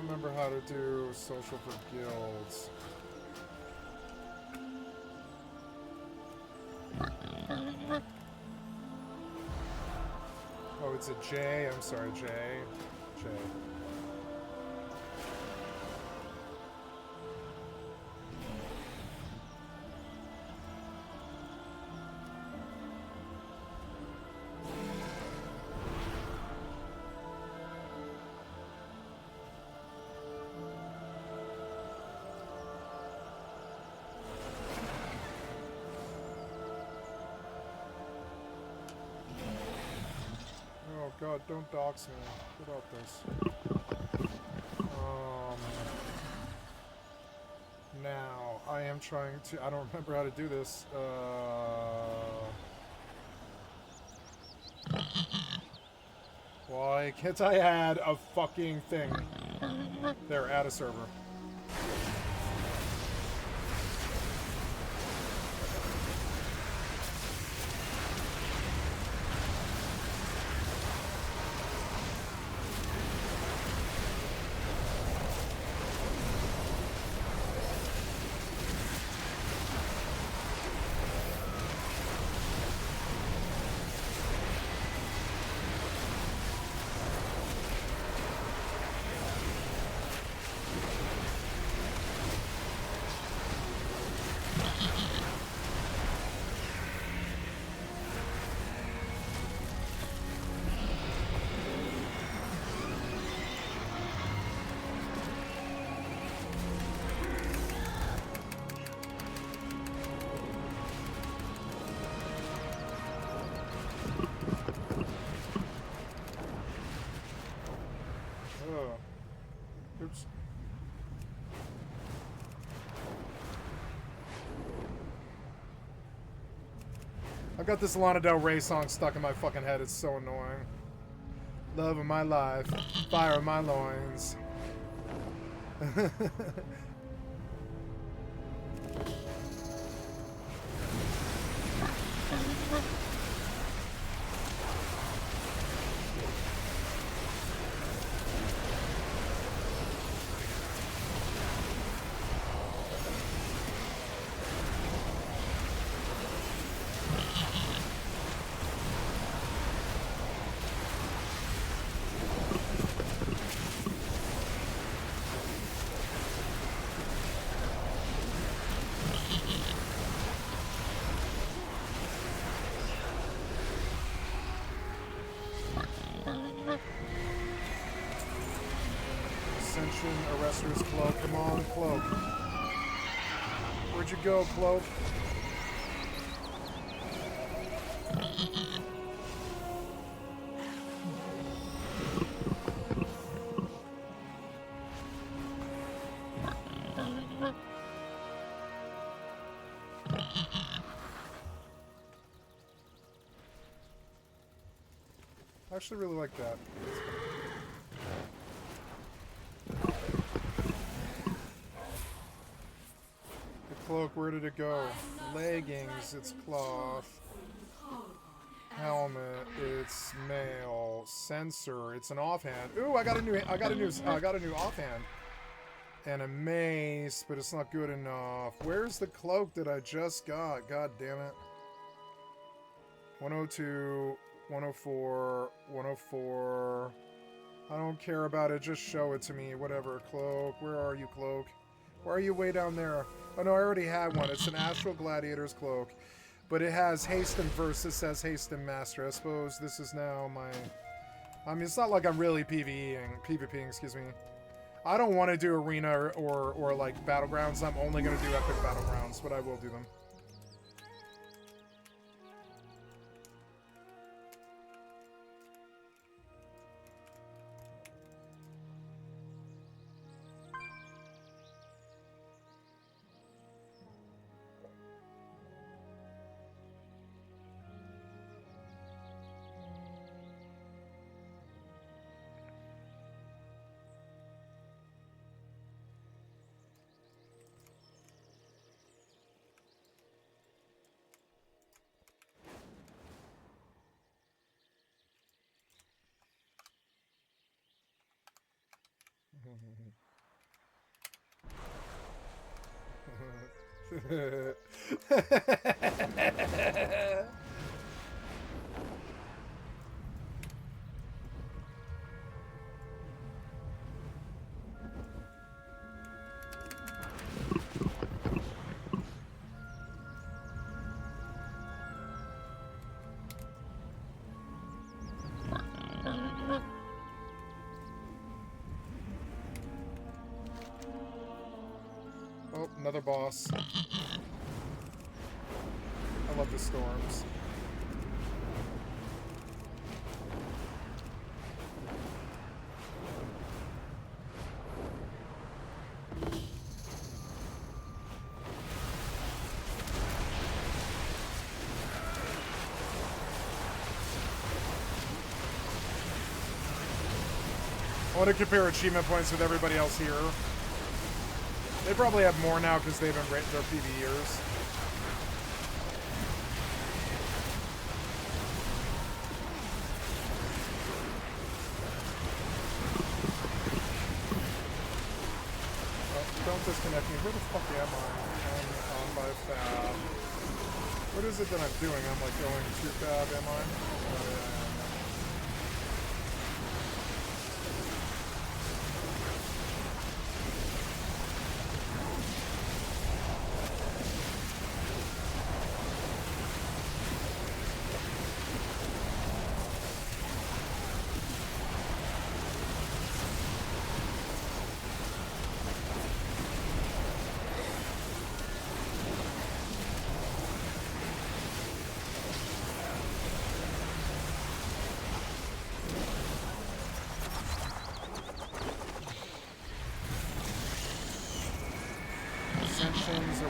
remember how to do social for guilds. Oh, it's a J. I'm sorry, J. J. Oh god, don't dox me. Get out this. Now, I am trying to... I don't remember how to do this. Why can't I add a fucking thing? There, add a server. Oops. I've got this Lana Del Rey song stuck in my fucking head. It's so annoying. Love of my life, fire of my loins. Arrester's Cloak. Come on, Cloak. Where'd you go, Cloak? I actually really like that. Cloak, where did it go? Leggings, it's cloth. Helmet, it's mail. Sensor, it's an offhand. Ooh, I got a new offhand. And a mace, but it's not good enough. Where's the cloak that I just got? God damn it. 102, 104, 104. I don't care about it, just show it to me. Whatever, Cloak. Where are you, Cloak? Why are you way down there? Oh no, I already had one. It's an Astral Gladiator's Cloak. But it has haste and versus, says haste and master. I suppose this is now my... I mean, it's not like I'm really PvPing, excuse me. I don't want to do arena or like battlegrounds. I'm only going to do epic battlegrounds, but I will do them. Oh, another boss. I love the storms. I want to compare achievement points with everybody else here. They probably have more now because they've been rated their PB years. Oh, don't disconnect me. Where the fuck am I? I'm on by fab. What is it that I'm doing? I'm like going too fab, am I? Oh, yeah.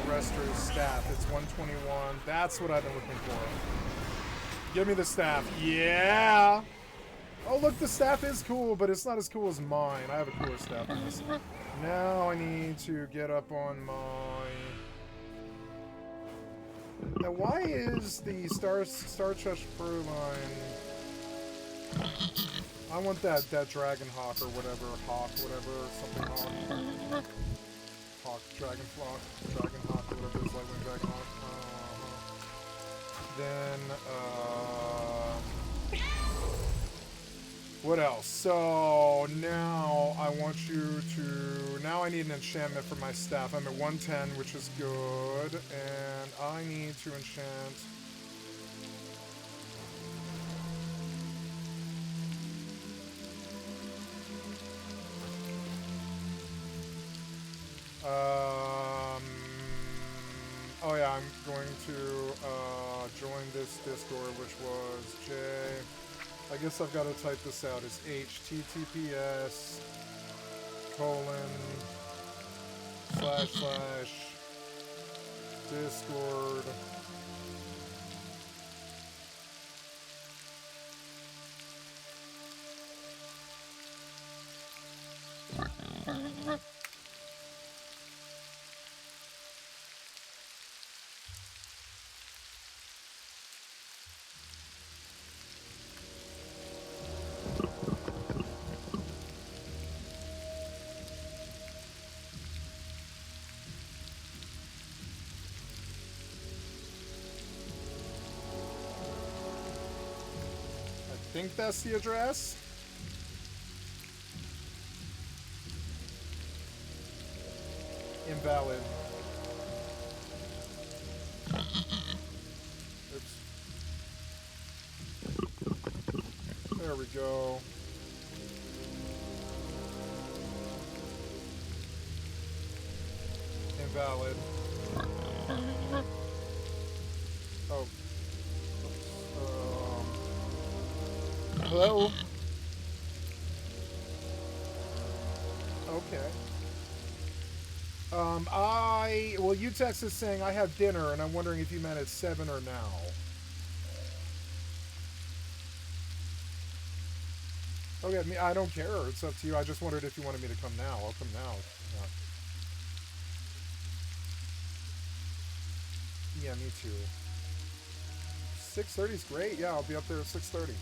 Arrester's staff. It's 121. That's what I've been looking for. Give me the staff. Yeah! Oh, look, the staff is cool, but it's not as cool as mine. I have a cooler staff than this. Now I need to get up on my... Now, why is the Star Chest Fur line... I want that Dragon Hawk or whatever. Hawk, whatever. Something Hawk. Hawk, Dragon Flock, Dragon Hawk, whatever it is, Lightwing Dragon Hawk. Then, what else? So, now I want you to... Now I need an enchantment for my staff. I'm at 110, which is good. And I need to enchant... Oh yeah, I'm going to join this Discord, which was J. I guess I've got to type this out. It's https://Discord. I think that's the address. Invalid. Oops. There we go. Invalid. Oh. Hello? Okay. Well, you texted saying I have dinner, and I'm wondering if you meant at 7 or now. Okay, I don't care. It's up to you. I just wondered if you wanted me to come now. I'll come now. Yeah, me too. 6:30 is great. Yeah, I'll be up there at 6:30.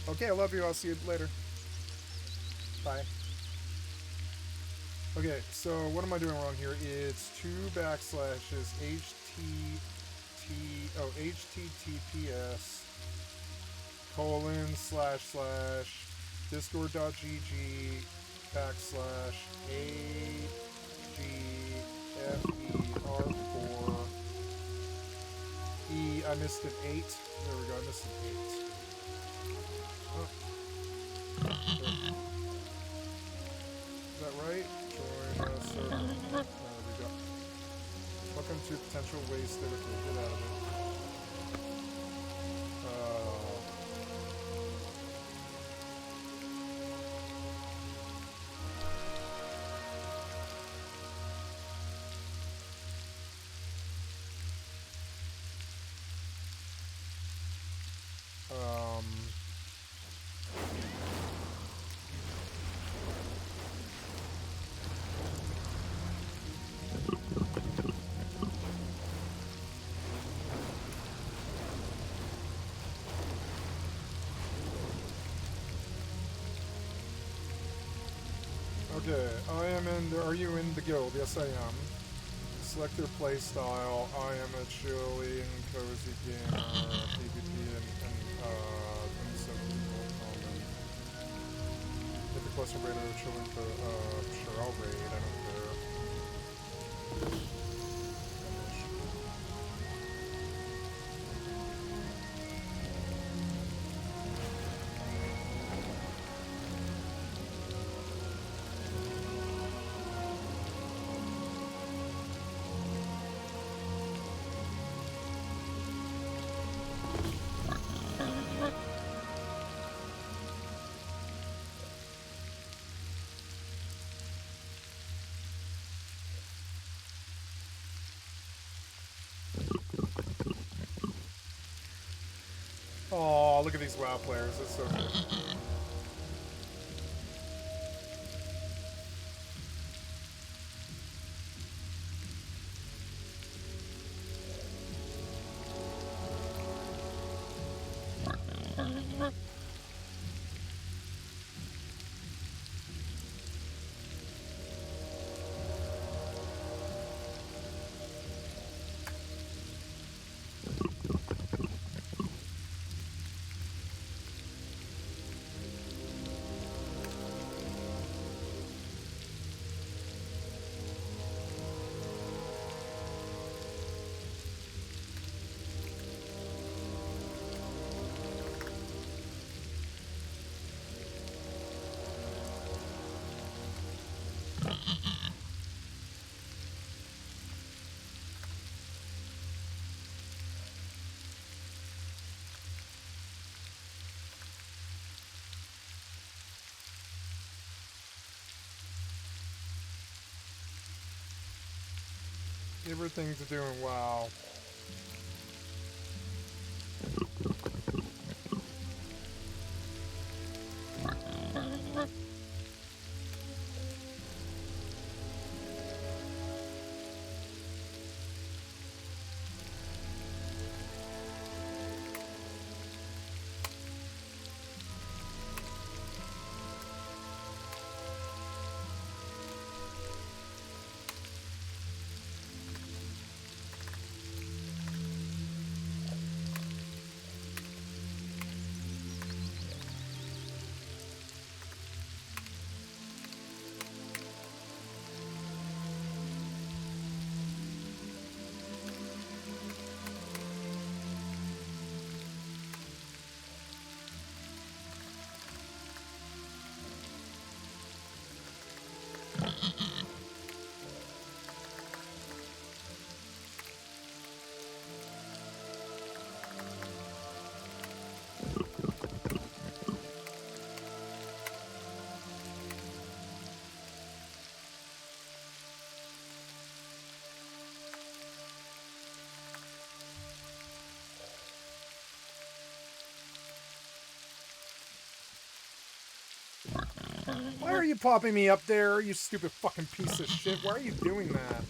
Okay, I love you. I'll see you later. Bye. Okay, so what am I doing wrong here? It's 2 backslashes https :/ discord.gg /agfer4 I missed an 8. There we go, I missed an 8. Oh. Is that right? Join server. There we go. Welcome to potential wasted. Okay, get out of it. Okay, I am in the, are you in the guild? Yes, I am. Select your playstyle. I am a chilly and cozy gamer, PvP and some people common. Hit the question raid or chilling for, sure, I'll raid, I don't care. Oh, look at these WoW players. That's so good. Everything's doing well. Why are you popping me up there, you stupid fucking piece of shit? Why are you doing that?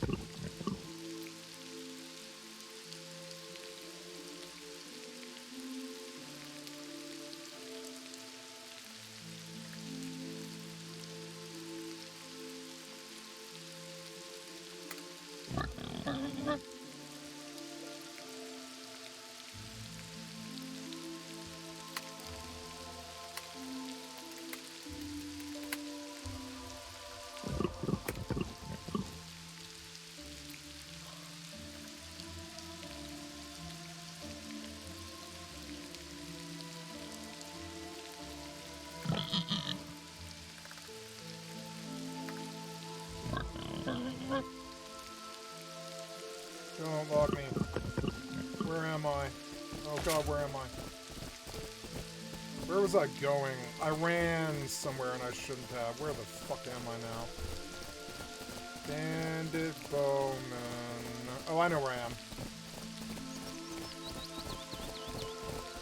God, where am I? Where was I going? I ran somewhere and I shouldn't have. Where the fuck am I now? Bandit Bowman. Oh, I know where I am.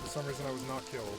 For some reason I was not killed.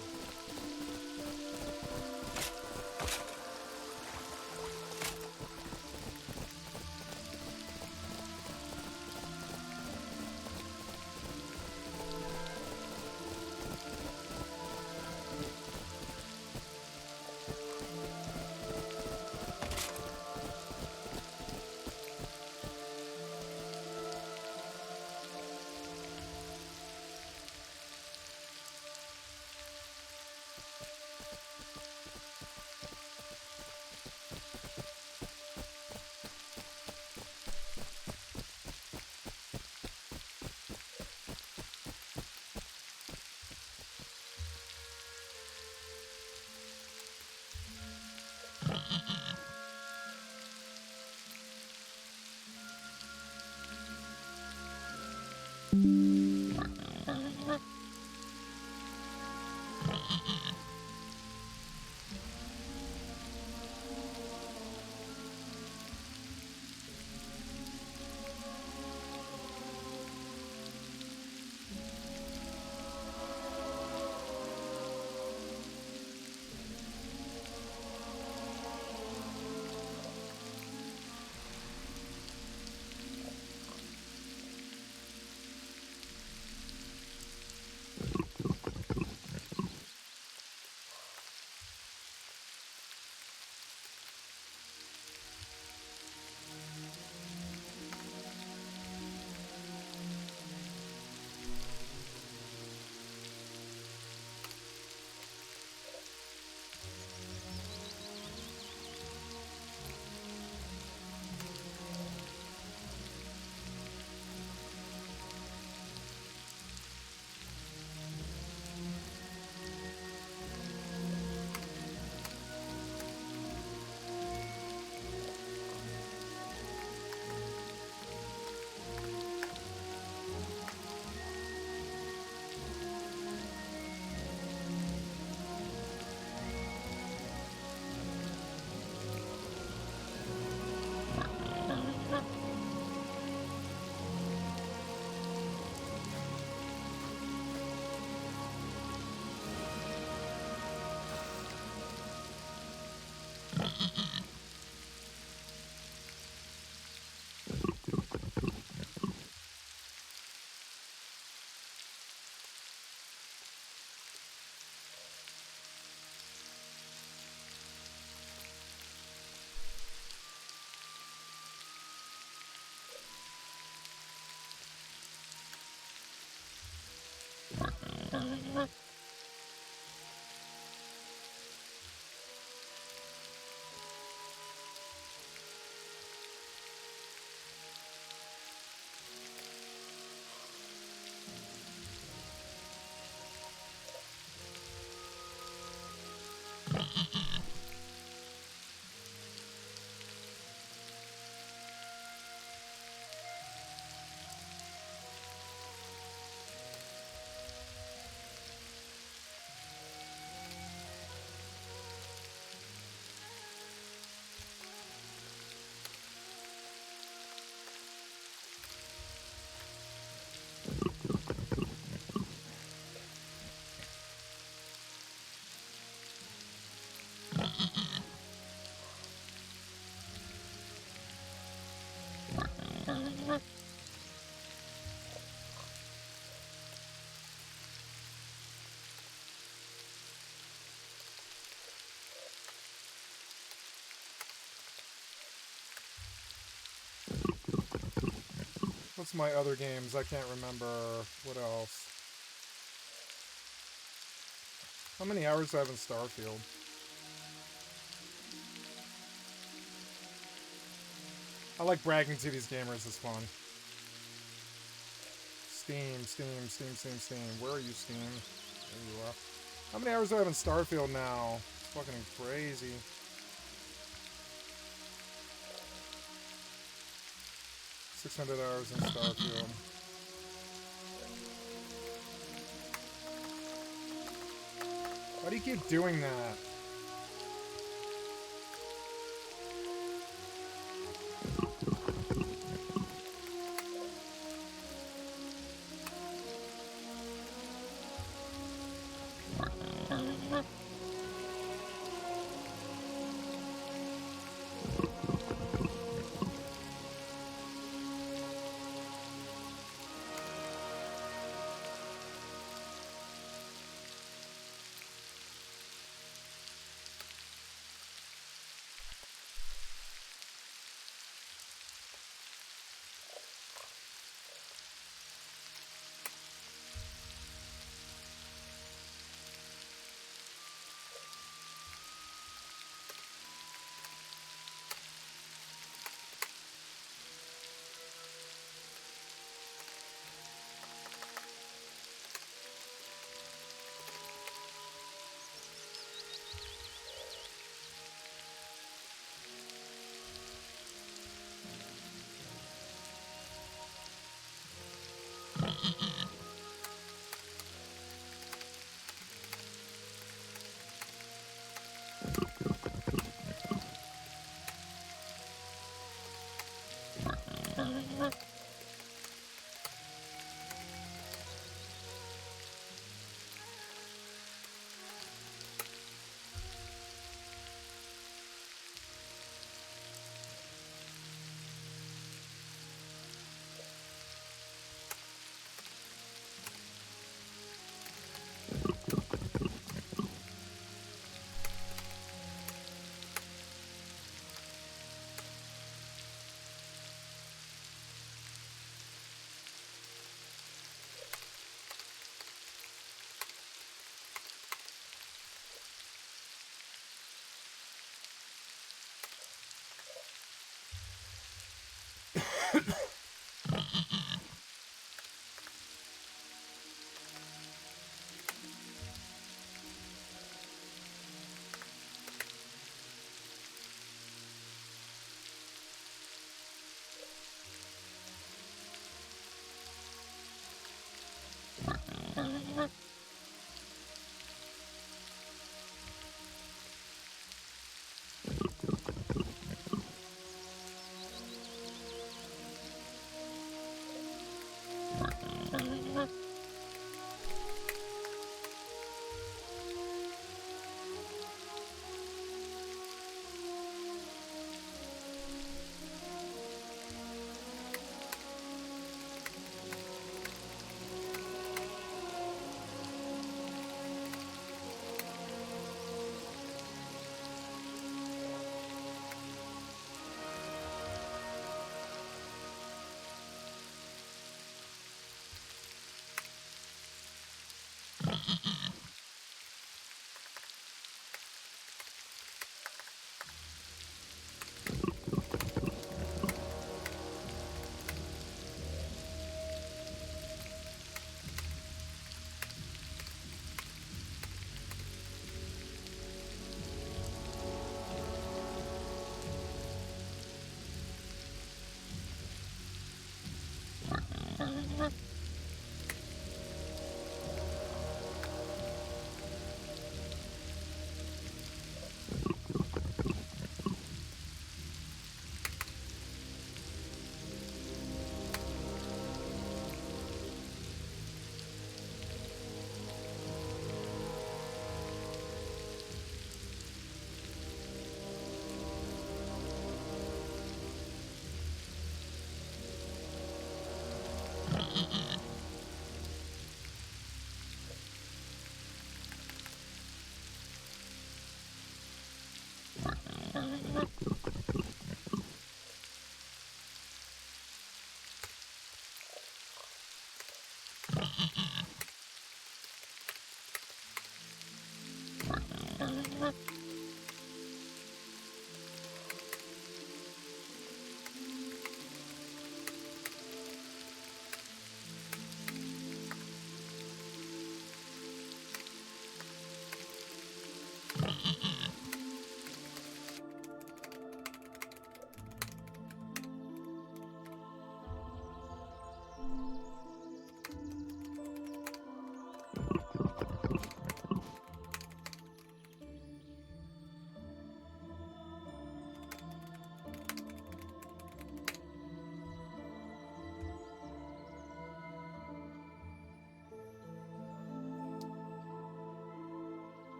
What's my other games? I can't remember. What else? How many hours do I have in Starfield? I like bragging to these gamers. It's fun. Steam, Steam, Steam, Steam, Steam. Where are you, Steam? There you are. How many hours do I have in Starfield now? It's fucking crazy. 600 hours in Starfield. Why do you keep doing that?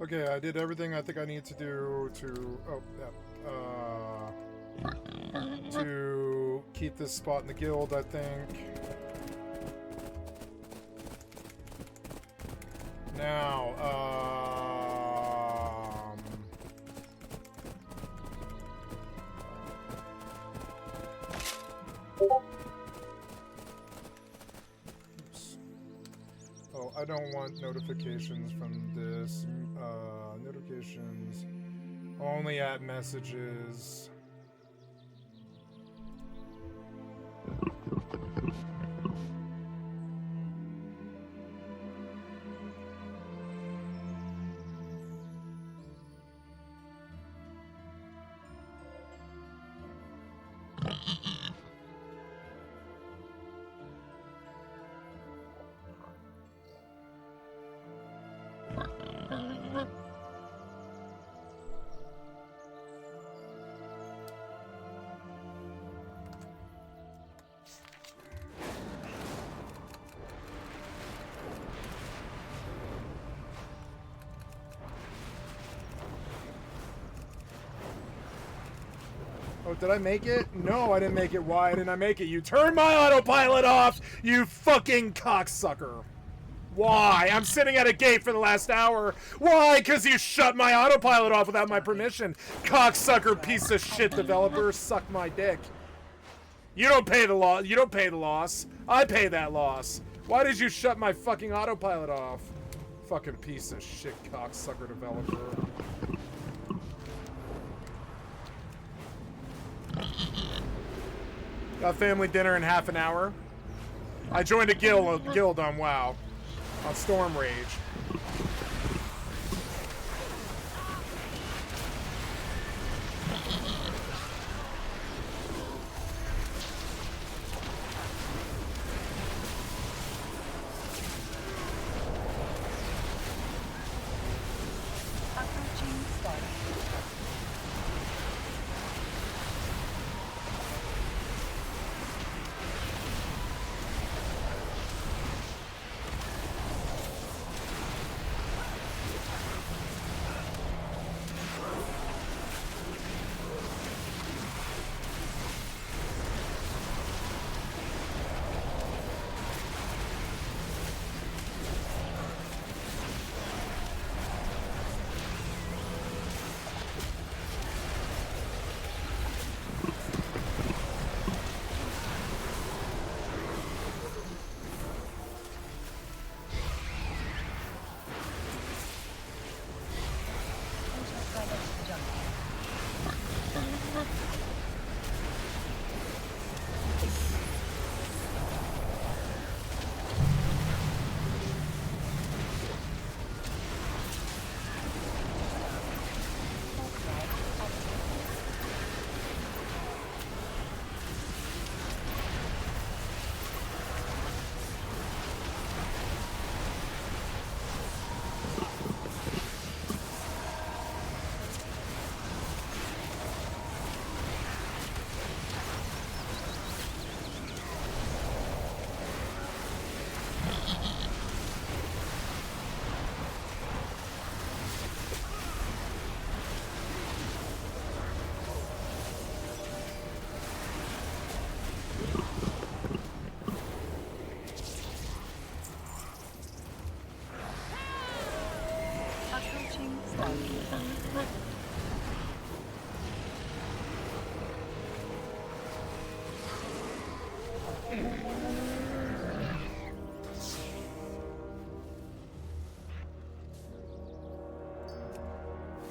Okay, I did everything I think I need to do to keep this spot in the guild, I think. Now, oops. Oh, I don't want notifications from this. Notifications only at messages. Oh, did I make it? No, I didn't make it. Why didn't I make it? You turned my autopilot off, you fucking cocksucker. Why? I'm sitting at a gate for the last hour. Why? Because you shut my autopilot off without my permission. Cocksucker piece of shit developer. Suck my dick. You don't pay the loss. You don't pay the loss. I pay that loss. Why did you shut my fucking autopilot off? Fucking piece of shit cocksucker developer. Got family dinner in half an hour. I joined a guild on WoW. On Storm Rage.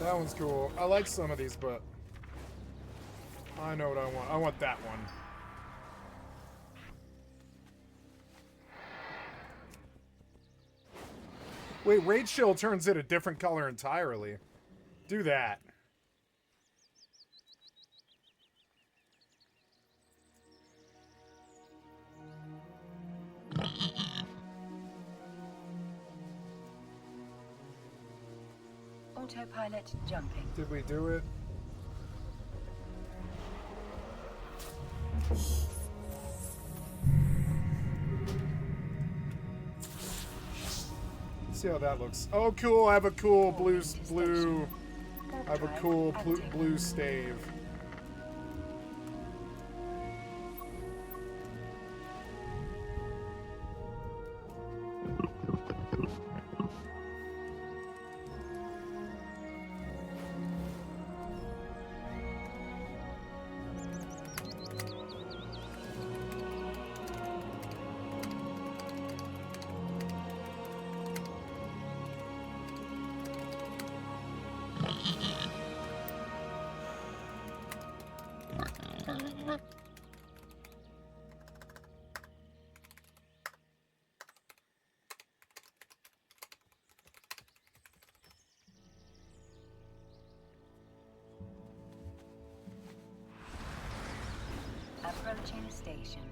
That one's cool. I like some of these, but I know what I want. I want that one. Wait, Raid Shield turns it a different color entirely. Do that. Autopilot jumping. Did we do it? See how that looks. Oh, cool! I have a cool blue. I have a cool blue stave. Approaching station.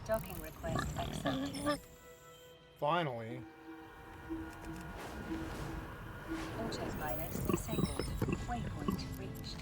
Docking request accepted. Finally. Autopilot disabled. Waypoint reached.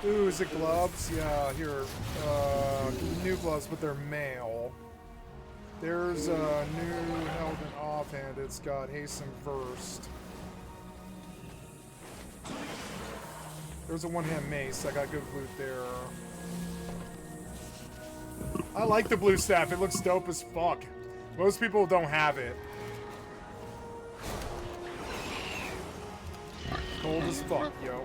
Ooh, is it gloves? Yeah, here. New gloves, but they're male. There's a new held and offhand. It's got hasten versed. There's a one-hand mace. I got good loot there. I like the blue staff. It looks dope as fuck. Most people don't have it. Cold as fuck, yo.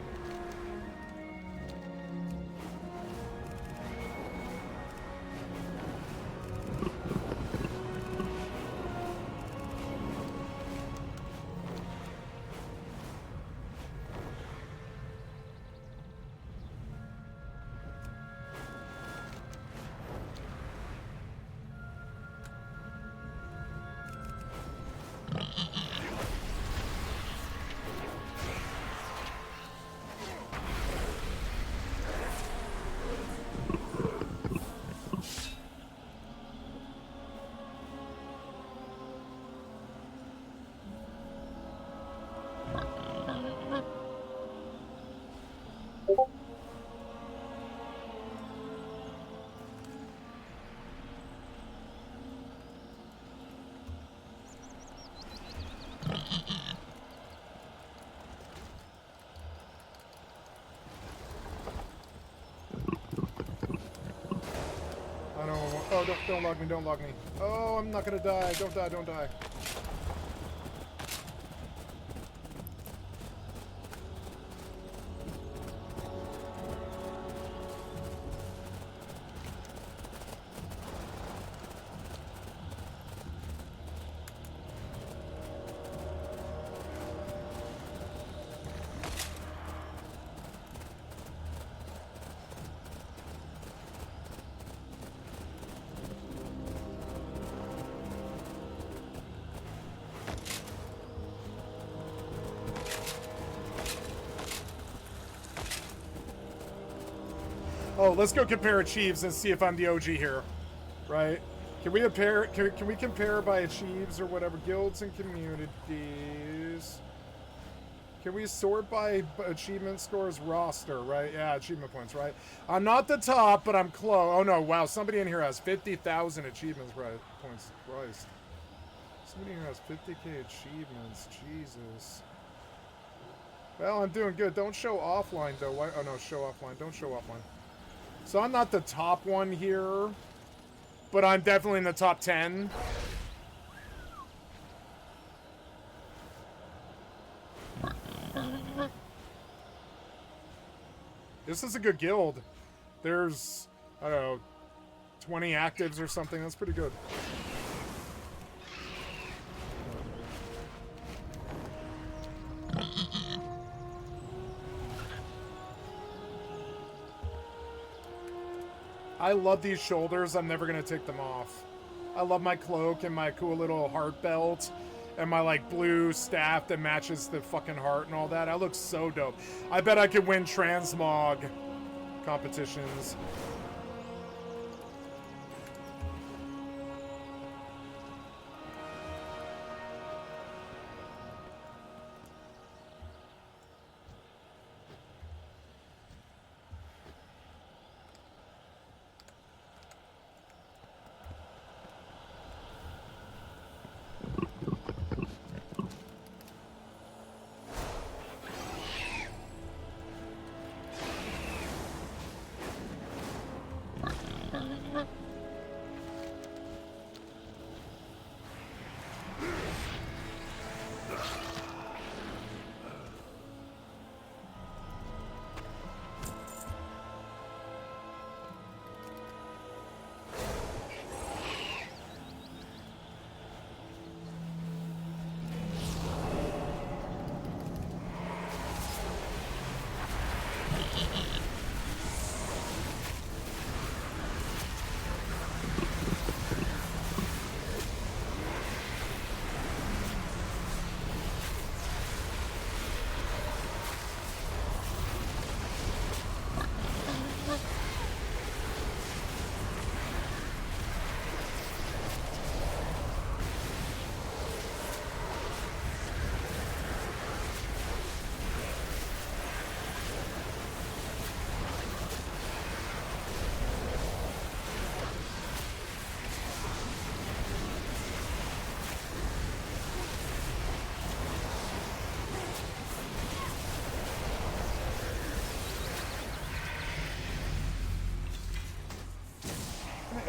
Oh, don't log me, don't log me. Oh, I'm not gonna die. Don't die, don't die. Oh, let's go compare achieves and see if I'm the OG here, right? Can we compare? Can we compare by achieves or whatever guilds and communities? Can we sort by achievement scores roster, right? Yeah, achievement points, right? I'm not the top, but I'm close. Oh no, wow! Somebody in here has 50,000 achievements, right? Points, Christ! Somebody here has 50k achievements. Jesus. Well, I'm doing good. Don't show offline though. Why? Oh no, show offline. Don't show offline. So I'm not the top one here, but I'm definitely in the top 10. This is a good guild. There's, I don't know, 20 actives or something. That's pretty good. I love these shoulders. I'm never going to take them off. I love my cloak and my cool little heart belt and my like blue staff that matches the fucking heart and all that. I look so dope. I bet I could win transmog competitions.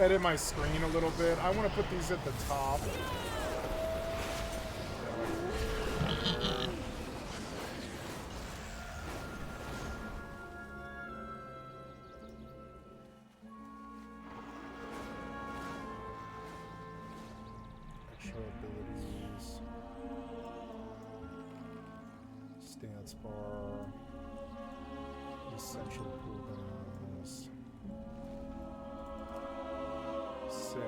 edit my screen a little bit. I want to put these at the top. Extra abilities. Stance bar. Essential cooldowns. Save.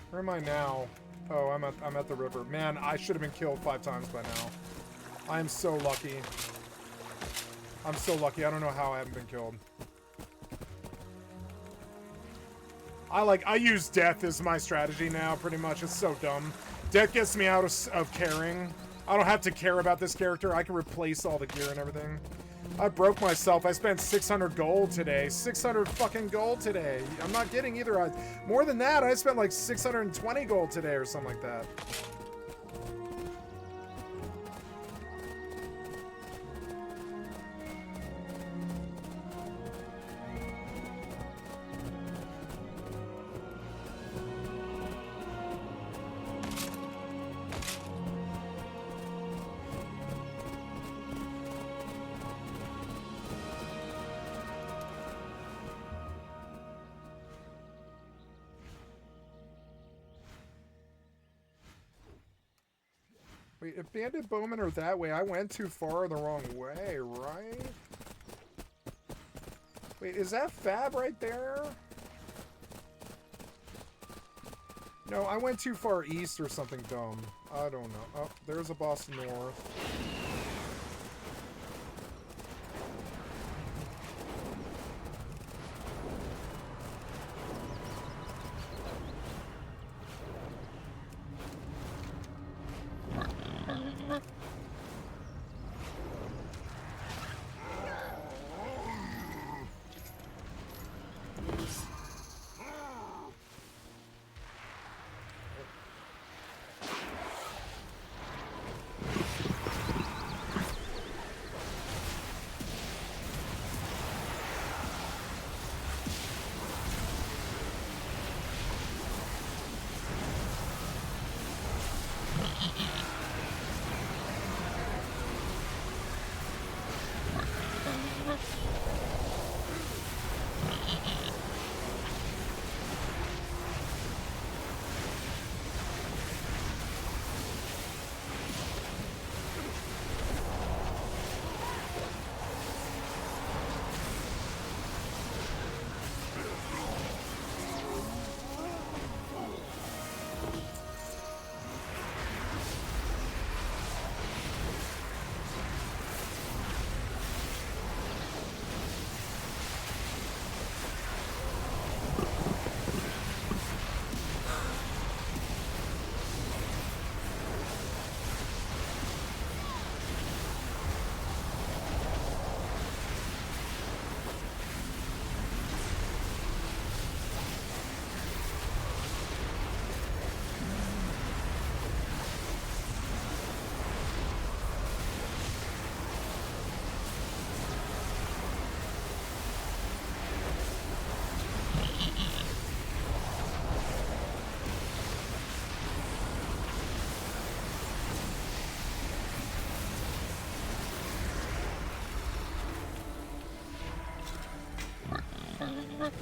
Where am I now? Oh, I'm at the river. Man, I should have been killed 5 times by now. I am so lucky. I'm so lucky. I don't know how I haven't been killed. I use death as my strategy now, pretty much. It's so dumb. Death gets me out of caring. I don't have to care about this character. I can replace all the gear and everything. I broke myself. I spent 600 gold today. 600 fucking gold today. I'm not kidding either. More than that, I spent like 620 gold today or something like that. Wait, if bandit bowmen are that way, I went too far the wrong way, right? Wait, is that Fab right there? No, I went too far east or something dumb. I don't know. Oh, there's a boss north.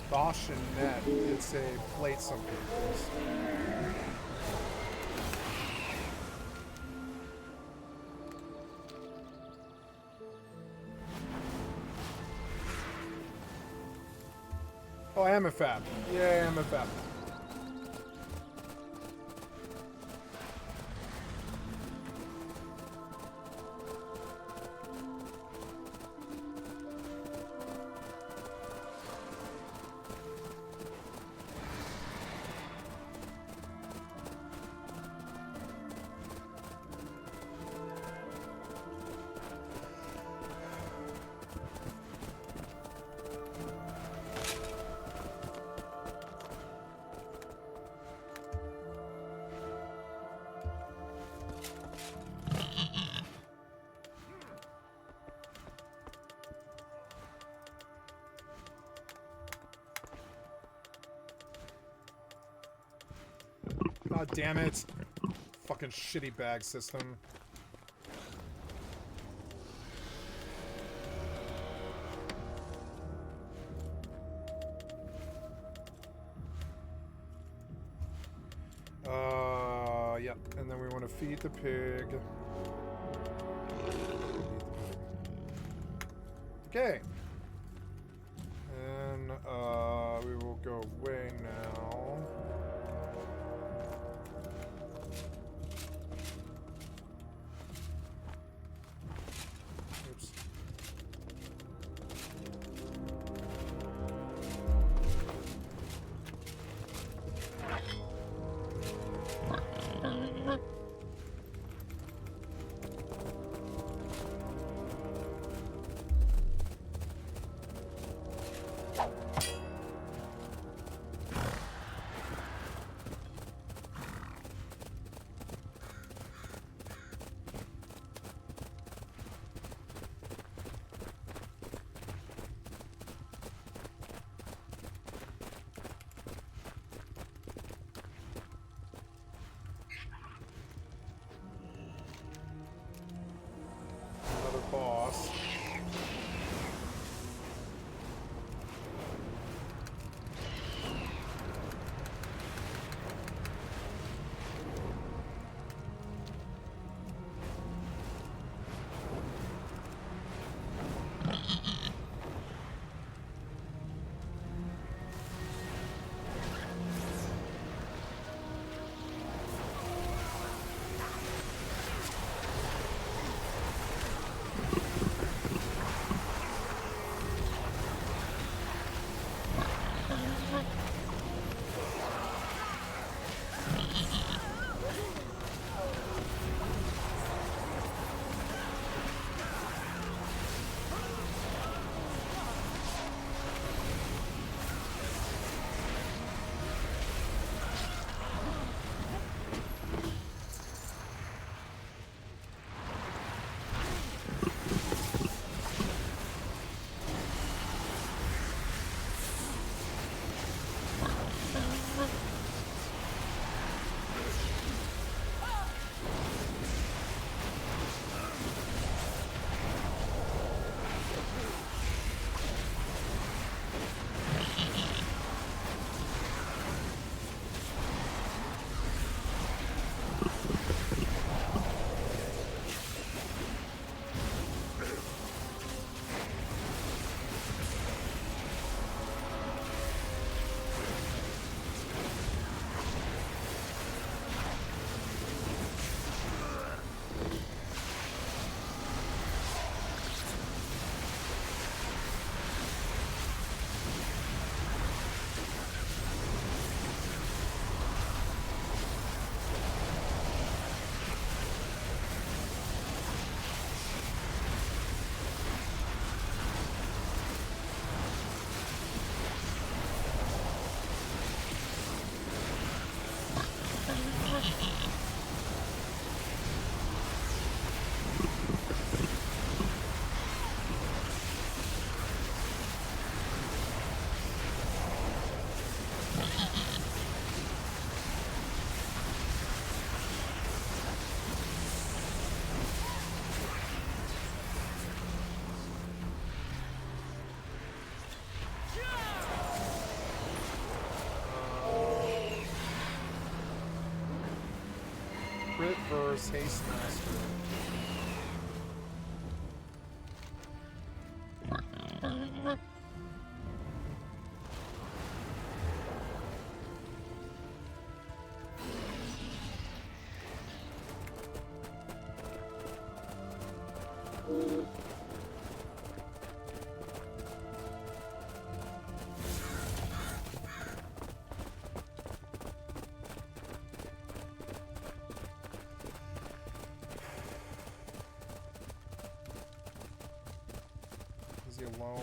Bosch and net. It's a plate some people's. Oh, I am a fab. Yeah, I'm a fab. God damn it. Fucking shitty bag system. Yep. And then we want to feed the pig. Okay. And, we will go away now. Oops. Another boss. Crit versus Haste Master. Is he alone?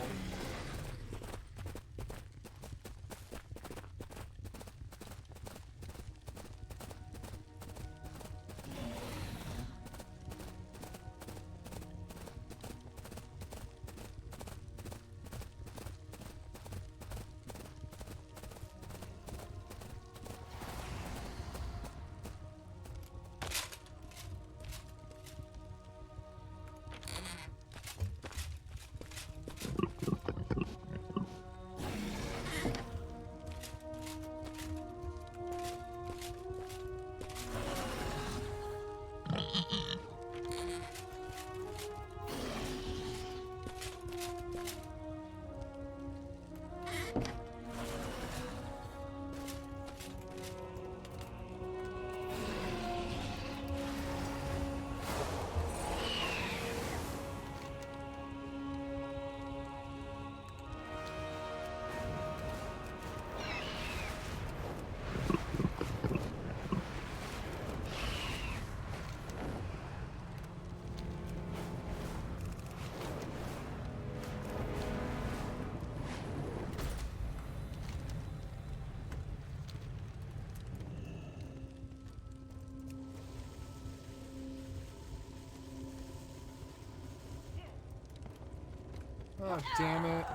Oh, damn it.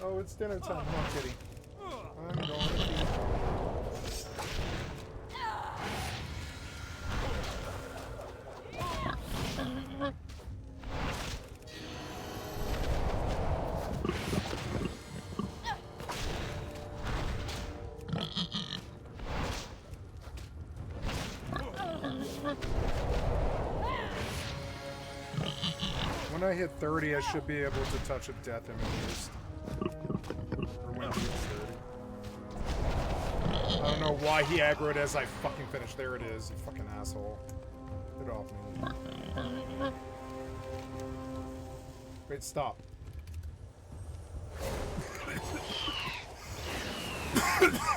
Oh, it's dinner time. Come on, kitty. I'm going to feed you. When I hit 30, I should be able to touch a death him at least. Or when he hits 30. I don't know why he aggroed as I fucking finished. There it is, you fucking asshole. Get off me. Wait, stop.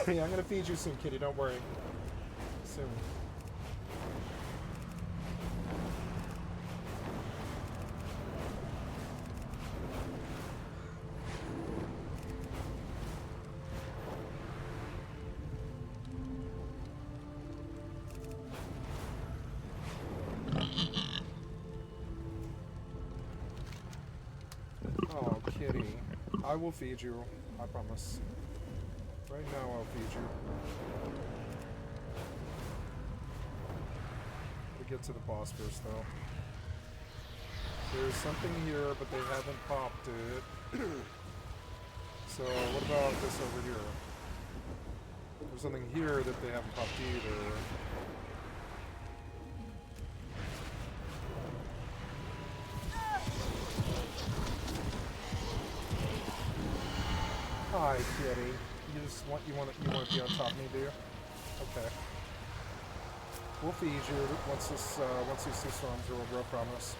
Yeah, I'm gonna feed you soon, kitty, don't worry. Soon. Oh, kitty. I will feed you. I promise. Right now, I'll feed you. We'll get to the boss first, though. There's something here, but they haven't popped it. So, what about this over here? There's something here that they haven't popped either. Hi, kitty. You want to be on top of me, do you? Okay. We'll feed you once these two storms are over, I promise.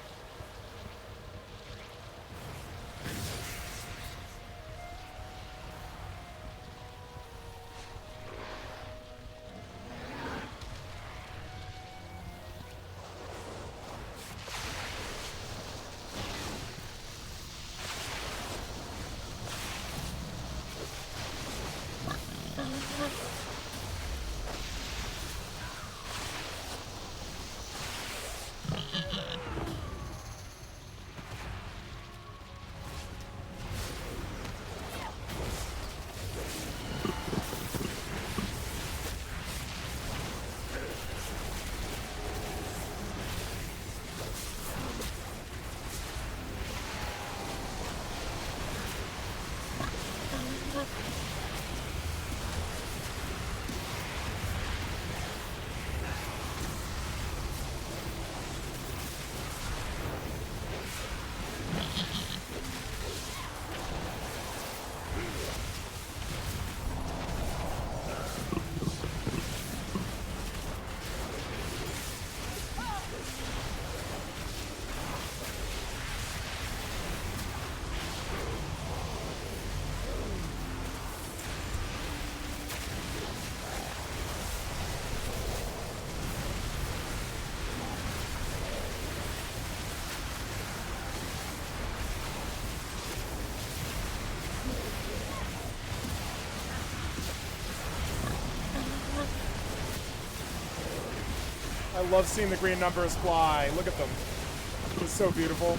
I love seeing the green numbers fly. Look at them. It's so beautiful.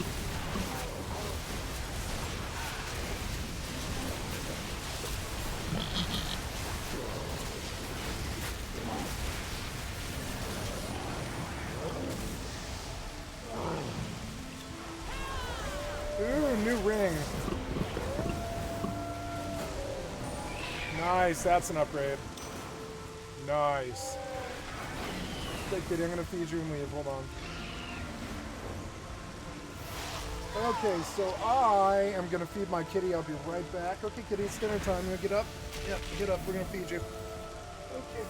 Ooh, new ring. Nice, that's an upgrade. Nice. Okay, kitty, I'm gonna feed you and leave. Hold on. Okay, so I am gonna feed my kitty. I'll be right back. Okay, kitty, it's dinner time. You gonna get up? Yep, get up. We're gonna feed you. Okay.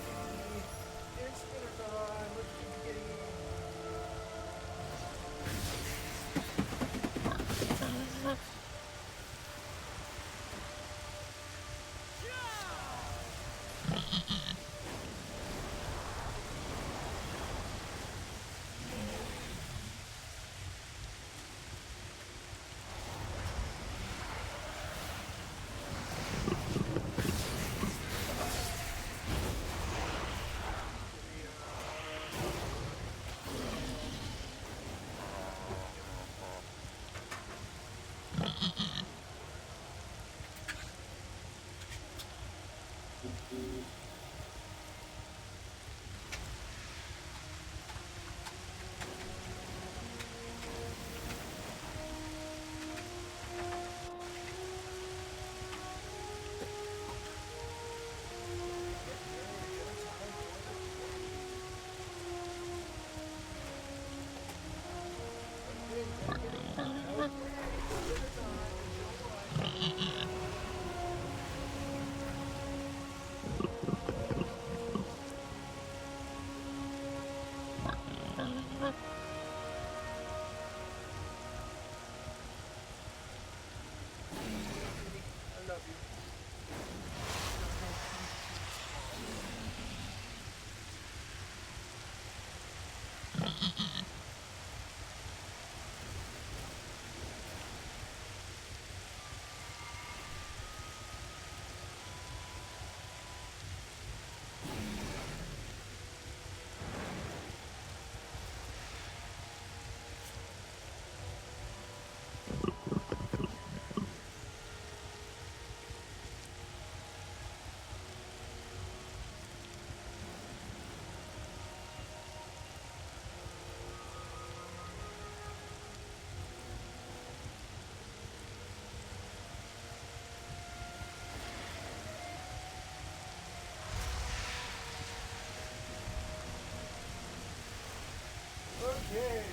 Okay.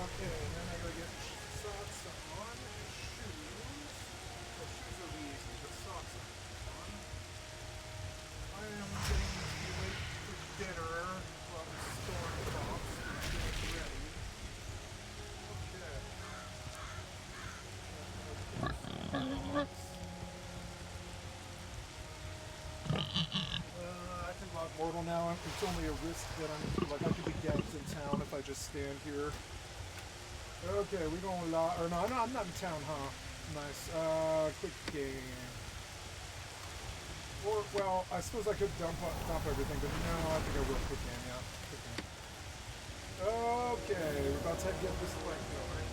Okay, and then I gotta get socks on, shoes. Well, shoes are the easy, but socks are fun. I am getting to be late for dinner from Storm Fox. Getting ready. Okay. I can log mortal now. It's only a risk that I'm like I could be ganked in town if I just stand here. Okay, we're gonna log. Or no, I'm not in town, huh? Nice. Quick game. Or well, I suppose I could dump everything, but no, I think I will quick game. Yeah, quick game. Okay, we're about to get this fight going.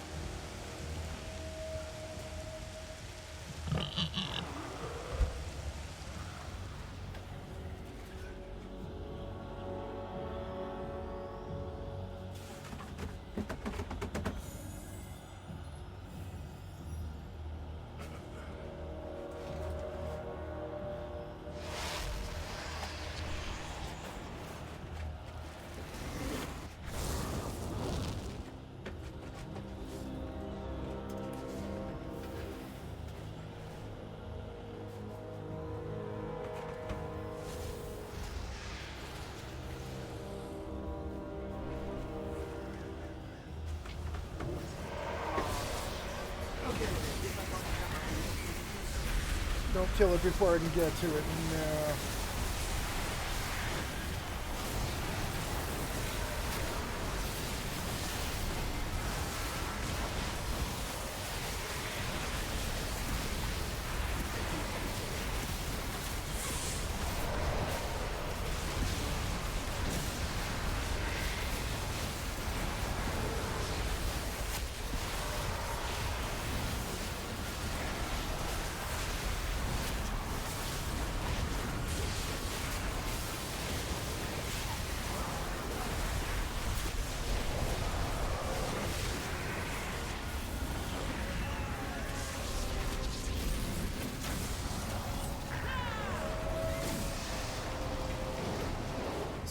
Don't kill it before I can get to it. No.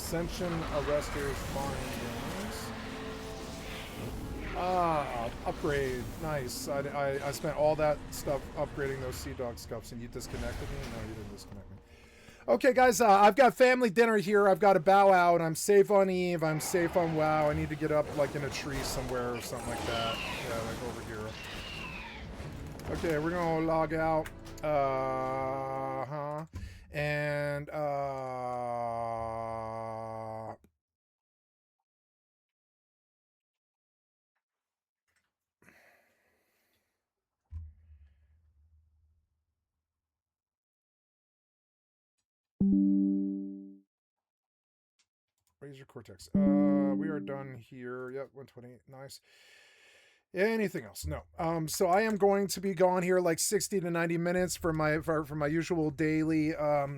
Ascension Arrester's findings. Ah, upgrade. Nice. I spent all that stuff upgrading those Sea Dog scuffs, and you disconnected me? No, you didn't disconnect me. Okay, guys, I've got family dinner here. I've got to bow out. I'm safe on Eve. I'm safe on WoW. I need to get up, like, in a tree somewhere or something like that. Yeah, like over here. Okay, we're going to log out. And, Razor Cortex. We are done here. Yep, 120. Nice. Anything else? No. So I am going to be gone here like 60 to 90 minutes for my usual daily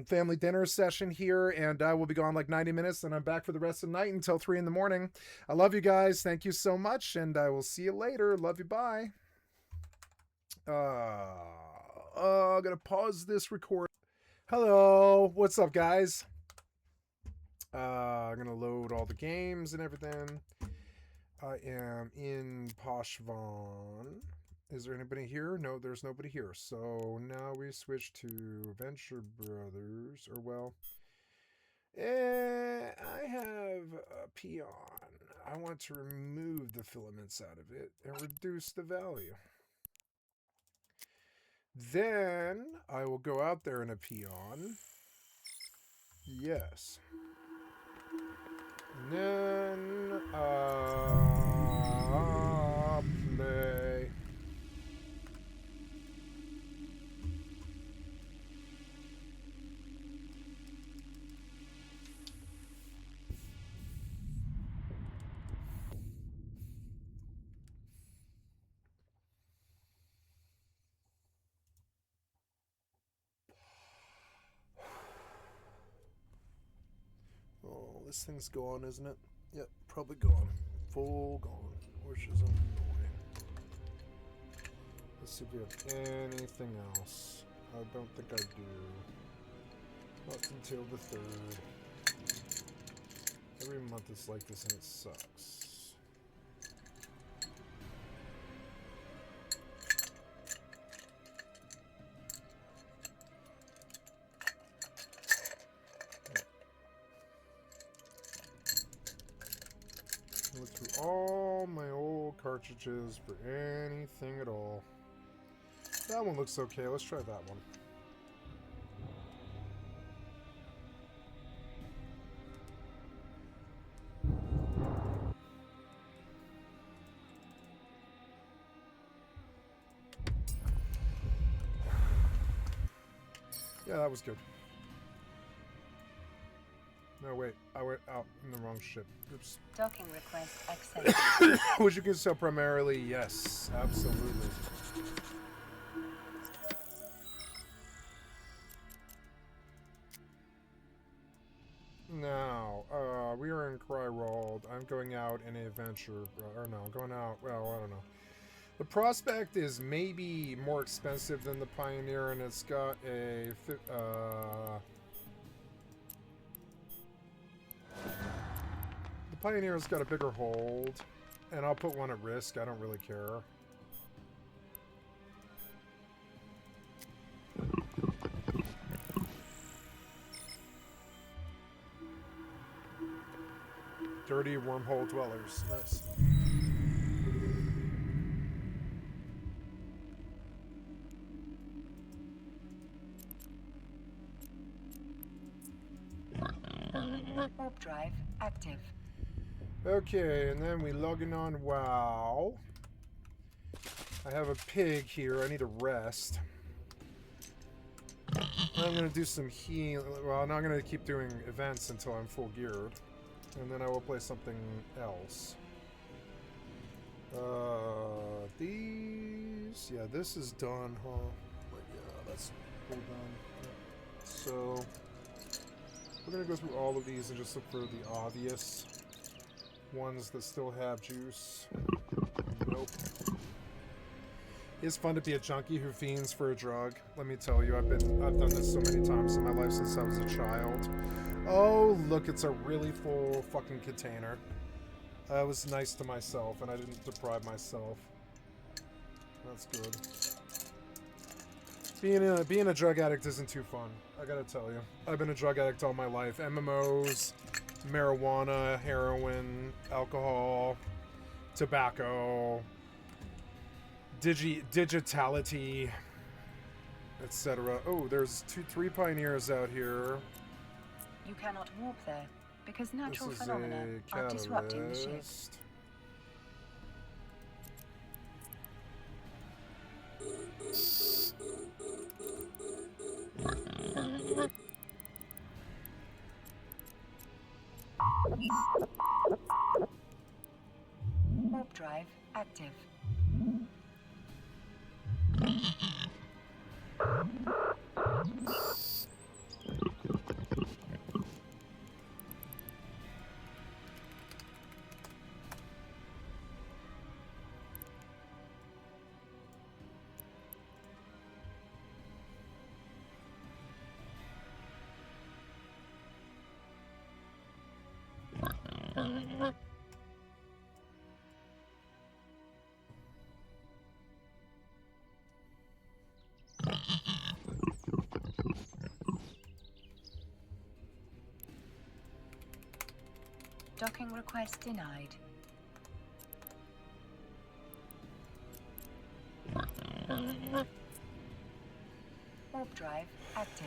family dinner session here, and I will be gone like 90 minutes, and I'm back for the rest of the night until 3 in the morning. I love you guys. Thank you so much, and I will see you later. Love you. Bye. I'm gonna pause this record. Hello. What's up, guys? I'm gonna load all the games and everything. I am in Poshvon. Is there anybody here? No, there's nobody here. So now we switch to Venture Brothers. Or, well, I have a peon. I want to remove the filaments out of it and reduce the value. Then I will go out there in a peon. Yes. And then, play. Oh, this thing's gone, isn't it? Yep, probably gone. Full gone, which is annoying. Let's see if we have anything else. I don't think I do. Not until the 3rd. Every month it's like this and it sucks. Look through all my old cartridges for anything at all. That one looks okay. Let's try that one. Yeah, that was good. No, wait. I went out in the wrong ship. Oops. Docking request accepted. Which you can sell primarily, yes. Absolutely. Now, we are in Cryrold. I'm going out in a adventure. Or no, I'm going out. Well, I don't know. The Prospect is maybe more expensive than the Pioneer, and it's got a... the Pioneer's got a bigger hold, and I'll put one at risk. I don't really care. Dirty wormhole dwellers. Nice. Warp drive active. Okay, and then we logging on WoW. I have a pig here. I need a rest. I'm going to do some healing. Well, I'm not going to keep doing events until I'm full geared. And then I will play something else. These... Yeah, this is done, huh? But yeah, that's all done. Yeah. So... we're going to go through all of these and just look for the obvious ones that still have juice. Nope. It's fun to be a junkie who fiends for a drug. Let me tell you, I've done this so many times in my life since I was a child. Oh, look, it's a really full fucking container. I was nice to myself, and I didn't deprive myself. That's good. Being a drug addict isn't too fun, I gotta tell you. I've been a drug addict all my life. MMOs, marijuana, heroin, alcohol, tobacco, digitality, etc. Oh, there's 3 pioneers out here. You cannot warp there because natural This is phenomena a are disrupting the ship. catalyst. Warp drive active. Docking request denied. Warp drive active.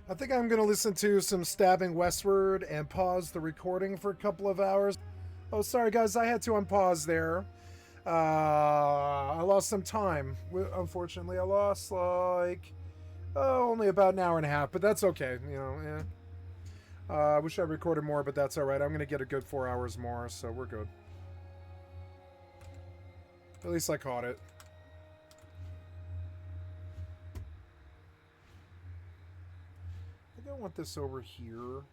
I think I'm going to listen to some Stabbing Westward and pause the recording for a couple of hours. Oh, sorry, guys. I had to unpause there. I lost some time. Unfortunately, I lost, only about an hour and a half, but that's okay. You know, yeah. I wish I recorded more, but that's all right. I'm going to get a good 4 hours more, so we're good. At least I caught it. I want this over here.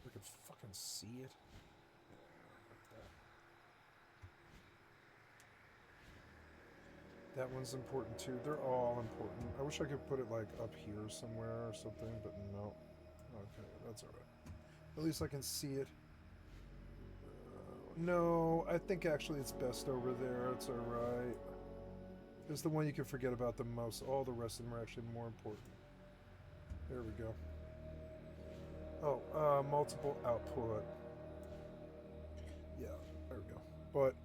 We can fucking see it. That one's important too. They're all important. I wish I could put it like up here somewhere or something, but no. Okay, that's alright. At least I can see it. No, I think actually it's best over there. It's alright. It's the one you can forget about the most. All the rest of them are actually more important. There we go. Oh, multiple output. Yeah, there we go. But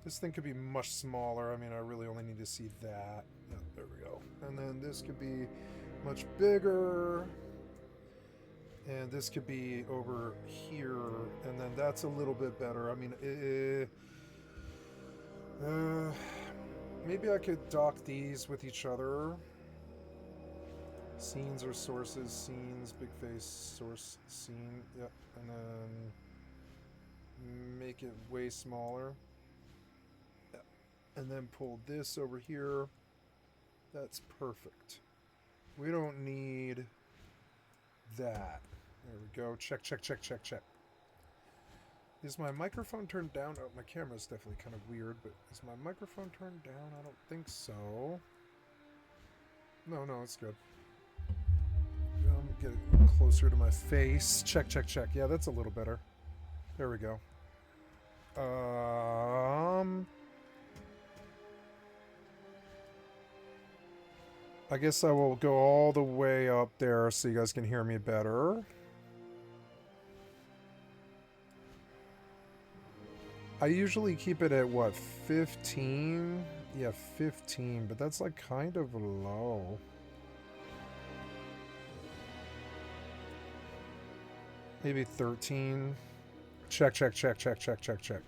this thing could be much smaller. I mean, I really only need to see that. Yeah, there we go. And then this could be much bigger. And this could be over here. And then that's a little bit better. I mean, maybe I could dock these with each other. Scenes or sources, scenes, big face, source, scene, yep, and then make it way smaller. Yep. And then pull this over here. That's perfect. We don't need that. There we go. Check, check, check, check, check. Is my microphone turned down? Oh, my camera's definitely kind of weird, but is my microphone turned down? I don't think so. No, it's good. Get it closer to my face. Check, check, check. Yeah, that's a little better. There we go. I guess I will go all the way up there so you guys can hear me better. I usually keep it at, what, 15? Yeah, 15, but that's, like, kind of low. Maybe 13. Check, check, check, check, check, check, check.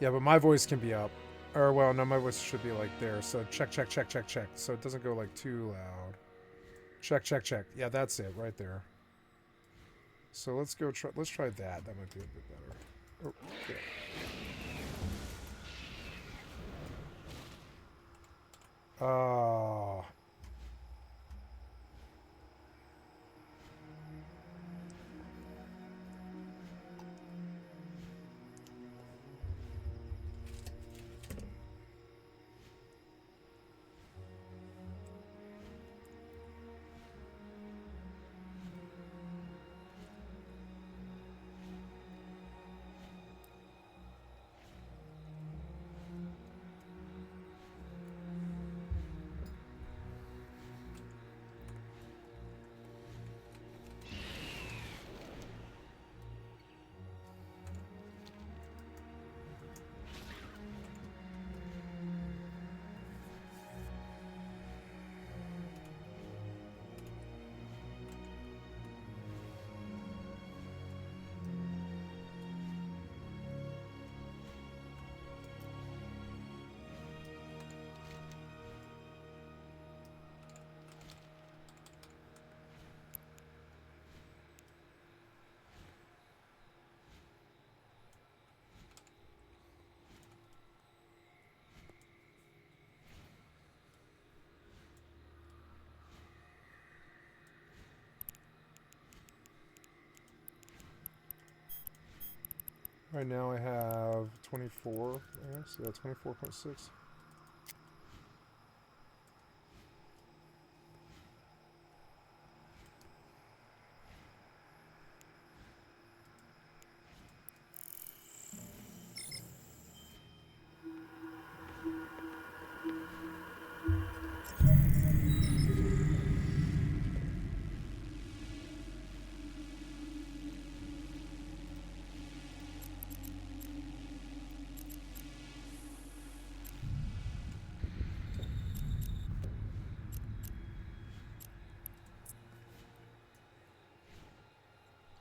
Yeah, but my voice can be up. Or, well, no, my voice should be like there. So check, check, check, check, check. So it doesn't go like too loud. Check, check, check. Yeah, that's it right there. So let's go try. Let's try that. That might be a bit better. Oh, okay. Oh. Right now I have 24, I guess. Yeah, 24.6.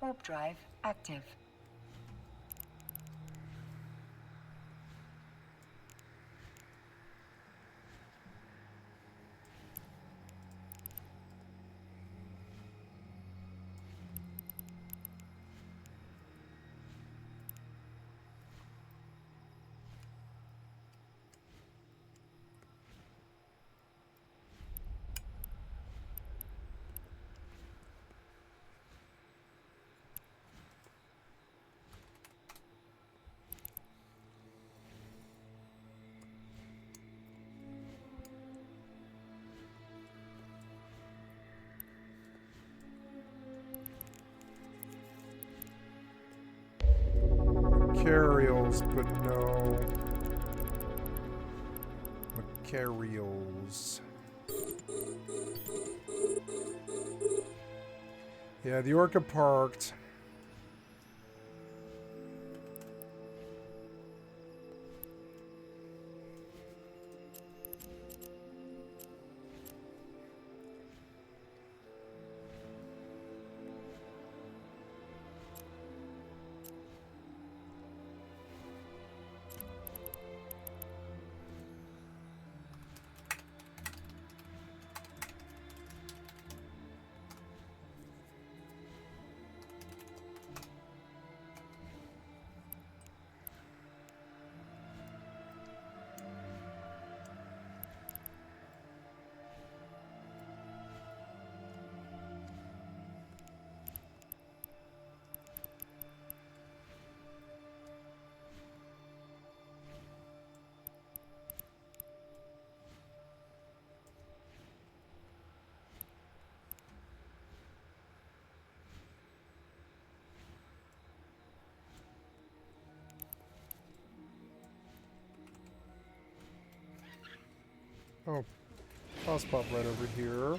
Warp drive active. Macarials, but no. Macarials. Yeah, the Orca parked. Oh, I'll spot right over here.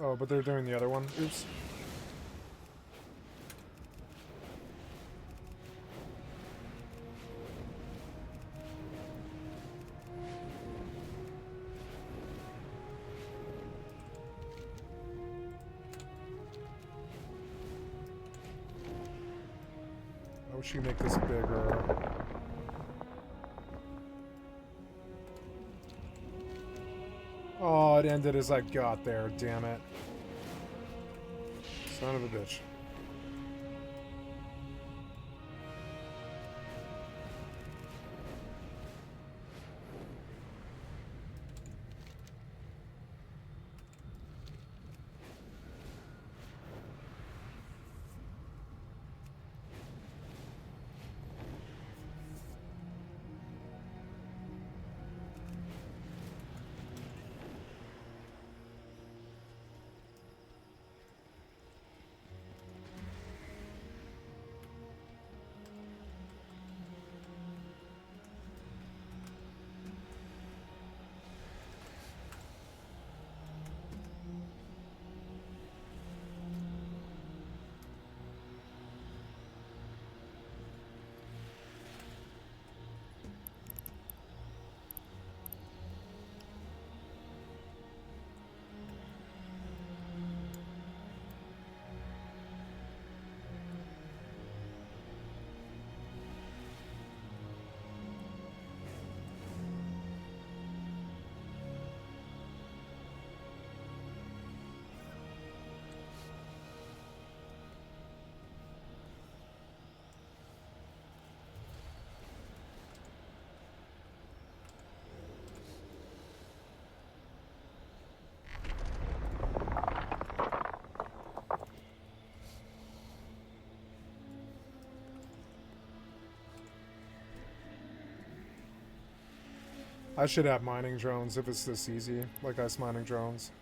Oh, but they're doing the other one. Oops. wish you make this bigger. Oh, it ended as I got there, damn it. Son of a bitch. I should have mining drones if it's this easy, like ice mining drones.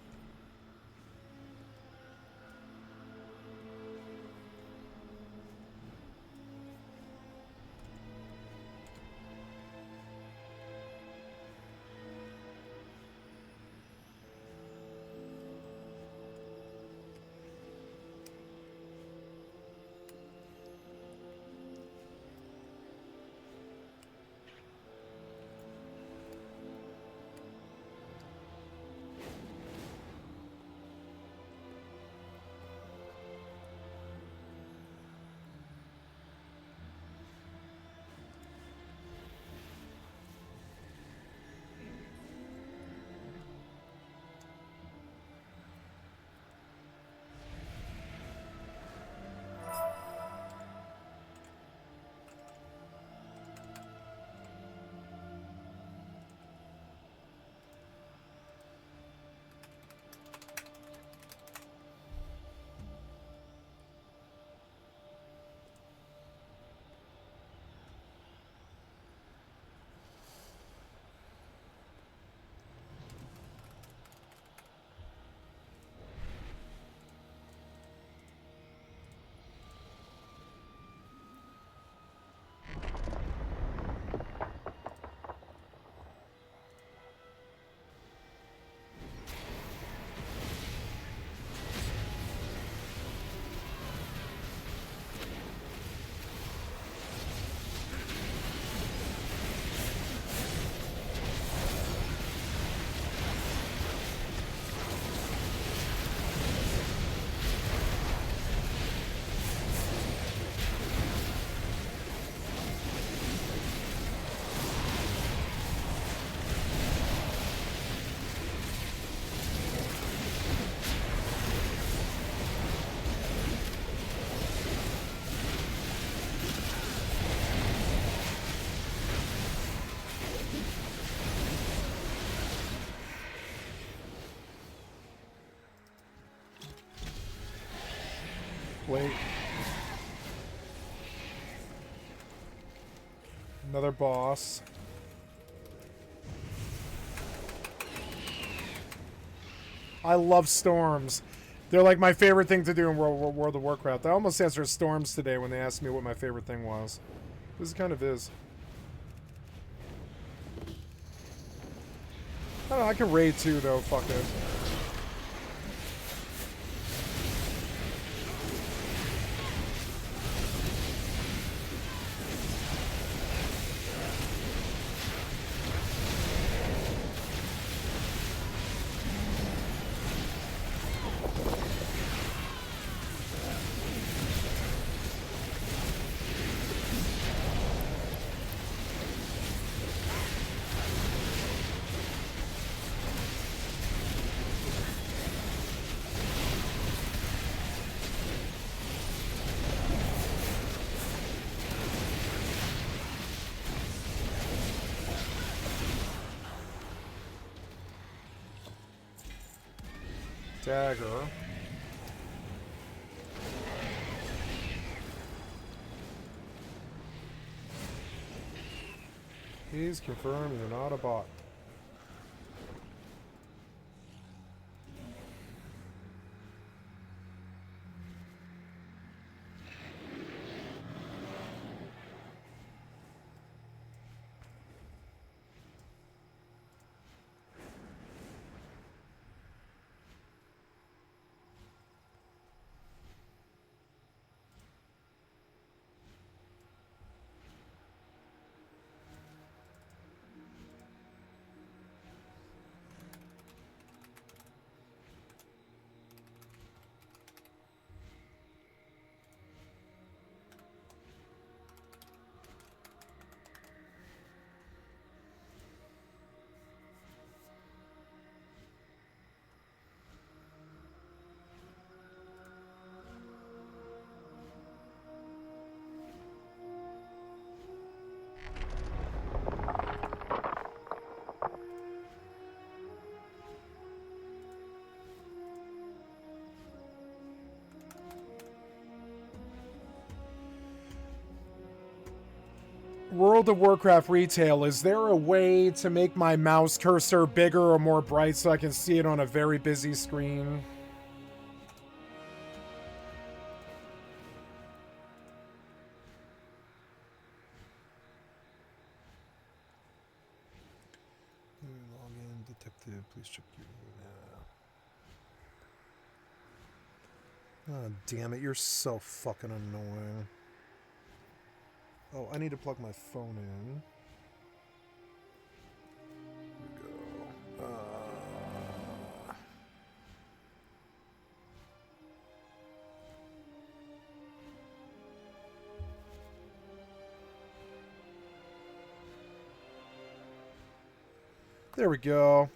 Wait. Another boss. I love storms. They're like my favorite thing to do in World of Warcraft. I almost answered storms today when they asked me what my favorite thing was. This kind of is. I don't know, I can raid too though, fuck it. Dagger. Please confirm you're not a bot. World of Warcraft retail, is there a way to make my mouse cursor bigger or more bright so I can see it on a very busy screen? Login, detective, please check your... Oh, damn it, you're so fucking annoying. Oh, I need to plug my phone in. Here we go. There we go.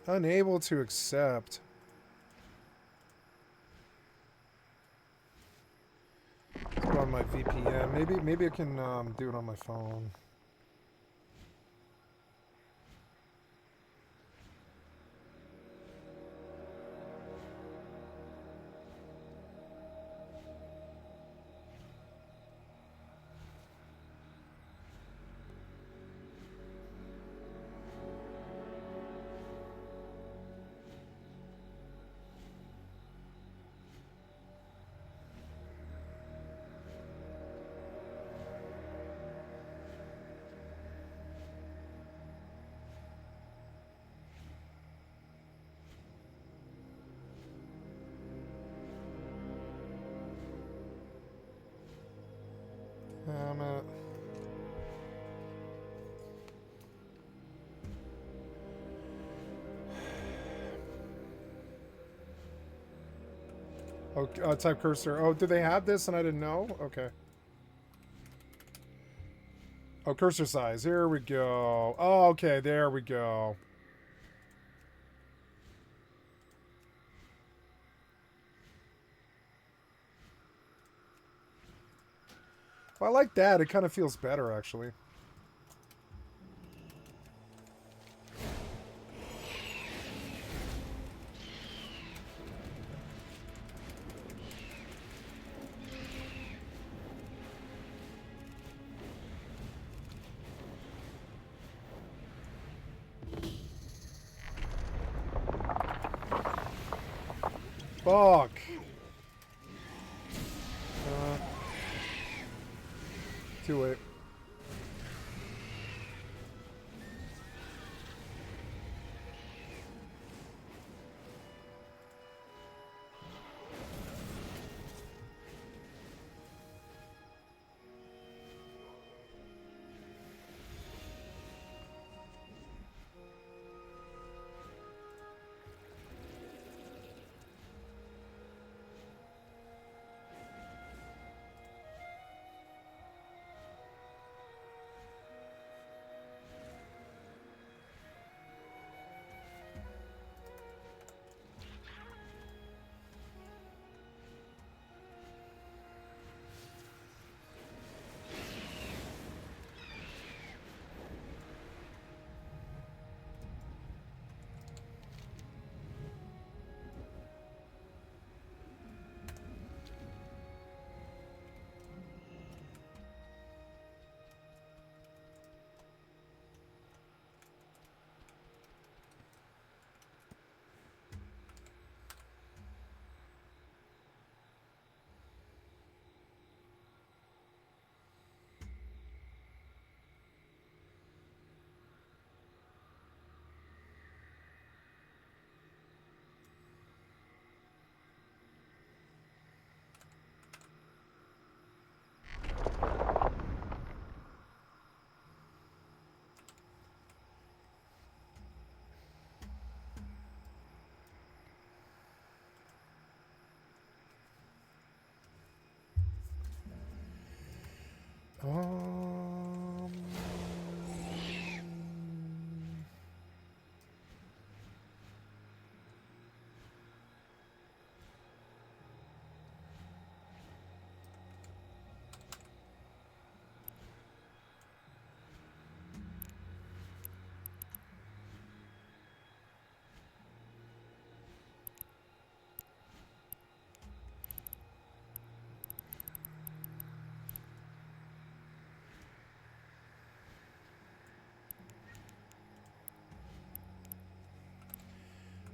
Unable to accept. Let's go on my VPN. Maybe I can do it on my phone. Oh, type cursor. Oh, do they have this and I didn't know? Okay. Oh, cursor size. Here we go. Oh, okay. There we go. Well, I like that. It kind of feels better, actually. Fuck. Too late.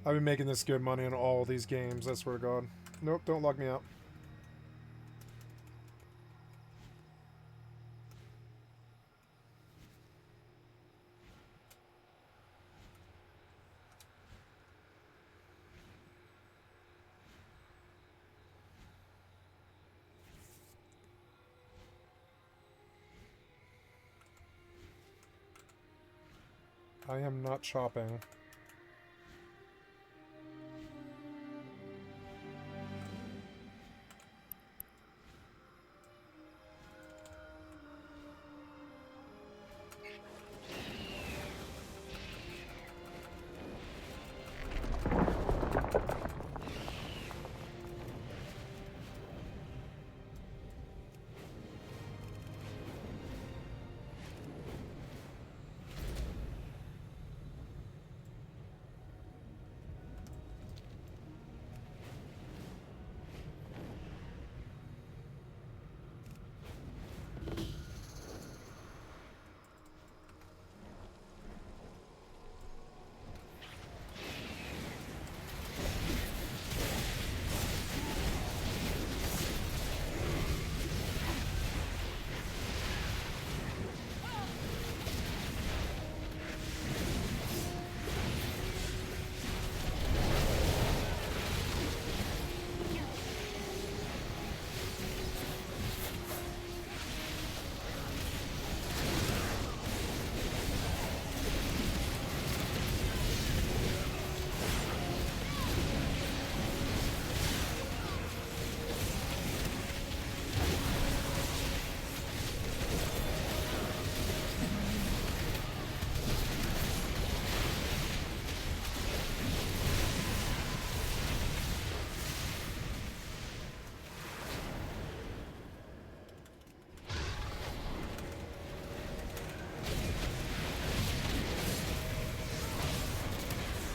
I've been making this good money in all these games, I swear to God. Nope, don't lock me out. I am not chopping.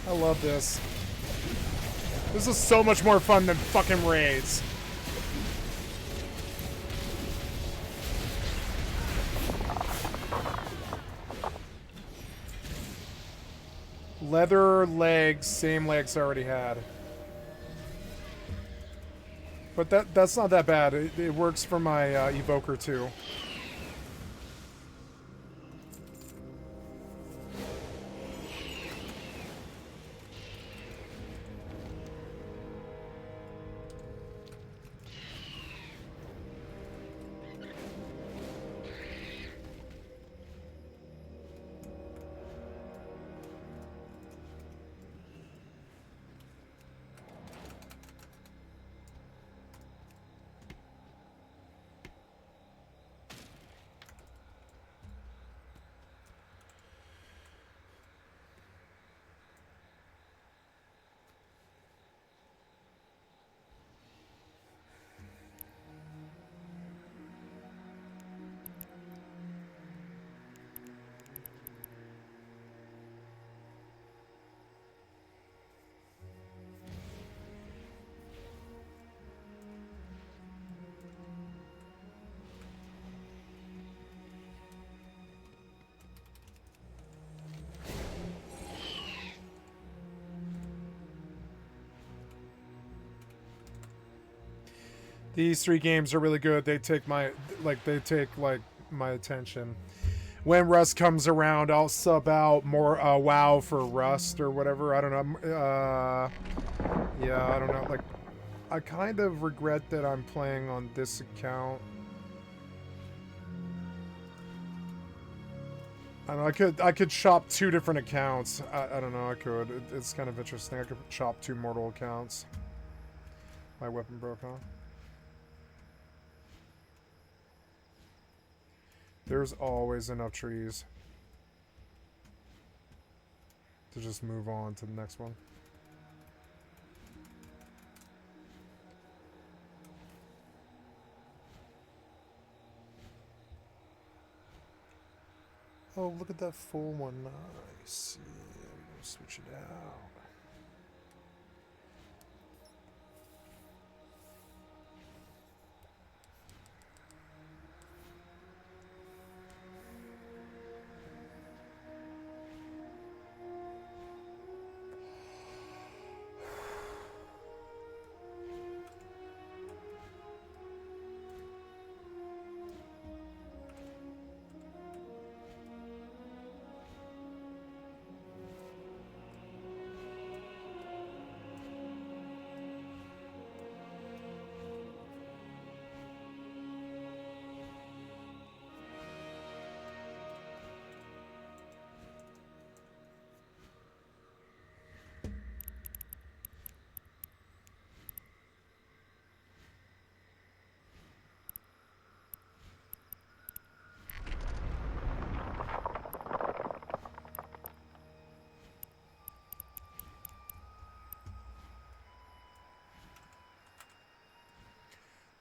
I love this. This is so much more fun than fucking raids. Leather legs, same legs I already had. But that's not that bad. It works for my evoker too. These 3 games are really good. They take my my attention. When Rust comes around, I'll sub out more WoW for Rust or whatever. I don't know. Yeah, I don't know. Like, I kind of regret that I'm playing on this account. I don't know. I could shop 2 different accounts. I don't know. I could. It's kind of interesting. I could shop 2 mortal accounts. My weapon broke, huh? There's always enough trees to just move on to the next one. Oh, look at that full one. Nice. Yeah, we're gonna switch it out.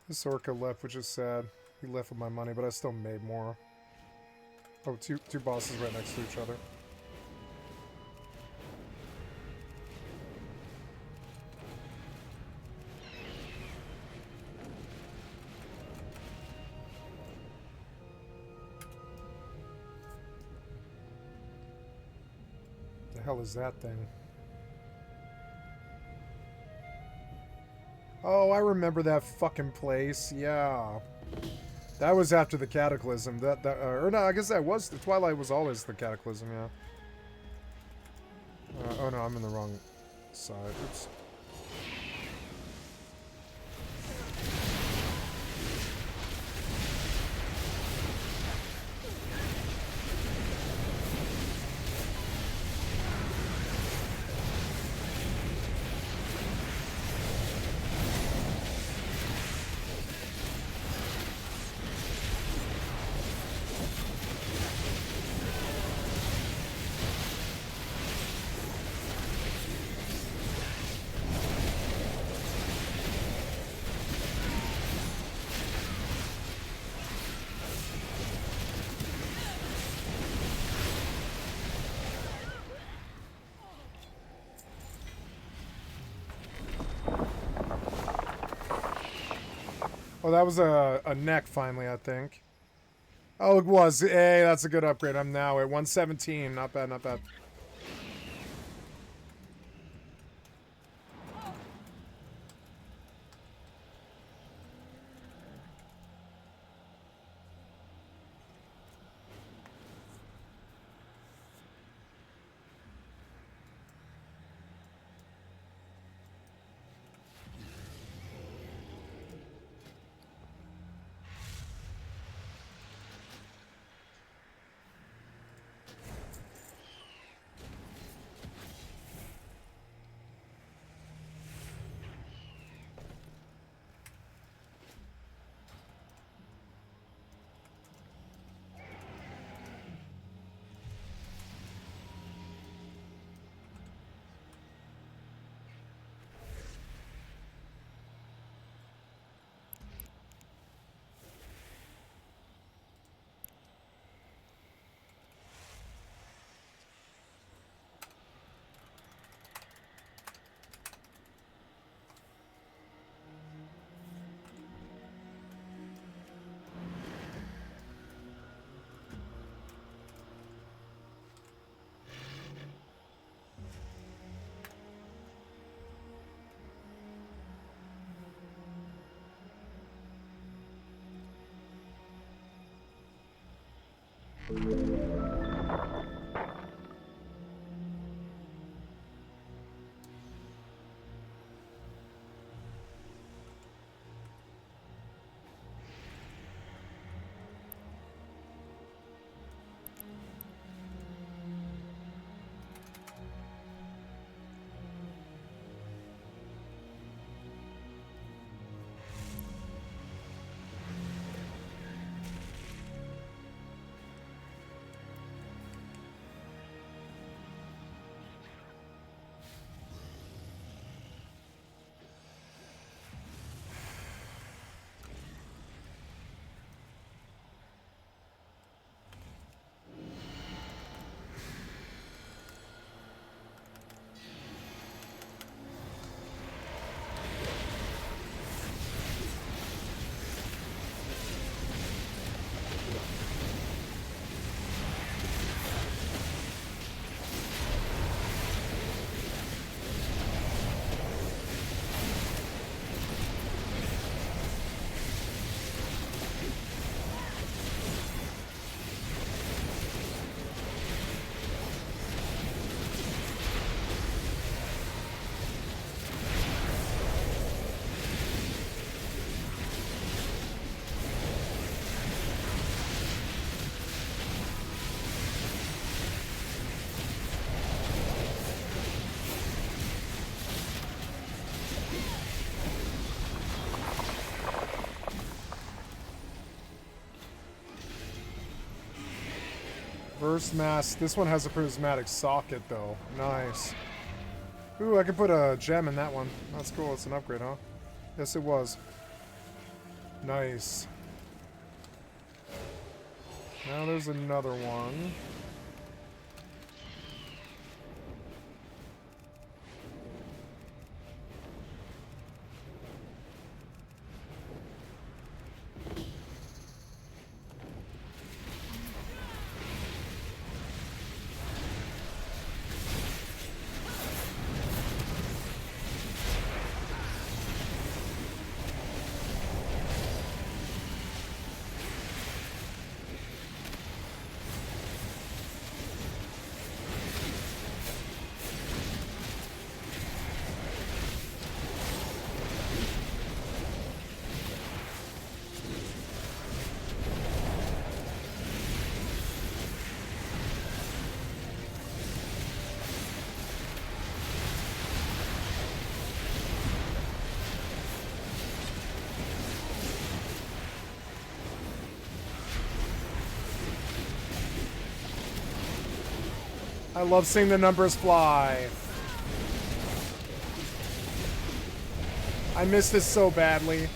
This orca left, which is sad. He left with my money, but I still made more. Oh, two bosses right next to each other. The hell is that thing? Oh, I remember that fucking place. Yeah. That was after the Cataclysm. Or no, I guess that was... The Twilight was always the Cataclysm, yeah. Oh no, I'm in the wrong side. Oops. Oh, that was a neck finally, I think. Oh, it was. Hey, that's a good upgrade. I'm now at 117. Not bad, not bad. Burst mass. This one has a prismatic socket, though. Nice. Ooh, I can put a gem in that one. That's cool. It's an upgrade, huh? Yes, it was. Nice. Now there's another one. I love seeing the numbers fly. I miss this so badly.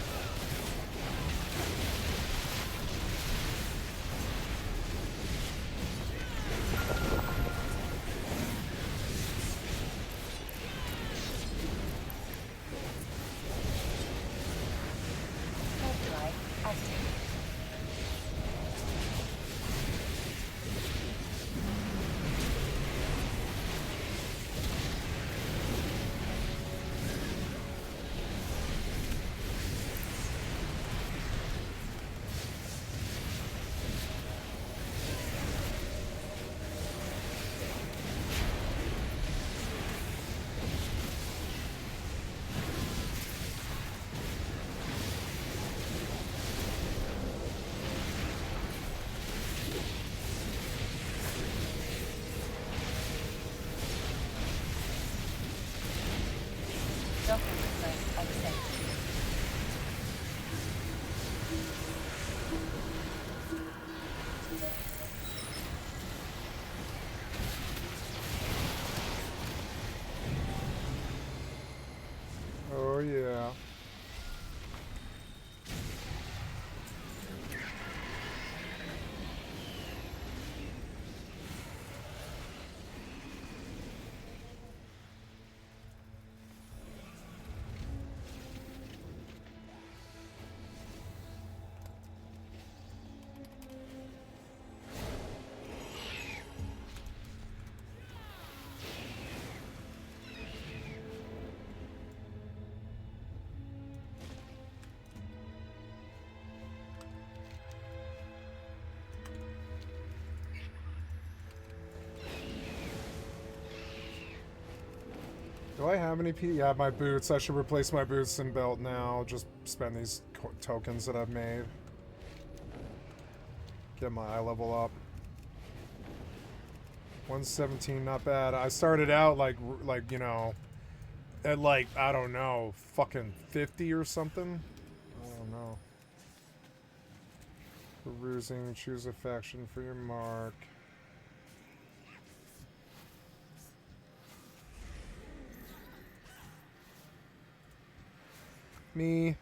Oh yeah. Do I have any Yeah, my boots. I should replace my boots and belt now. Just spend these tokens that I've made. Get my eye level up. 117, not bad. I started out like you know, at like, I don't know, fucking 50 or something. I don't know. Perusing, choose a faction for your mark. Me.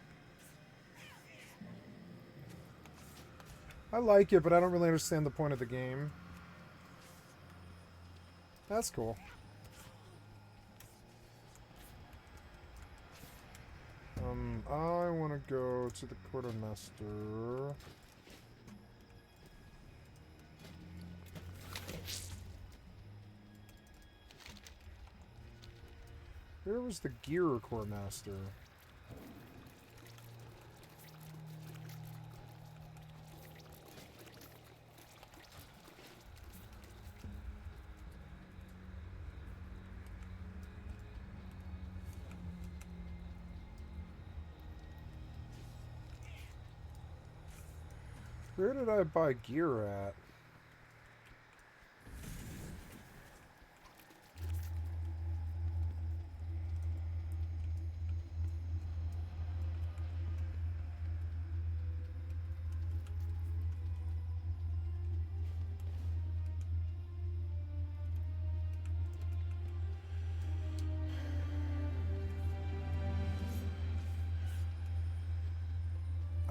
I like it, but I don't really understand the point of the game. That's cool. I want to go to the quartermaster. Where was the gear quartermaster? Where did I buy gear at?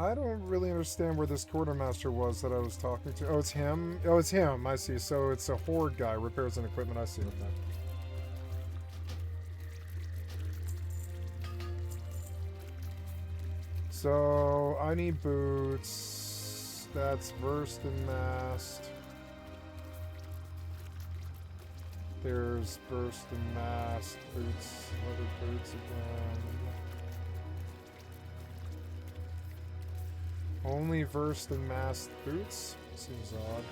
I don't really understand where this quartermaster was that I was talking to. Oh, it's him? Oh, it's him. I see. So it's a horde guy. Repairs and equipment. I see. Okay. So I need boots. That's versed and masked. There's burst and masked boots. Other boots again. Only versed and masked boots? Seems odd.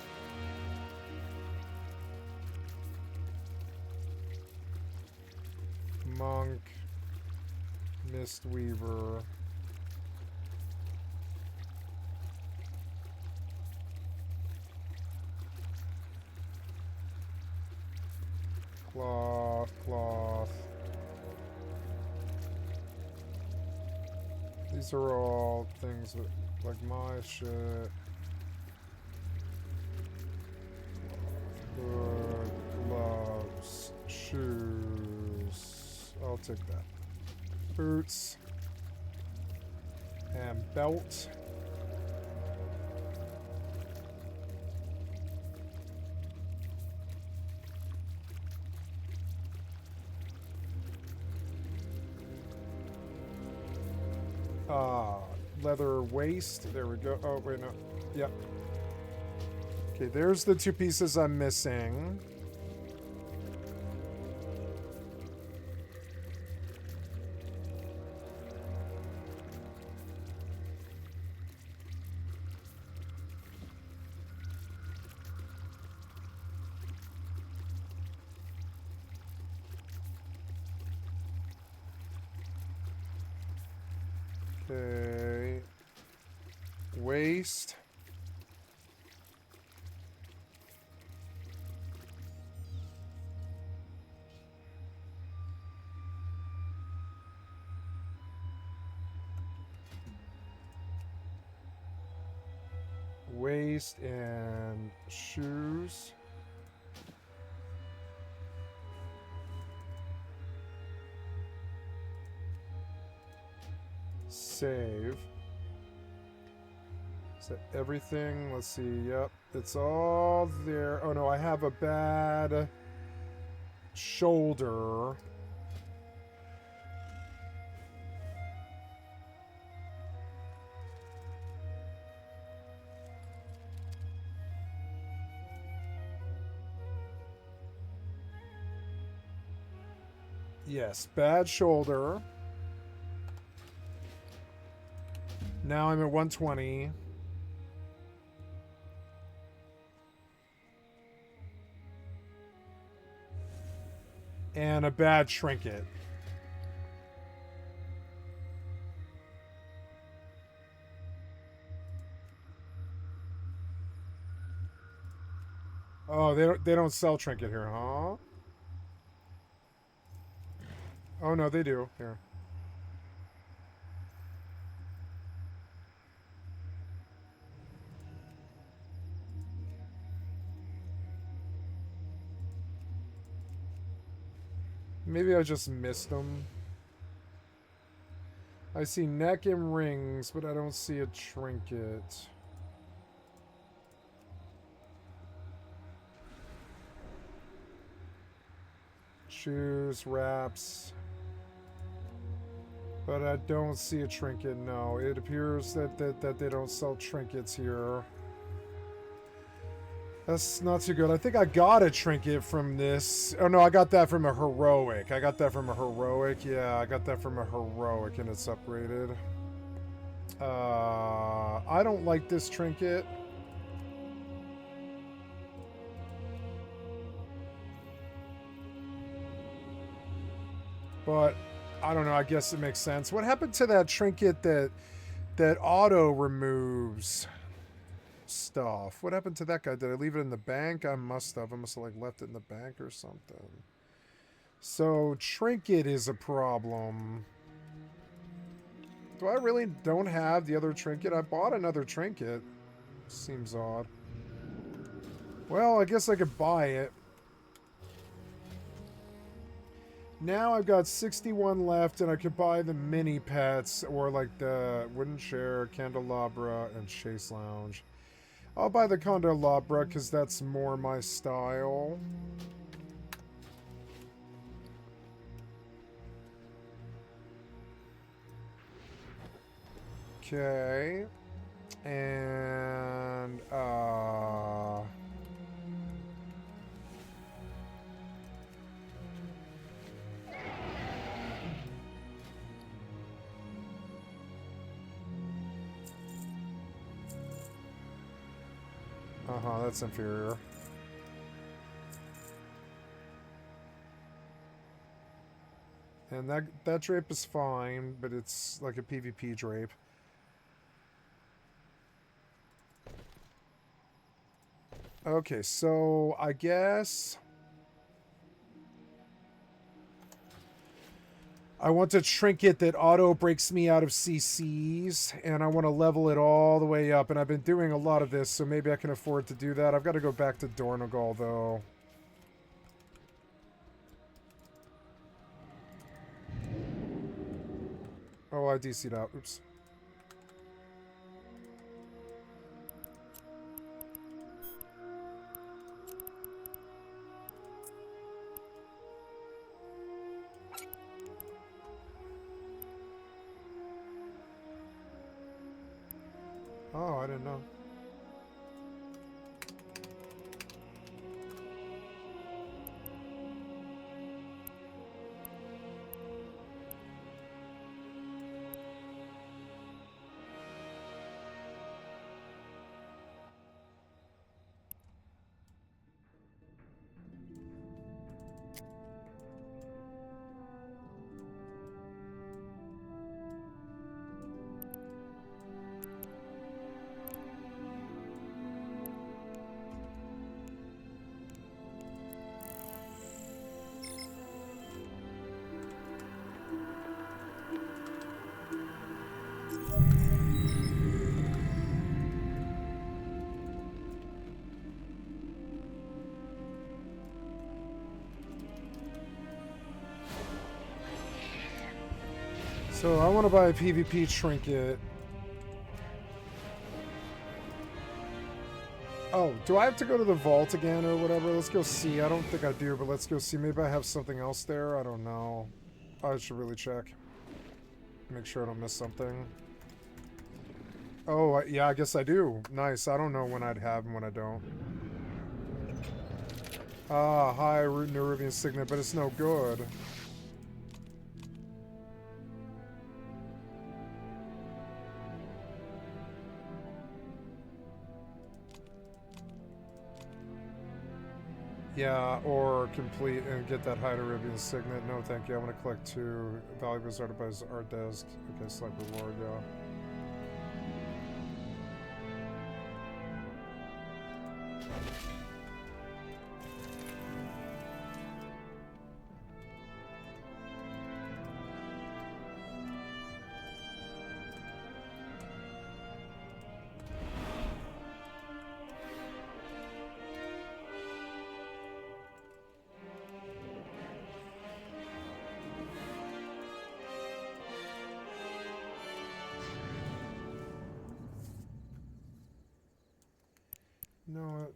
Monk. Mistweaver. Cloth. These are all things that, like my shit. Hood, gloves, shoes. I'll take that. Boots. And belt. Leather waist. There we go. Oh, wait, no. Yep. Okay, there's the two pieces I'm missing. Okay. Waist. Waist and shoes. Save. Is that everything? Let's see. Yep, it's all there. Oh no, I have a bad shoulder. Yes, bad shoulder. Now I'm at 120. And a bad trinket. Oh, they don't sell trinket here, huh? Oh no, they do. Here. Maybe I just missed them. I see neck and rings, but I don't see a trinket. Shoes, wraps. But I don't see a trinket, no. It appears that they don't sell trinkets here. That's not too good. I think I got a trinket from this. Oh no, I got that from a heroic. I got that from a heroic. Yeah, I got that from a heroic and it's upgraded. I don't like this trinket. But I don't know, I guess it makes sense. What happened to that trinket that auto removes stuff? What happened to that guy? Did I leave it in the bank? I must have. I must have like left it in the bank or something. So trinket is a problem. Do I really don't have the other trinket? I bought another trinket. Seems odd. Well, I guess I could buy it. Now I've got 61 left, and I could buy the mini pets, or like the wooden chair, candelabra, and chase lounge. I'll buy the candelabra because that's more my style. Okay. And, uh-huh, that's inferior. And that drape is fine, but it's like a PvP drape. Okay, so I guess I want a trinket that auto breaks me out of CCs, and I want to level it all the way up, and I've been doing a lot of this, so maybe I can afford to do that. I've got to go back to Dornogal, though. Oh, I DC'd out. Oops. Oh, I didn't know. So I want to buy a PvP trinket. Oh, do I have to go to the vault again or whatever? Let's go see. I don't think I do, but let's go see. Maybe I have something else there. I don't know. I should really check. Make sure I don't miss something. Oh, yeah, I guess I do. Nice. I don't know when I'd have and when I don't. Ah, hi, Nerubian Signet, but it's no good. Yeah, or complete and get that high Nerubian Signet. No, thank you. I want to collect 2 valuables arted by art desk. Okay, select reward, yeah. No.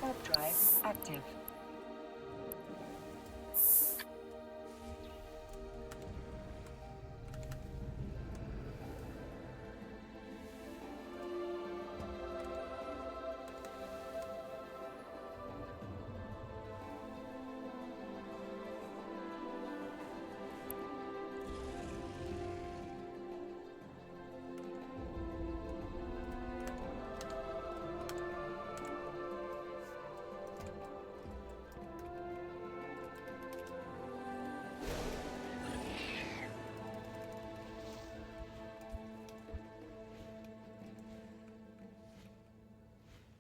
Warp drive active.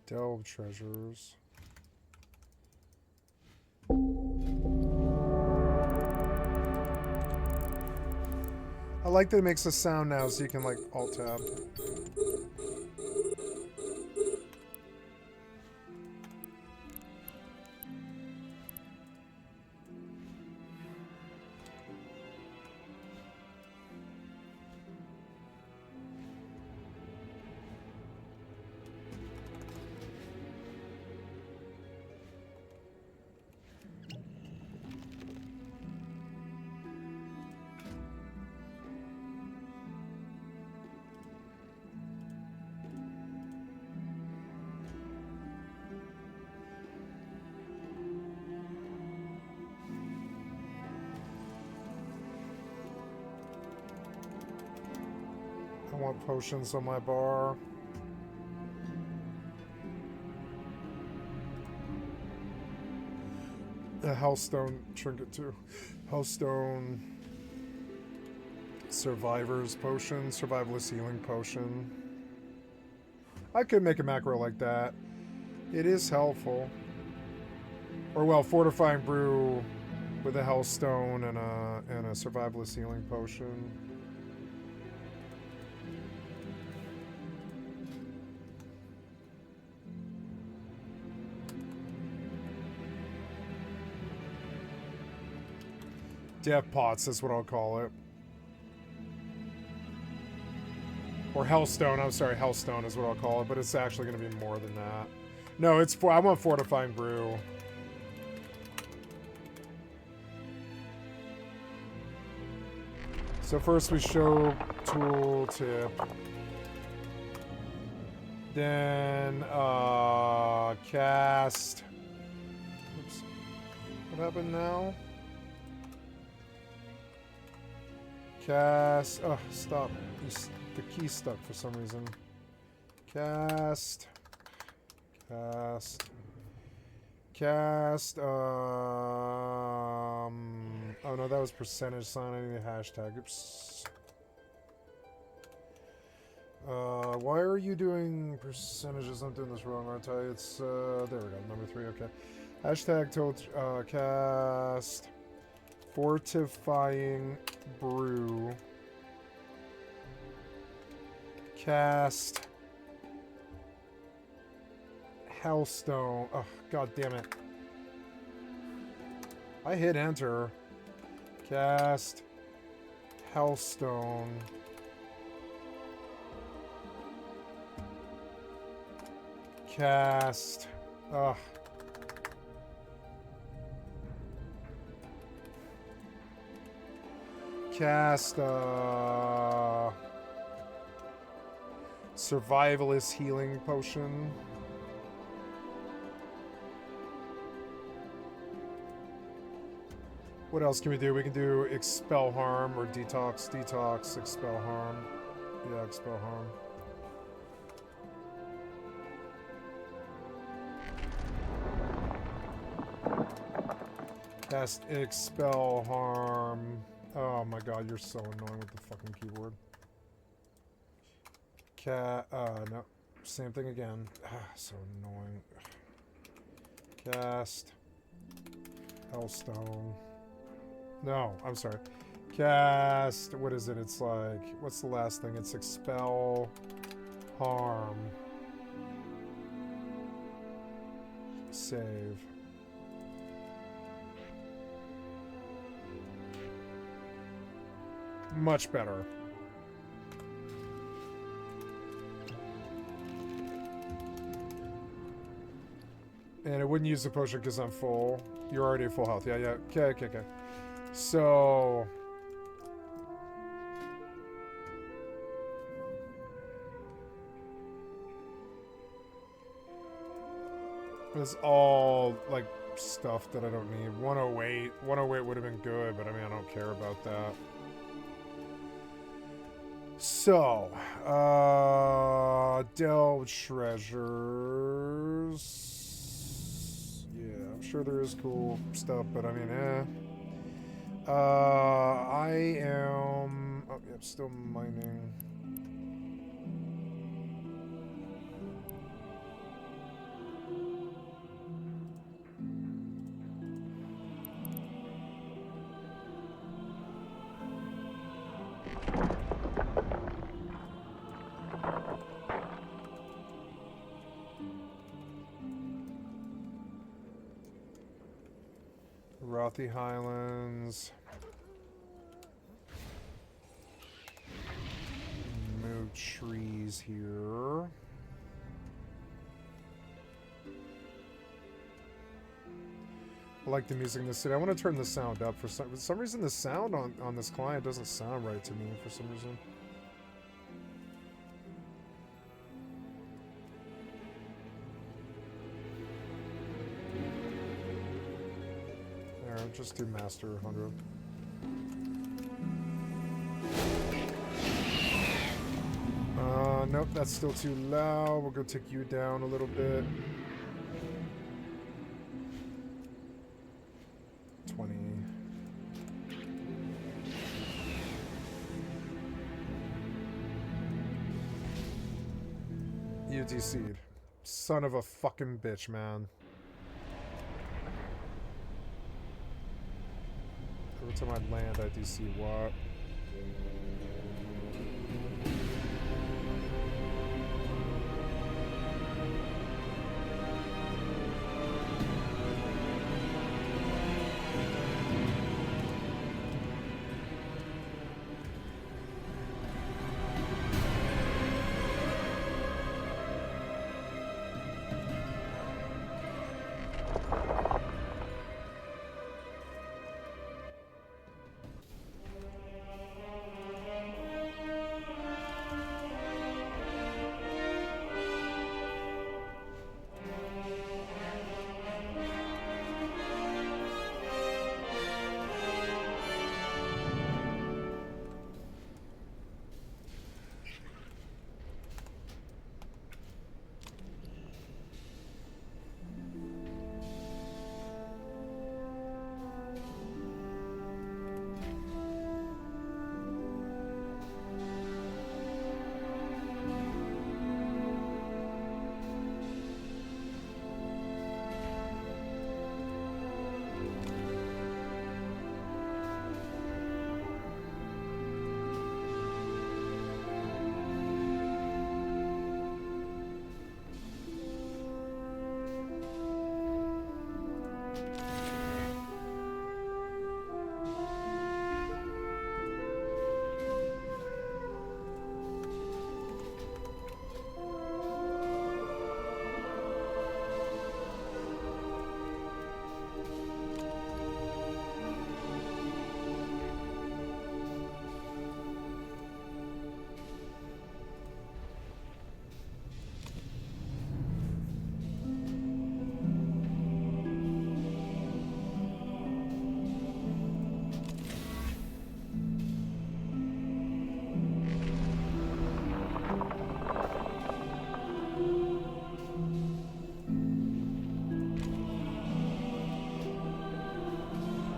Delve treasures. I like that it makes a sound now, so you can like alt tab. I want potions on my bar. A Hellstone trinket too. Hellstone Survivor's Potion, Survivalist Healing Potion. I could make a macro like that. It is helpful. Or well, Fortifying Brew with a Hellstone and a Survivalist Healing Potion. Death Pots, that's what I'll call it. Or Hellstone, I'm sorry, Hellstone is what I'll call it, but it's actually going to be more than that. No, it's I want Fortifying Brew. So first we show tooltip. Then cast. Oops. What happened now? Cast. Oh, stop. The key's stuck for some reason. Cast. Oh no, that was percentage sign. I need a hashtag. Oops. Why are you doing percentages? I'm doing this wrong, aren't I? It's there we go. Number 3. Okay. Hashtag cast. Fortifying Brew. Cast. Hellstone. Oh, god damn it. I hit enter. Cast. Hellstone. Cast. Ugh. Cast Survivalist Healing Potion. What else can we do? We can do Expel Harm or Detox, Expel Harm. Yeah, Expel Harm. Cast Expel Harm. Oh my god, you're so annoying with the fucking keyboard. No. Same thing again. So annoying. Cast. Hellstone. No, I'm sorry. Cast. What is it? It's like. What's the last thing? It's Expel Harm. Save. Much better. And it wouldn't use the potion because I'm full. You're already at full health. Yeah, yeah. Okay. So... It's all, like, stuff that I don't need. 108. 108 would have been good, but I mean, I don't care about that. So, delve treasures. Yeah, I'm sure there is cool stuff, but I mean, I am... Oh, yeah, I'm still mining. Rothy Highlands. Move trees here. I like the music in the city. I want to turn the sound up. For some reason, the sound on this client doesn't sound right to me for some reason. There, just do master 100. Nope, that's still too loud. We'll go take you down a little bit. 20. You DC'd. Son of a fucking bitch, man. Every time I land, I DC what?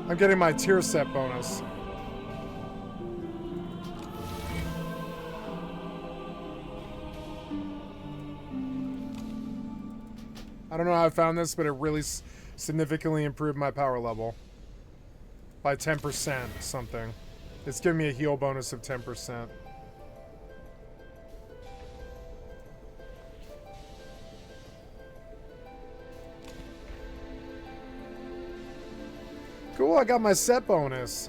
I'm getting my tier set bonus. I don't know how I found this, but it really significantly improved my power level. By 10% something. It's giving me a heal bonus of 10%. Cool, I got my set bonus.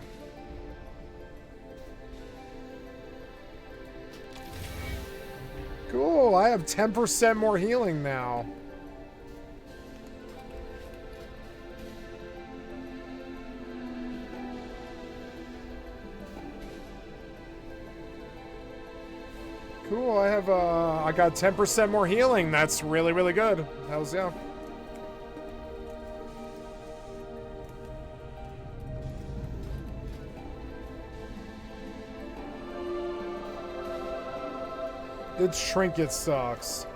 Cool, I have 10% more healing now. Cool, I got 10% more healing. That's really, really good. Hells yeah. The trinket sucks.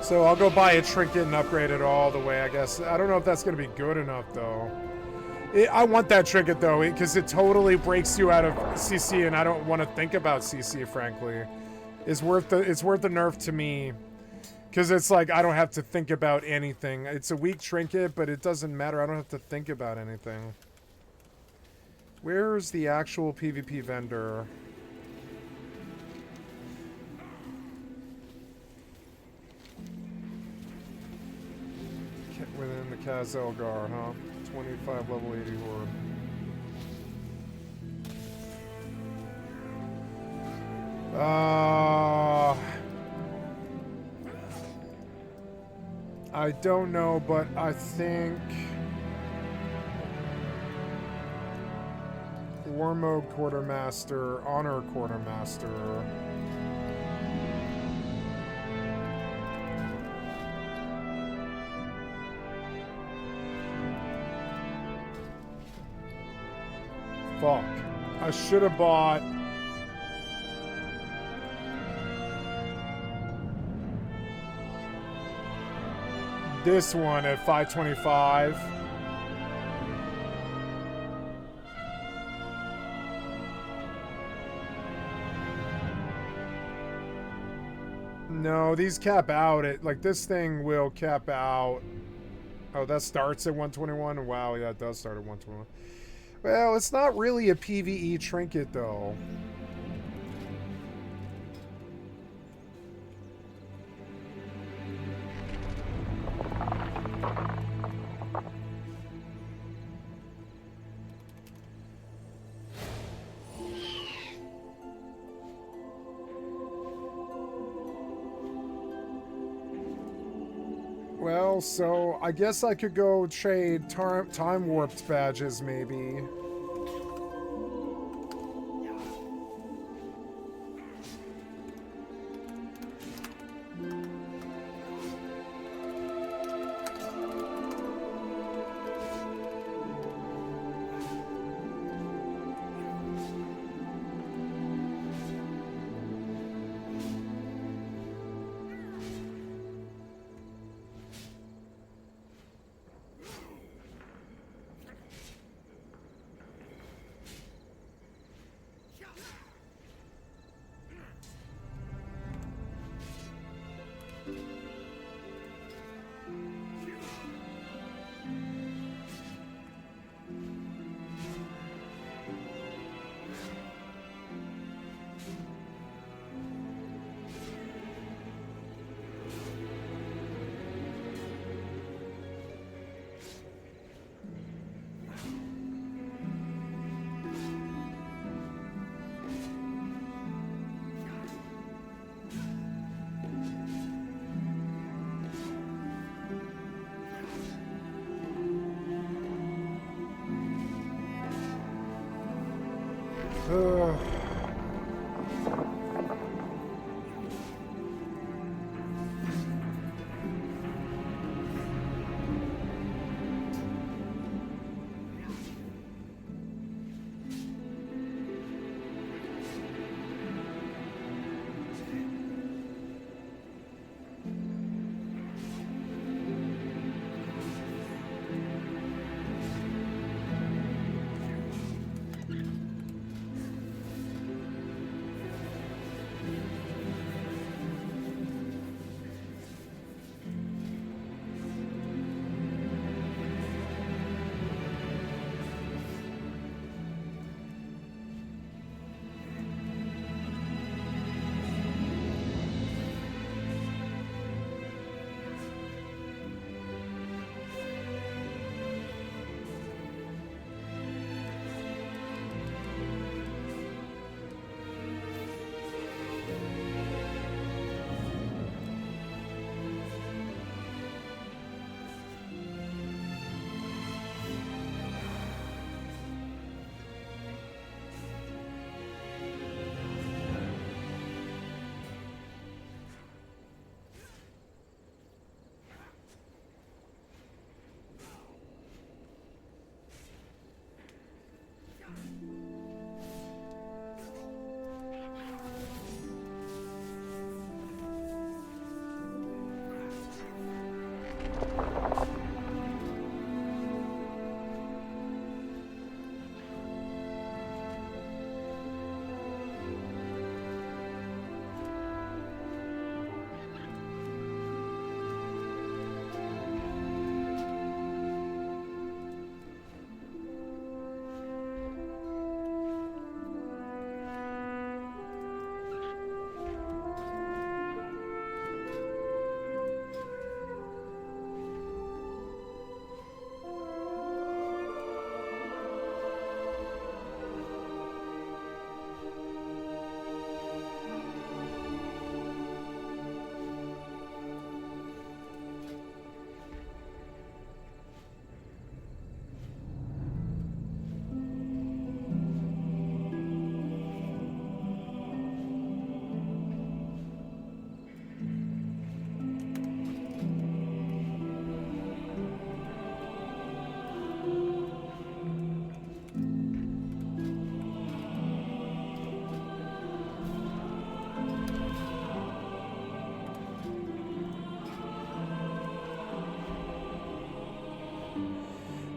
So I'll go buy a trinket and upgrade it all the way, I guess. I don't know if that's going to be good enough, though. I want that trinket, though, because it totally breaks you out of CC, and I don't want to think about CC, frankly. It's worth the nerf to me. Because it's like, I don't have to think about anything. It's a weak trinket, but it doesn't matter. I don't have to think about anything. Where's the actual PvP vendor? Within the Kazelgar, huh? 25 level 80 horde. I don't know, but I think War Mode Quartermaster, Honor Quartermaster. Fuck. I should have bought... this one at 525. No, these cap out at, like, this thing will cap out. Oh, that starts at 121? Wow, yeah, it does start at 121. Well, it's not really a PvE trinket, though. Well, so I guess I could go trade time warped badges, maybe.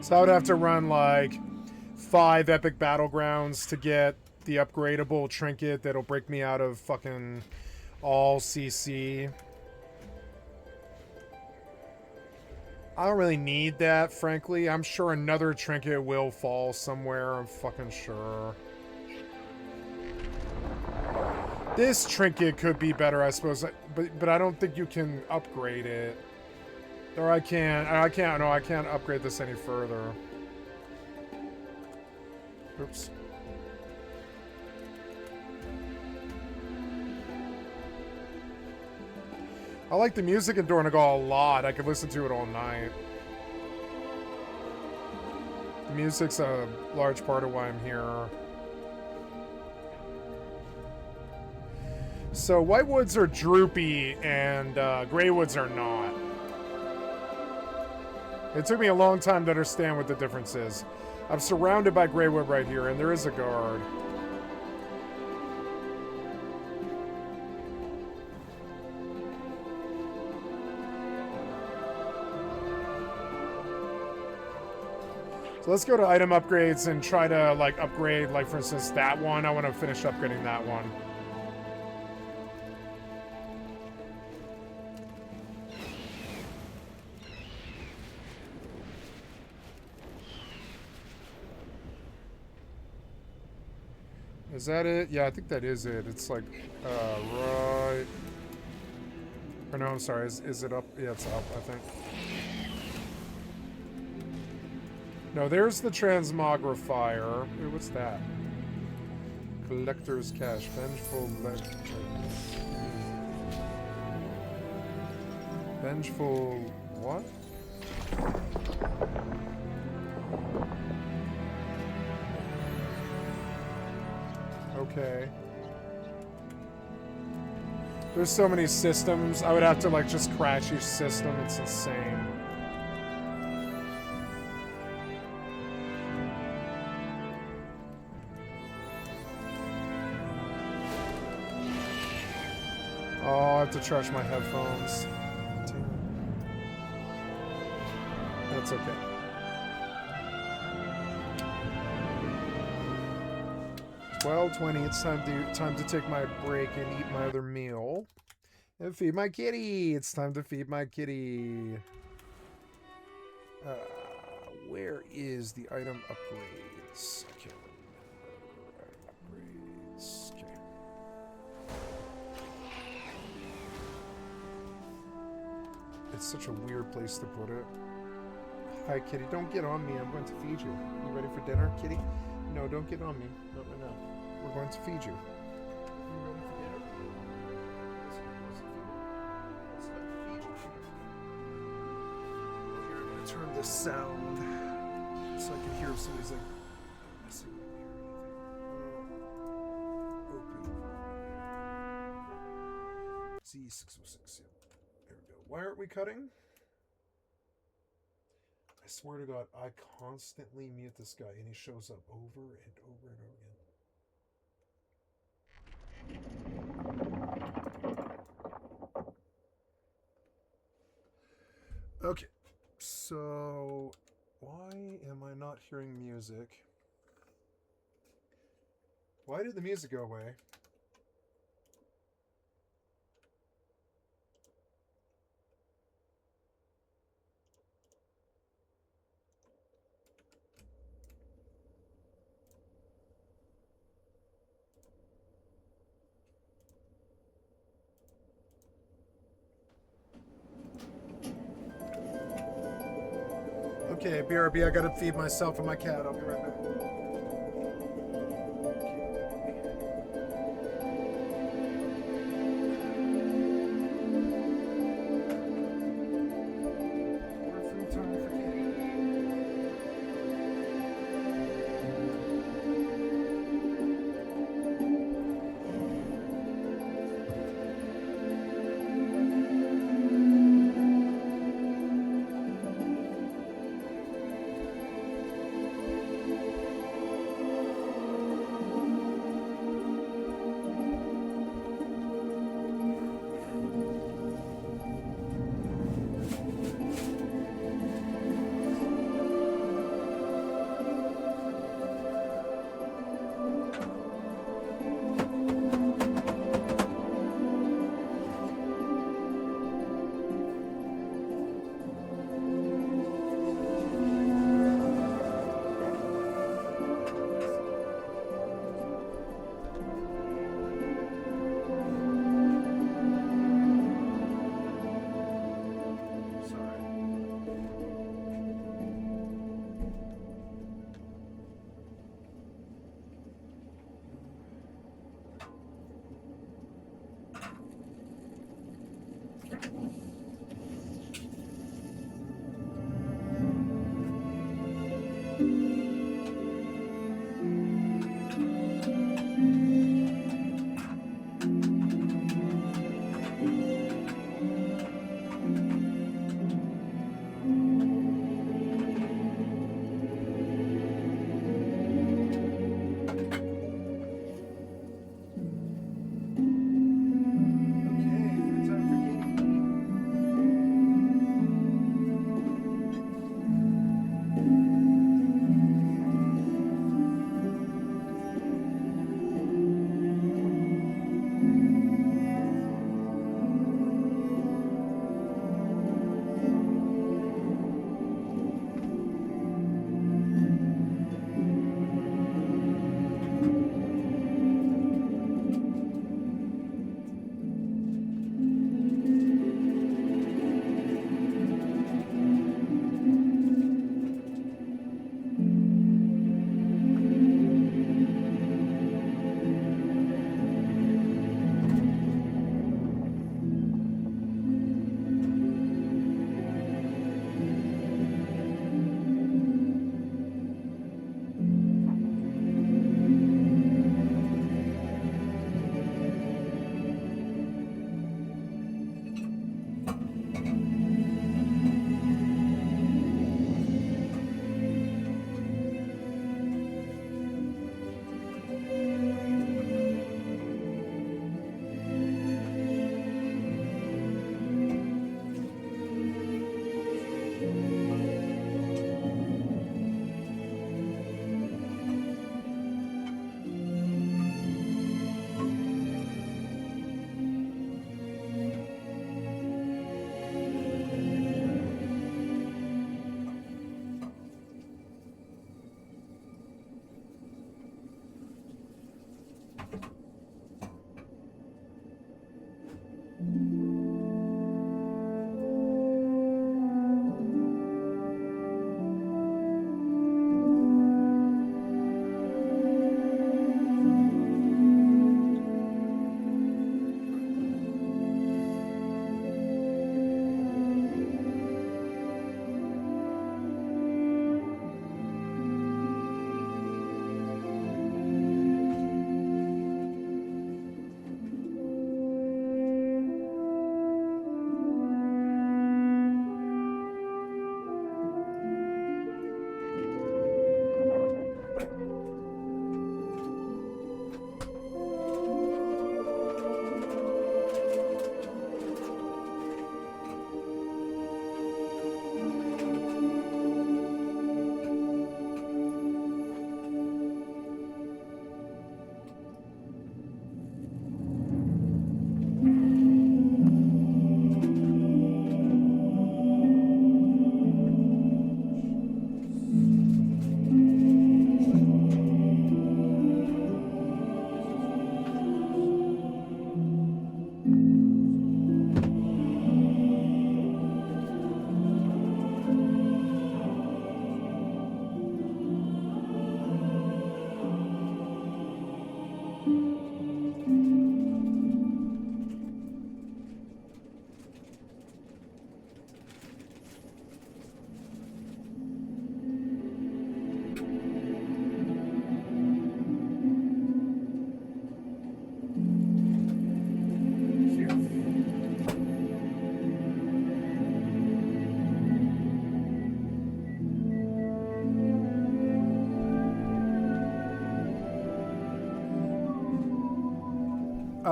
So I would have to run like 5 epic battlegrounds to get the upgradable trinket that'll break me out of fucking all CC. I don't really need that, frankly. I'm sure another trinket will fall somewhere. I'm fucking sure. This trinket could be better, I suppose, but I don't think you can upgrade it. Or I can't upgrade this any further. Oops. I like the music in Dornagal a lot. I could listen to it all night. The music's a large part of why I'm here. So Whitewoods are droopy and Greywoods are not. It took me a long time to understand what the difference is. I'm surrounded by Greywood right here, and there is a guard. So let's go to item upgrades and try to like upgrade, like for instance, that one. I want to finish upgrading that one. Is that it? Yeah, I think that is it. It's like, right. Or no, I'm sorry. Is it up? Yeah, it's up, I think. No, there's the transmogrifier. Wait, what's that? Collector's cache. Vengeful Vengeful what? Okay. There's so many systems. I would have to like just crash each system. It's insane. Oh, I have to charge my headphones. That's okay. $12:20. It's time to take my break and eat my other meal and feed my kitty. It's time to feed my kitty. Where is the item upgrades? I can't remember. Item upgrades. Okay. It's such a weird place to put it. Hi, kitty. Don't get on me. I'm going to feed you. You ready for dinner, kitty? No, don't get on me. Not right now. We're going to feed you. You ready for dinner? Let's feed you. Here, I'm going to turn this sound so I can hear if somebody's like messing with me or anything. Open. Z606. Yeah. There we go. Why aren't we cutting? I swear to God, I constantly mute this guy and he shows up over and over and over again. Okay, so why am I not hearing music? Why did the music go away? Okay, BRB, I gotta feed myself and my cat. I'll be right back.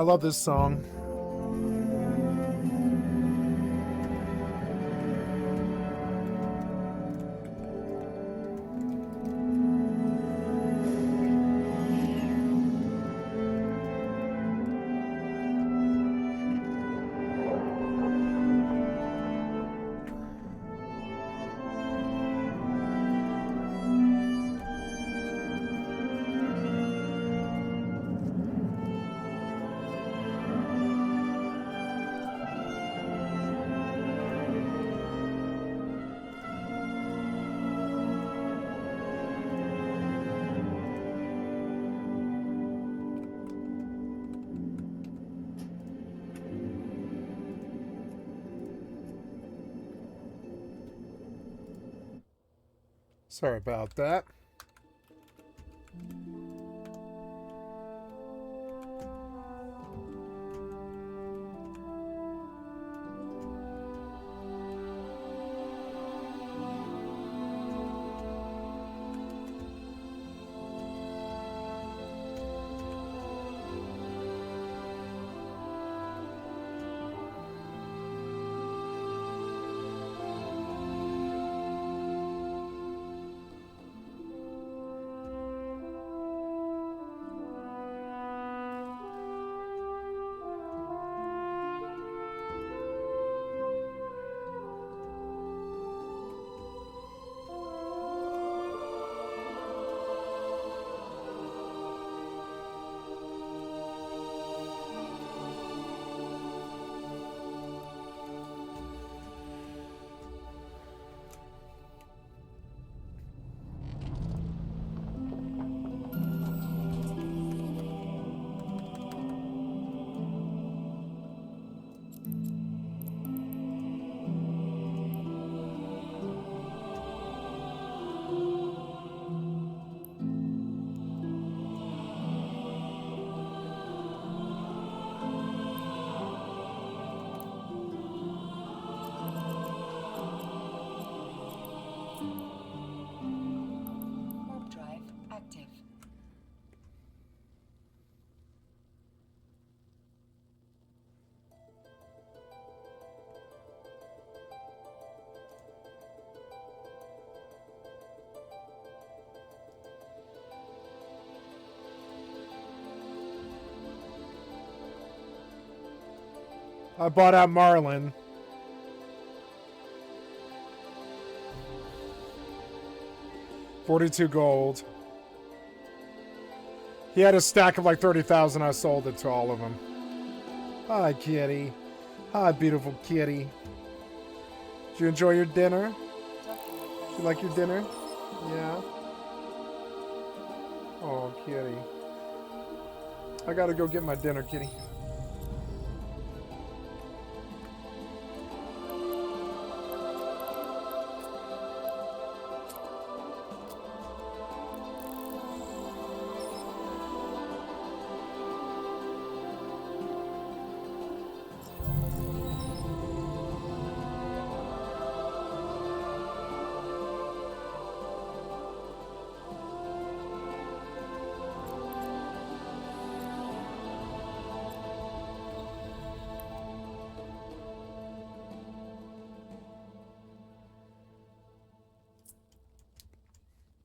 I love this song. Sorry about that. active. I bought out Marlin. $42 gold. He had a stack of like 30,000. I sold it to all of them. Hi, kitty. Hi, beautiful kitty. Did you enjoy your dinner? Did you like your dinner? Yeah. Oh, kitty. I gotta go get my dinner, kitty.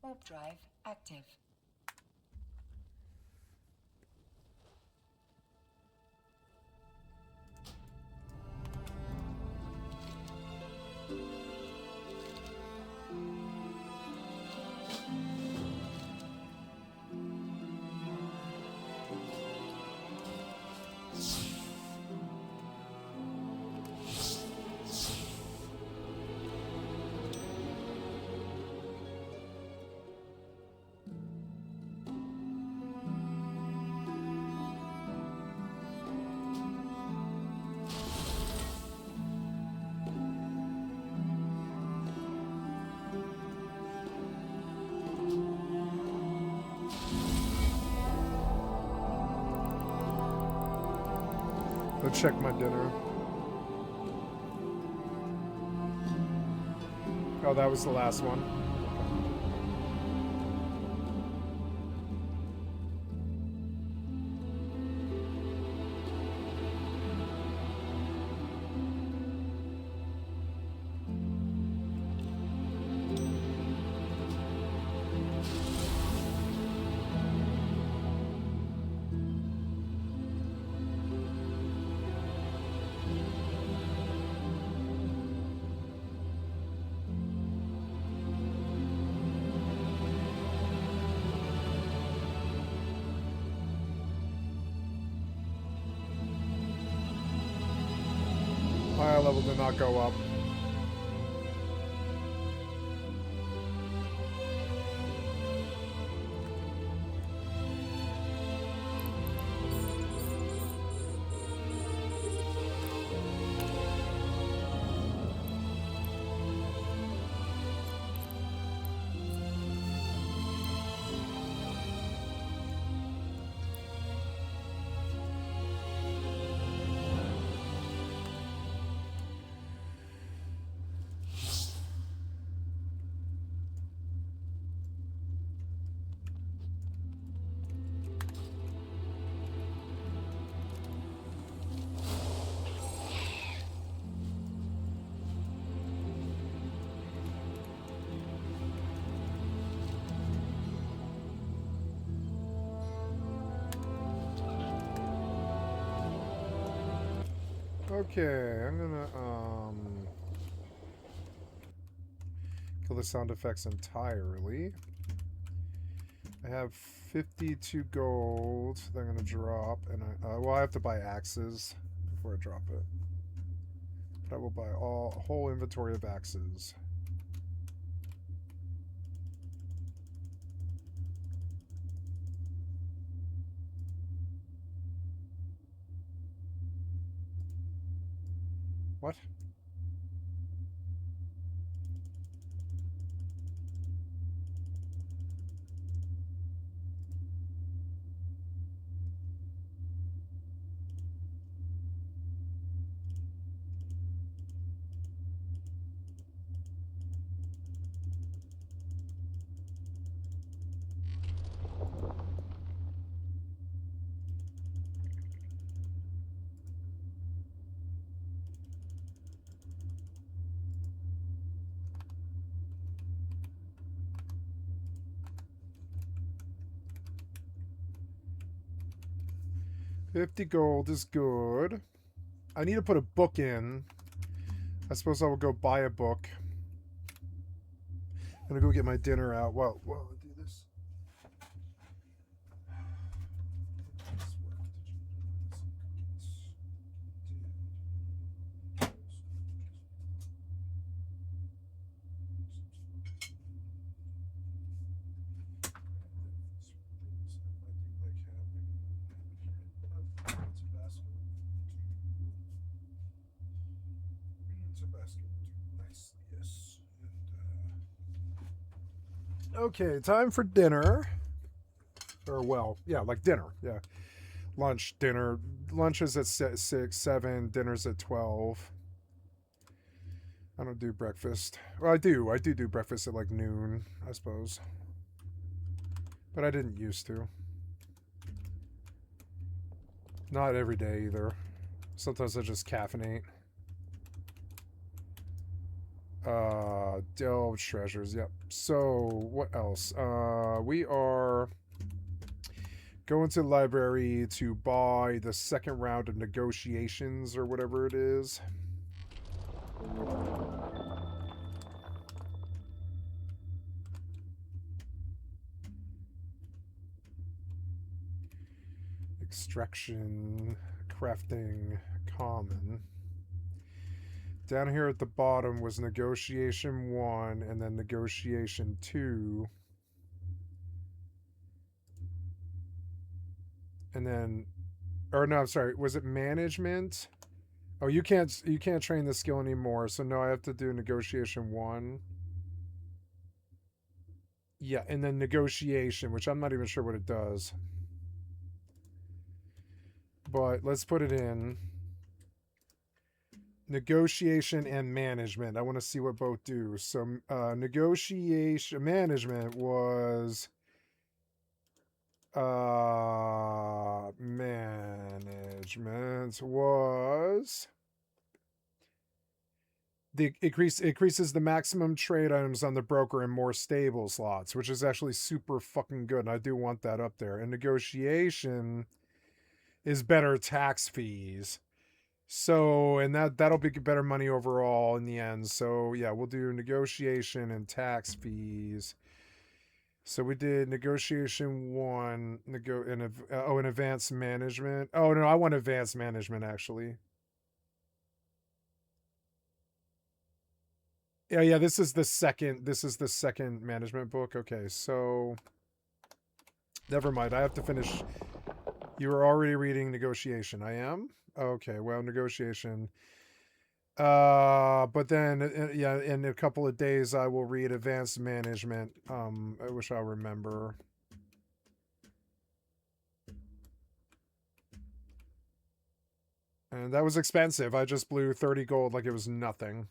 Warp drive active. Go check my dinner. Oh, that was the last one. My level did not go up. Okay, I'm gonna kill the sound effects entirely. I have 52 gold that I'm gonna drop, and well, I have to buy axes before I drop it. But I will buy a whole inventory of axes. What? 50 gold is good. I need to put a book in. I suppose I will go buy a book. I'm gonna go get my dinner out while I do this. Okay, time for dinner. Or, well, yeah, like dinner. Yeah. Lunch, dinner. Lunch is at 6, 7. Dinner's at 12. I don't do breakfast. Well, I do. I do breakfast at like noon, I suppose. But I didn't used to. Not every day either. Sometimes I just caffeinate. Delve treasures. Yep. So, what else? We are going to the library to buy the second round of negotiations or whatever it is. Extraction, crafting, common. Down here at the bottom was negotiation 1 and then negotiation 2. And then, or no, I'm sorry, was it management? Oh, you can't train the skill anymore, so no, I have to do negotiation 1. Yeah, and then negotiation, which I'm not even sure what it does. But let's put it in. Negotiation and management. I want to see what both do. So negotiation management was the increases the maximum trade items on the broker in more stable slots, which is actually super fucking good. And I do want that up there. And negotiation is better tax fees. So, and that'll be better money overall in the end. So, yeah, we'll do negotiation and tax fees. So we did negotiation 1, and advanced management. Oh no, I want advanced management actually. Yeah, this is the second management book. Okay, so never mind. I have to finish. You were already reading negotiation. I am? Okay, well, negotiation. But then, yeah, in a couple of days, I will read advanced management, which I'll remember. And that was expensive. I just blew 30 gold like it was nothing.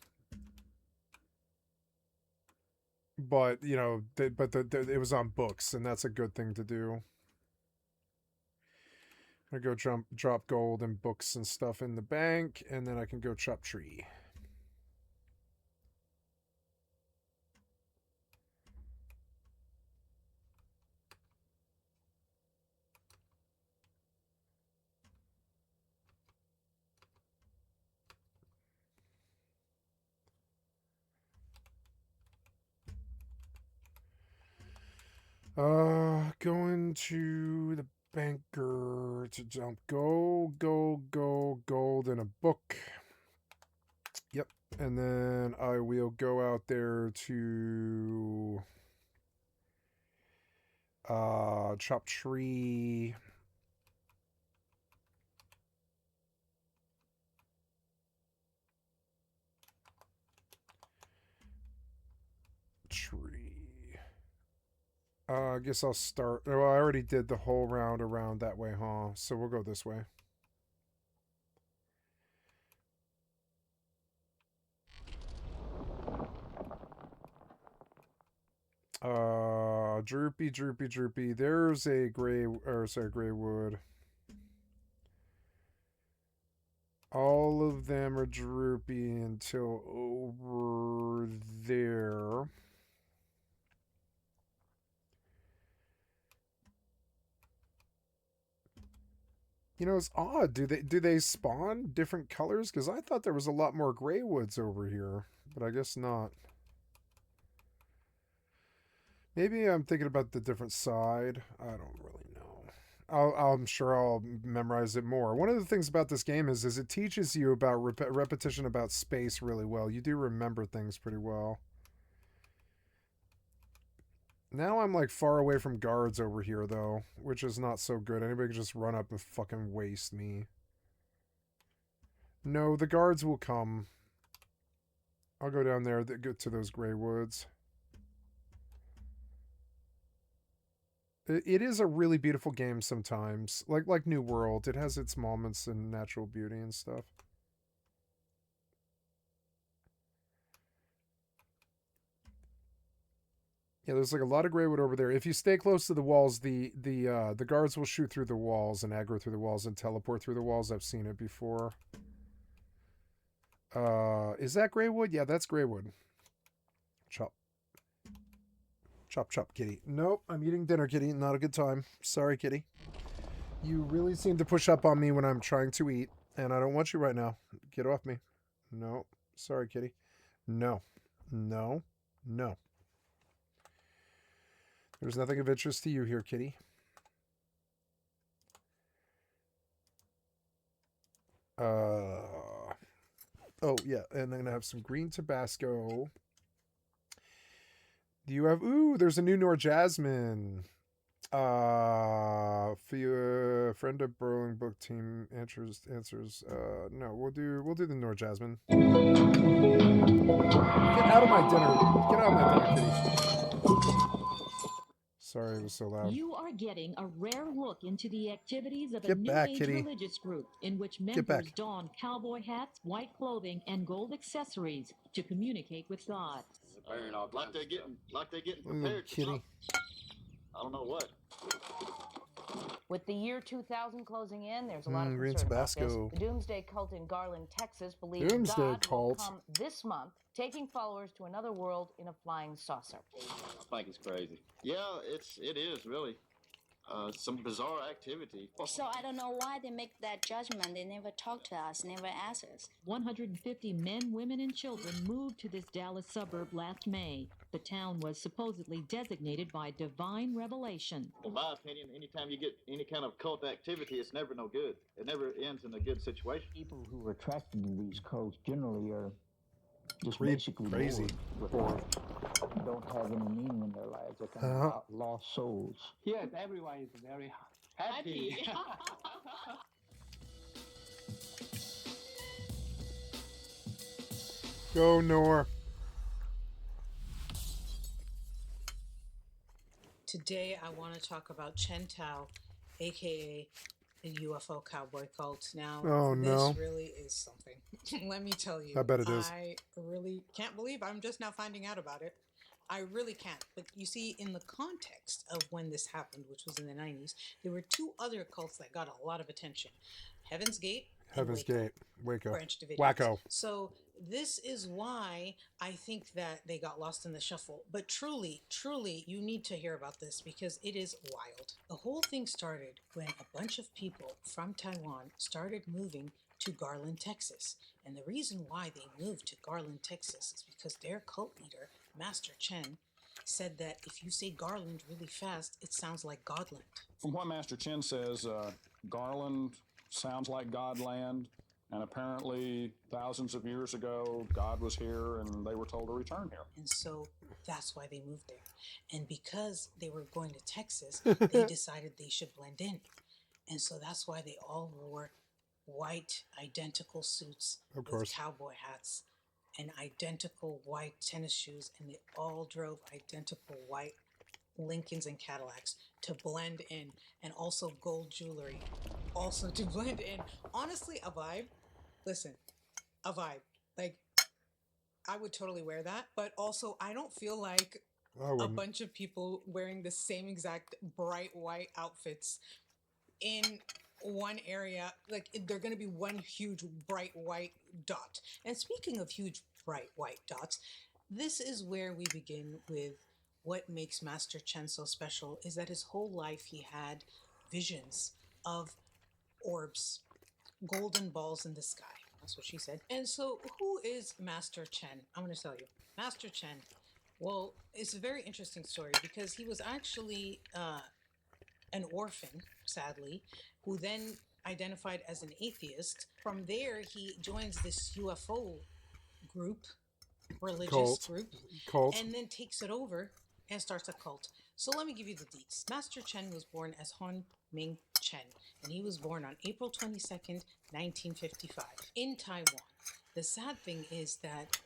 But, you know, it was on books, and that's a good thing to do. I go drop gold and books and stuff in the bank, and then I can go chop tree. Going to the banker to dump gold in a book. Yep. And then I will go out there to chop tree. I guess I'll start. Oh, I already did the whole round around that way, huh? So we'll go this way. Droopy. There's a gray wood. All of them are droopy until over there. You know, it's odd. Do they spawn different colors? Because I thought there was a lot more gray woods over here, but I guess not. Maybe I'm thinking about the different side. I don't really know. I'm sure I'll memorize it more. One of the things about this game is it teaches you about repetition about space really well. You do remember things pretty well. Now I'm like far away from guards over here though, which is not so good. Anybody can just run up and fucking waste me. No, the guards will come. I'll go down there to get to those gray woods. It is a really beautiful game sometimes. Like New World. It has its moments and natural beauty and stuff. Yeah, there's like a lot of gray wood over there. If you stay close to the walls, the guards will shoot through the walls and aggro through the walls and teleport through the walls. I've seen it before. Is that gray wood? Yeah, that's gray wood. Chop. Chop, chop, kitty. Nope, I'm eating dinner, kitty. Not a good time. Sorry, kitty. You really seem to push up on me when I'm trying to eat, and I don't want you right now. Get off me. No. Sorry, kitty. No. No. No. There's nothing of interest to you here, kitty. Oh, yeah, and I'm going to have some green Tabasco. Do you have... Ooh, there's a new Nor Jasmine. For you, friend of Burling book team answers. No, we'll do the Nor Jasmine. Get out of my dinner. Get out of my dinner, kitty. Sorry, it was so loud. You are getting a rare look into the activities of a Get new back, age kitty. religious group in which Get members back. don cowboy hats, white clothing, and gold accessories to communicate with God. Like they're getting Ooh, prepared for kitty. something. I don't know what. With the year 2000 closing in, there's a lot of green concern about Tabasco. this. The Doomsday Cult in Garland, Texas, believes Doomsday God Cult. will come this month, taking followers to another world in a flying saucer. I think it's crazy. Yeah, it is really. Some bizarre activity. So I don't know why they make that judgment. They never talk to us, never ask us. 150 men, women, and children moved to this Dallas suburb last May. The town was supposedly designated by divine revelation. In my opinion, anytime you get any kind of cult activity, it's never no good. It never ends in a good situation. People who are attracted to these cults generally are just Really basically crazy. bored with life. Don't have any meaning in their lives. They're kind of lost souls. Yes, everyone is very happy. Go, Nor. Today, I want to talk about Chen Tao, aka the UFO cowboy cult. Now, this really is something. Let me tell you. I bet it is. I really can't believe I'm just now finding out about it. I really can't. But you see, in the context of when this happened, which was in the 90s, there were two other cults that got a lot of attention. Heaven's Gate. Heaven's Gate. Waco. Branch Davidians. Wacko. So this is why I think that they got lost in the shuffle. But truly, you need to hear about this because it is wild. The whole thing started when a bunch of people from Taiwan started moving to Garland, Texas. And the reason why they moved to Garland, Texas is because their cult leader, Master Chen, said that if you say Garland really fast, it sounds like Godland. From what Master Chen says, Garland sounds like Godland, and apparently thousands of years ago, God was here and they were told to return here. And so that's why they moved there. And because they were going to Texas, they decided they should blend in. And so that's why they all wore white, identical suits with cowboy hats and identical white tennis shoes, and they all drove identical white Lincolns and Cadillacs to blend in, and also gold jewelry also to blend in. Honestly, a vibe. Listen, a vibe. Like, I would totally wear that, but also I don't feel like a bunch of people wearing the same exact bright white outfits in one area. Like, they're going to be one huge bright white dot. And speaking of huge bright white dots, this is where we begin with what makes Master Chen so special, is that his whole life he had visions of orbs, golden balls in the sky. That's what she said. And so, who is Master Chen? I'm going to tell you. Master Chen, well, it's a very interesting story because he was actually an orphan, sadly, who then identified as an atheist. From there, he joins this UFO group, religious group, and then takes it over and starts a cult. So let me give you the deets. Master Chen was born as Hon Ming Chen, and he was born on April 22nd, 1955, in Taiwan. The sad thing is that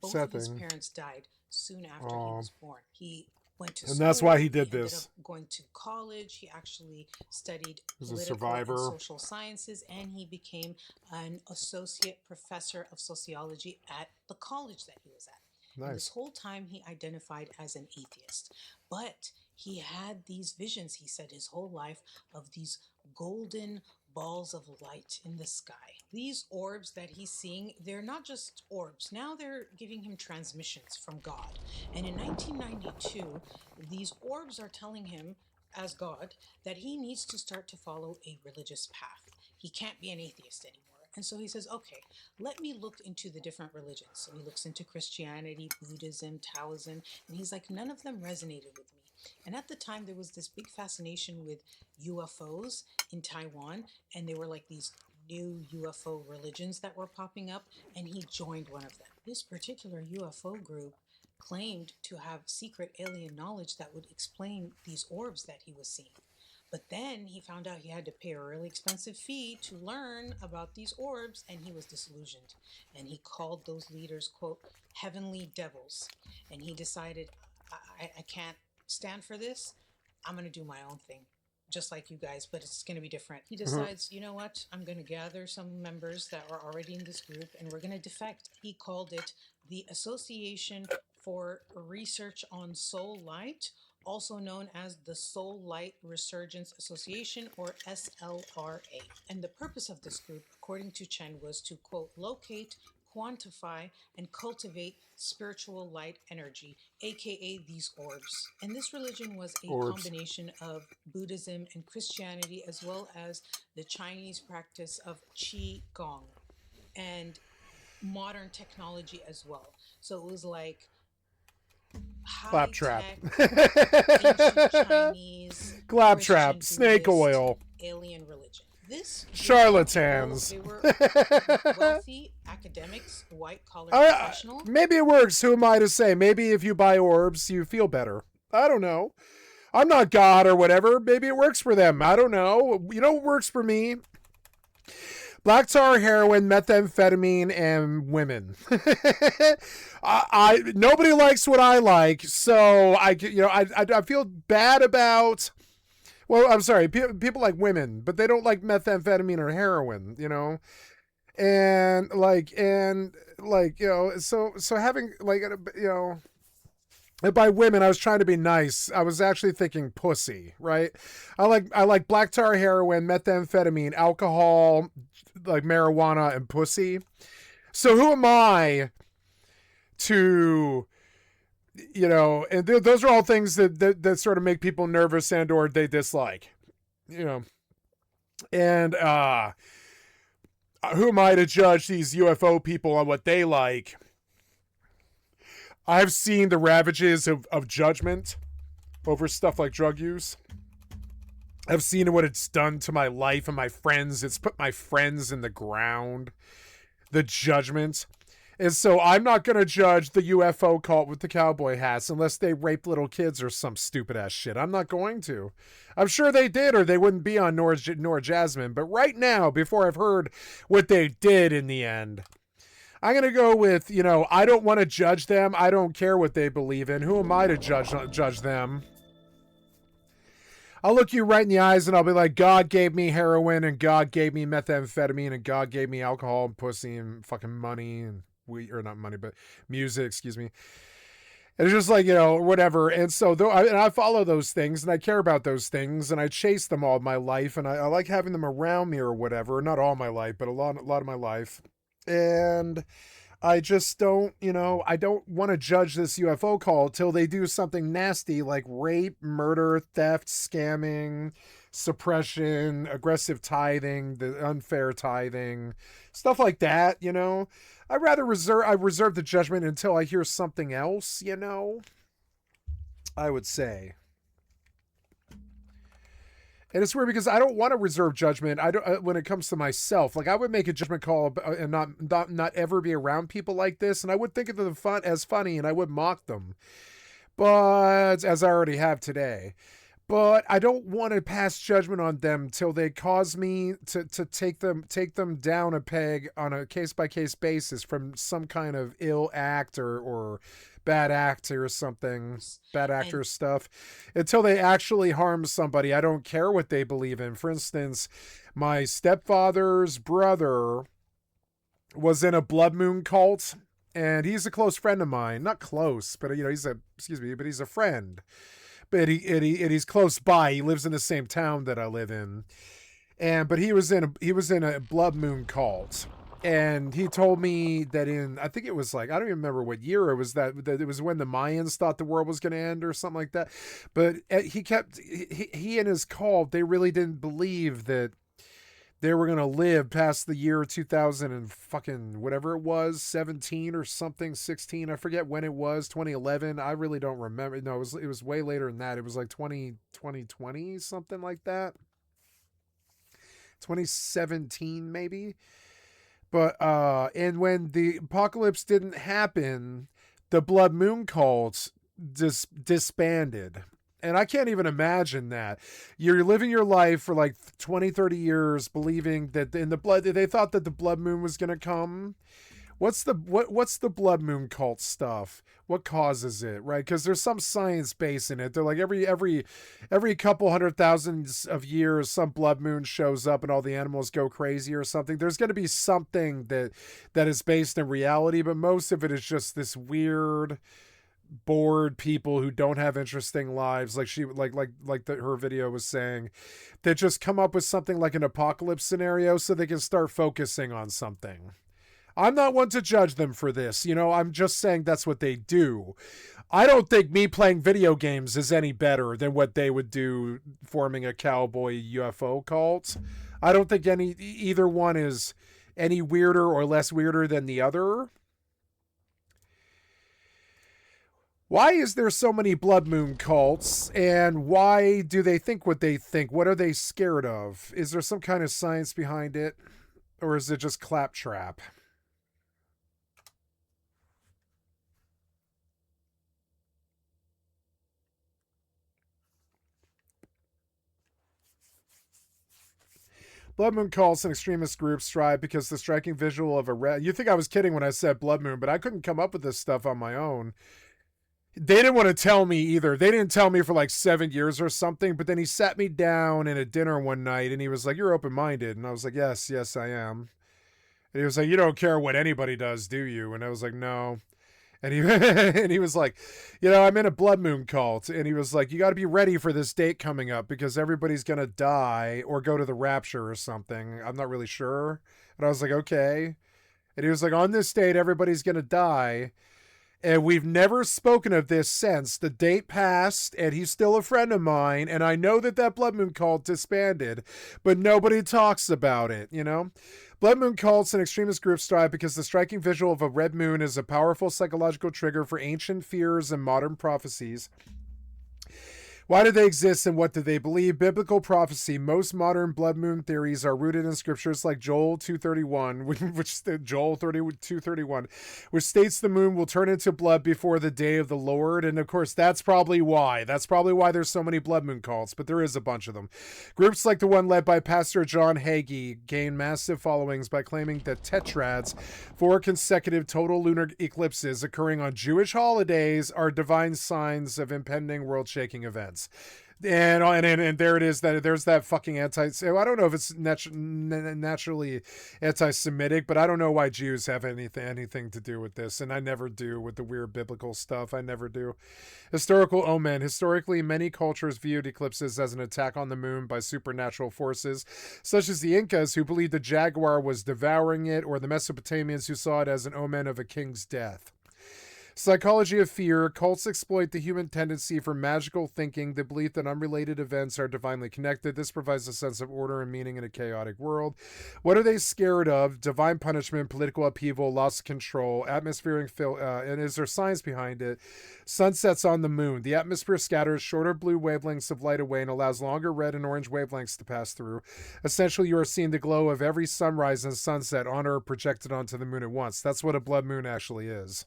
both of his parents died soon after he was born. He went to school. And that's why he did ended this. up going to college. He actually studied He's a political survivor. and social sciences, and he became an associate professor of sociology at the college that he was at. Nice. And this whole time he identified as an atheist, but he had these visions, he said, his whole life, of these golden balls of light in the sky. These orbs that he's seeing, they're not just orbs. Now they're giving him transmissions from God. And in 1992, these orbs are telling him, as God, that he needs to start to follow a religious path. He can't be an atheist anymore. And so he says, okay, let me look into the different religions. And he looks into Christianity, Buddhism, Taoism, and he's like, none of them resonated with me. And at the time, there was this big fascination with UFOs in Taiwan, and they were like these new UFO religions that were popping up, and he joined one of them. This particular UFO group claimed to have secret alien knowledge that would explain these orbs that he was seeing. But then he found out he had to pay a really expensive fee to learn about these orbs, and he was disillusioned. And he called those leaders, quote, heavenly devils. And he decided, I can't stand for this. I'm going to do my own thing, just like you guys, but it's going to be different. He decides, you know what? I'm going to gather some members that are already in this group, and we're going to defect. He called it the Association for Research on Soul Light, also known as the Soul Light Resurgence Association, or SLRA. And the purpose of this group, according to Chen, was to, quote, locate, quantify, and cultivate spiritual light energy, aka these orbs. And this religion was a combination of Buddhism and Christianity, as well as the Chinese practice of Qi Gong and modern technology as well. So it was like Claptrap. ancient Chinese, Claptrap, Christian, snake Buddhist, oil. alien religion. This Charlatans. They were wealthy academics, white-collar professionals. Maybe it works. Who am I to say? Maybe if you buy orbs, you feel better. I don't know. I'm not God or whatever. Maybe it works for them. I don't know. You know what works for me? Black tar, heroin, methamphetamine, and women. Nobody likes what I like, so I feel bad about. Well, I'm sorry. People like women, but they don't like methamphetamine or heroin. So having And by women, I was trying to be nice. I was actually thinking pussy, right? I like black tar, heroin, methamphetamine, alcohol, like marijuana, and pussy. So who am I to, and those are all things that sort of make people nervous and or they dislike, And who am I to judge these UFO people on what they like? I've seen the ravages of judgment over stuff like drug use. I've seen what it's done to my life and my friends. It's put my friends in the ground. The judgment. And so I'm not going to judge the UFO cult with the cowboy hats unless they rape little kids or some stupid ass shit. I'm not going to. I'm sure they did or they wouldn't be on Nora Jasmine. But right now, before I've heard what they did in the end, I'm going to go with, I don't want to judge them. I don't care what they believe in. Who am I to judge them? I'll look you right in the eyes and I'll be like, God gave me heroin and God gave me methamphetamine and God gave me alcohol and pussy and fucking money and or not money, but music, excuse me. And it's just like, whatever. And so I follow those things and I care about those things and I chase them all my life and I like having them around me or whatever. Not all my life, but a lot of my life. And I just don't, I don't want to judge this UFO call till they do something nasty like rape, murder, theft, scamming, suppression, aggressive tithing, the unfair tithing, stuff like that, you know. I reserve the judgment until I hear something else, you know. I would say. And it's weird because I don't want to reserve judgment. I don't when it comes to myself. Like I would make a judgment call and not ever be around people like this, and I would think of them as funny, and I would mock them. But as I already have today. But I don't want to pass judgment on them till they cause me to take them down a peg on a case-by-case basis from some kind of ill act or bad actor or something, bad actor stuff, until they actually harm somebody. I don't care what they believe in. For instance, my stepfather's brother was in a blood moon cult, and he's a close friend of mine. Not close, but you know, he's a friend. But he's close by. He lives in the same town that I live in. But he was in a blood moon cult. And he told me that I think it was like, I don't even remember what year it was, that it was when the Mayans thought the world was going to end or something like that. But he and his cult, they really didn't believe that they were going to live past the year 2000 and fucking whatever it was, 17 or something, 16. I forget when it was, 2011. I really don't remember. No, it was way later than that. It was like 2020, something like that. 2017 maybe. But and when the apocalypse didn't happen, the blood moon cults disbanded. And I can't even imagine that. You're living your life for like 20, 30 years believing that they thought that the blood moon was going to come. What's the blood moon cult stuff? What causes it, right? Because there's some science base in it. They're like every couple 100,000 of years, some blood moon shows up and all the animals go crazy or something. There's going to be something that is based in reality, but most of it is just this weird, bored people who don't have interesting lives, like her video was saying, that just come up with something like an apocalypse scenario so they can start focusing on something. I'm not one to judge them for this, you know. I'm just saying that's what they do. I don't think me playing video games is any better than what they would do forming a cowboy UFO cult. I don't think either one is any weirder or less weirder than the other. Why is there so many blood moon cults, and why do they think what they think? What are they scared of? Is there some kind of science behind it, or is it just claptrap? Blood moon cults and extremist groups strive because the striking visual of a red... You think I was kidding when I said blood moon, but I couldn't come up with this stuff on my own. They didn't want to tell me either. They didn't tell me for like 7 years or something, but then he sat me down in a dinner one night and he was like, "You're open-minded." And I was like, yes, I am. And he was like, "You don't care what anybody does, do you?" And I was like, "No." And he and he was like, "You know, I'm in a blood moon cult." And he was like, "You got to be ready for this date coming up because everybody's going to die or go to the rapture or something. I'm not really sure." And I was like, "Okay." And he was like, "On this date, everybody's going to die. And we've never spoken of this since. The date passed, and he's still a friend of mine. And I know that blood moon cult disbanded, but nobody talks about it, you know? Blood moon cults and extremist groups strive because the striking visual of a red moon is a powerful psychological trigger for ancient fears and modern prophecies. Why do they exist and what do they believe? Biblical prophecy. Most modern blood moon theories are rooted in scriptures like Joel 2:31, which states the moon will turn into blood before the day of the Lord. And of course, that's probably why. That's probably why there's so many blood moon cults, but there is a bunch of them. Groups like the one led by Pastor John Hagee gain massive followings by claiming that tetrads, 4 consecutive total lunar eclipses occurring on Jewish holidays, are divine signs of impending world-shaking events. And there it is. There's that fucking I don't know if it's naturally anti-Semitic, but I don't know why Jews have anything to do with this, and I never do with the weird biblical stuff. I never do. Historical omen. Historically, many cultures viewed eclipses as an attack on the moon by supernatural forces, such as the Incas, who believed the jaguar was devouring it, or the Mesopotamians, who saw it as an omen of a king's death. Psychology of fear. Cults exploit the human tendency for magical thinking, the belief that unrelated events are divinely connected. This provides a sense of order and meaning in a chaotic world. What are they scared of? Divine punishment, political upheaval, loss of control, atmospheric and is there science behind it? Sunsets on the moon. The atmosphere scatters shorter blue wavelengths of light away and allows longer red and orange wavelengths to pass through. Essentially, you are seeing the glow of every sunrise and sunset on Earth projected onto the moon at once. That's what a blood moon actually is.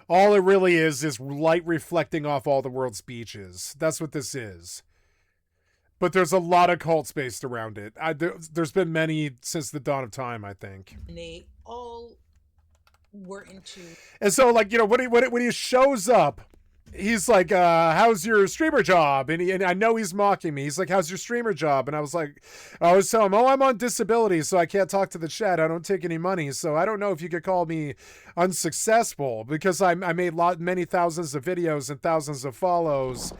All it really is light reflecting off all the world's beaches. That's what this is. But there's a lot of cults based around it. There's been many since the dawn of time, I think. And they all were into. And so, like, you know, when he shows up, he's like, how's your streamer job? And I know he's mocking me. He's like, how's your streamer job? And I was telling him, oh, I'm on disability, so I can't talk to the chat. I don't take any money. So I don't know if you could call me unsuccessful, because I made many thousands of videos and thousands of follows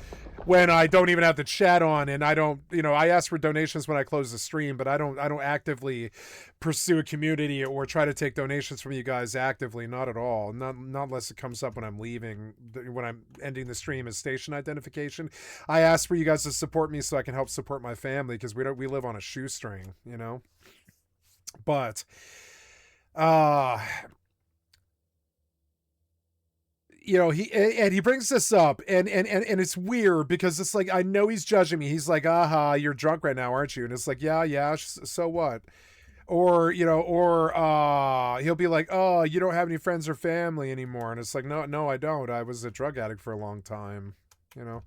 when I don't even have the chat on, and I don't, you know, I ask for donations when I close the stream, but I don't actively pursue a community or try to take donations from you guys actively, not at all. Not unless it comes up when I'm leaving, when I'm ending the stream as station identification. I ask for you guys to support me so I can help support my family, because we live on a shoestring, you know. But you know, he brings this up, and it's weird, because it's like, I know he's judging me. He's like, aha, you're drunk right now, aren't you? And it's like, yeah, so what? Or, you know, or he'll be like, oh, you don't have any friends or family anymore. And it's like, no, I don't. I was a drug addict for a long time, you know.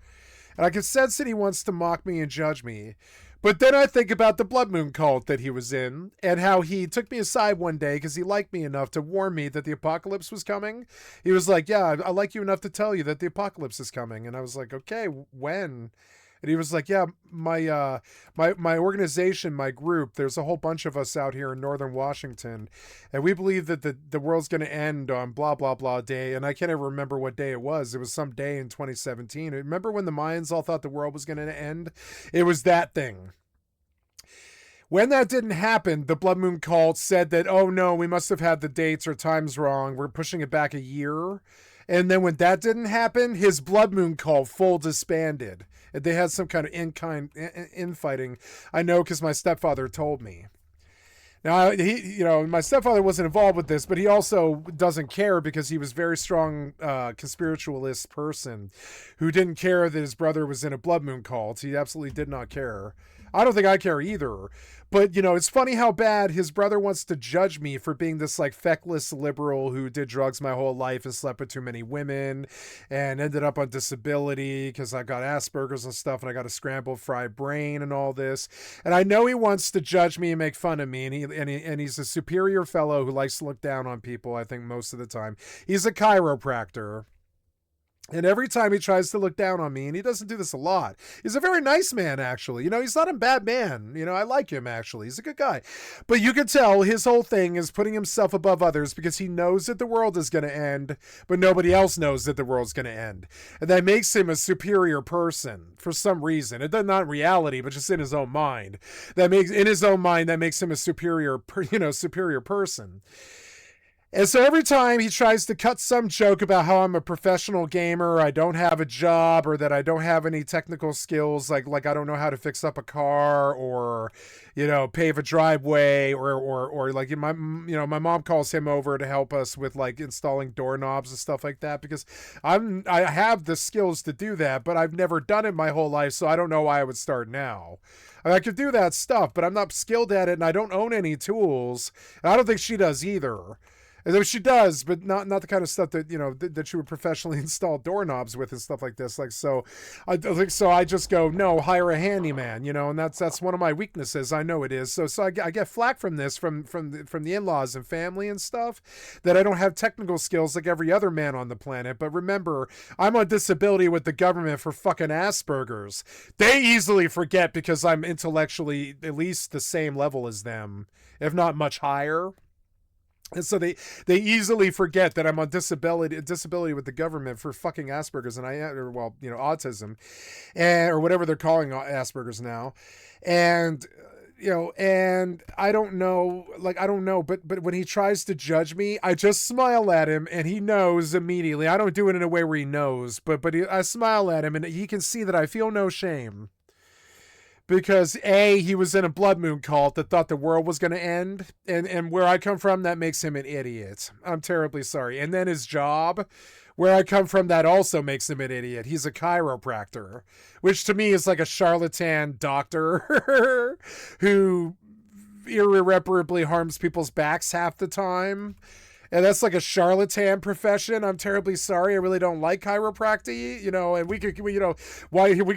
And I can sense that he wants to mock me and judge me. But then I think about the Blood Moon cult that he was in, and how he took me aside one day because he liked me enough to warn me that the apocalypse was coming. He was like, yeah, I like you enough to tell you that the apocalypse is coming. And I was like, okay, when? And he was like, yeah, my organization, my group, there's a whole bunch of us out here in northern Washington, and we believe that the world's going to end on blah, blah, blah day. And I can't ever remember what day it was. It was some day in 2017. Remember when the Mayans all thought the world was going to end? It was that thing. When that didn't happen, the Blood Moon cult said that, oh no, we must have had the dates or times wrong. We're pushing it back a year. And then when that didn't happen, his Blood Moon cult full disbanded. They had some kind of infighting. I know, because my stepfather told me. Now, my stepfather wasn't involved with this, but he also doesn't care, because he was a very strong conspiritualist person who didn't care that his brother was in a Blood Moon cult. He absolutely did not care. I don't think I care either. But, you know, it's funny how bad his brother wants to judge me for being this, like, feckless liberal who did drugs my whole life and slept with too many women and ended up on disability because I got Asperger's and stuff, and I got a scrambled fried brain and all this. And I know he wants to judge me and make fun of me, and he's a superior fellow who likes to look down on people, I think, most of the time. He's a chiropractor. And every time he tries to look down on me, and he doesn't do this a lot, he's a very nice man, actually. You know, he's not a bad man. You know, I like him, actually. He's a good guy. But you can tell his whole thing is putting himself above others, because he knows that the world is going to end, but nobody else knows that the world's going to end. And that makes him a superior person for some reason. It does not in reality, but just in his own mind. That makes him a superior person. And so every time he tries to cut some joke about how I'm a professional gamer, I don't have a job, or that I don't have any technical skills, like I don't know how to fix up a car, or, you know, pave a driveway, or like my mom calls him over to help us with, like, installing doorknobs and stuff like that, because I have the skills to do that, but I've never done it my whole life, so I don't know why I would start now. I could do that stuff, but I'm not skilled at it, and I don't own any tools. And I don't think she does either. Though she does, but not the kind of stuff that, you know, that you would professionally install doorknobs with and stuff like this. Like, so I just go, no, hire a handyman, you know, and that's one of my weaknesses. I know it is. So I get flack from this, from the in-laws and family and stuff, that I don't have technical skills like every other man on the planet. But remember, I'm on disability with the government for fucking Asperger's. They easily forget, because I'm intellectually at least the same level as them, if not much higher. And so they easily forget that I'm on disability with the government for fucking Asperger's, and autism, or whatever they're calling Asperger's now. And you know, and I don't know, but when he tries to judge me, I just smile at him, and he knows immediately. I don't do it in a way where he knows, but I smile at him, and he can see that I feel no shame. Because A, he was in a blood moon cult that thought the world was going to end. And where I come from, that makes him an idiot. I'm terribly sorry. And then his job, where I come from, that also makes him an idiot. He's a chiropractor, which to me is like a charlatan doctor who irreparably harms people's backs half the time. And that's like a charlatan profession. I'm terribly sorry. I really don't like chiropractic, you know, and we could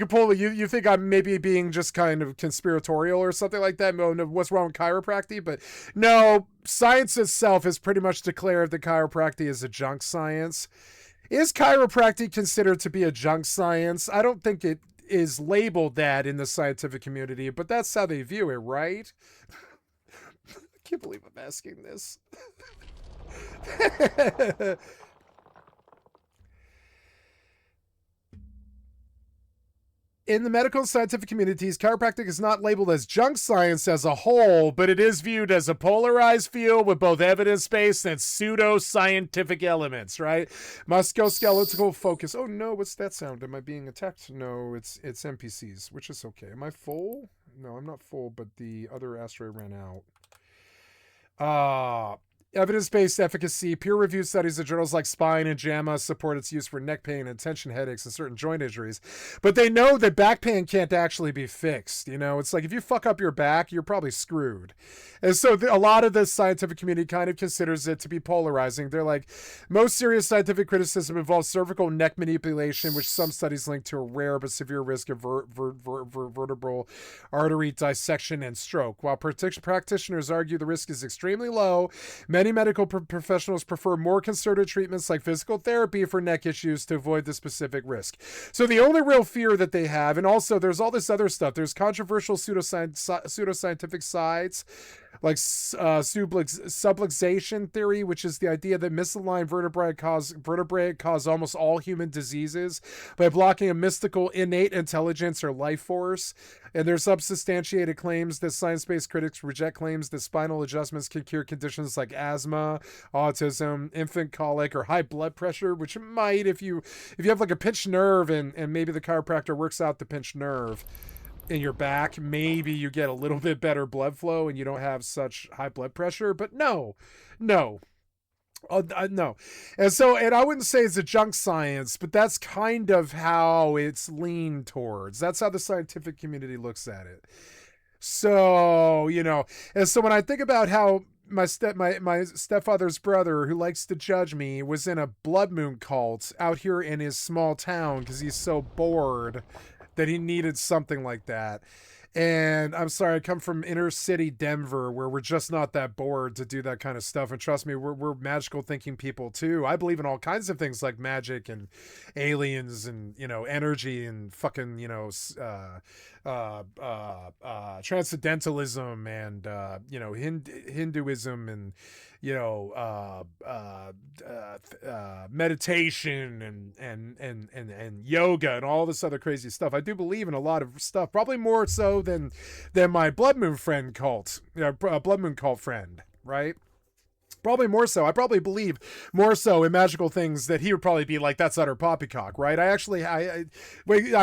pull, you think I'm maybe being just kind of conspiratorial or something like that. No, what's wrong with chiropractic? But no, science itself has pretty much declared that chiropractic is a junk science. Is chiropractic considered to be a junk science? I don't think it is labeled that in the scientific community, but that's how they view it, right? I can't believe I'm asking this. In the medical and scientific communities, chiropractic is not labeled as junk science as a whole, but it is viewed as a polarized field with both evidence-based and pseudo-scientific elements, right? Musculoskeletal focus. Oh no, what's that sound? Am I being attacked? No, it's NPCs, which is okay. Am I full? No, I'm not full, but the other asteroid ran out. Evidence-based efficacy, peer-reviewed studies in journals like Spine and JAMA support its use for neck pain and tension headaches and certain joint injuries. But they know that back pain can't actually be fixed. You know, it's like if you fuck up your back, you're probably screwed. And so a lot of the scientific community kind of considers it to be polarizing. They're like, most serious scientific criticism involves cervical neck manipulation, which some studies link to a rare but severe risk of vertebral artery dissection and stroke. While practitioners argue the risk is extremely low, many medical professionals prefer more concerted treatments like physical therapy for neck issues to avoid the specific risk. So the only real fear that they have, and also there's all this other stuff, there's controversial pseudoscientific sides, like subluxation theory, which is the idea that misaligned vertebrae cause almost all human diseases by blocking a mystical innate intelligence or life force. And there's unsubstantiated claims that science-based critics reject claims that spinal adjustments can cure conditions like asthma, autism, infant colic, or high blood pressure, which might if you have like a pinched nerve and maybe the chiropractor works out the pinched nerve in your back, maybe you get a little bit better blood flow and you don't have such high blood pressure. But no. No. And I wouldn't say it's a junk science, but that's kind of how it's leaned towards. That's how the scientific community looks at it. So, you know, and so when I think about how my stepfather's brother, who likes to judge me, was in a blood moon cult out here in his small town because he's so bored that he needed something like that. And I'm sorry, I come from inner city Denver, where we're just not that bored to do that kind of stuff. And trust me, we're magical thinking people too. I believe in all kinds of things like magic and aliens and, you know, energy and fucking, you know, transcendentalism and, you know, Hinduism and, you know, meditation and yoga and all this other crazy stuff. I do believe in a lot of stuff, probably more so than my blood moon friend cult, blood moon cult friend, right? Probably more so. I probably believe more so in magical things that he would probably be like, that's utter poppycock, right? I'm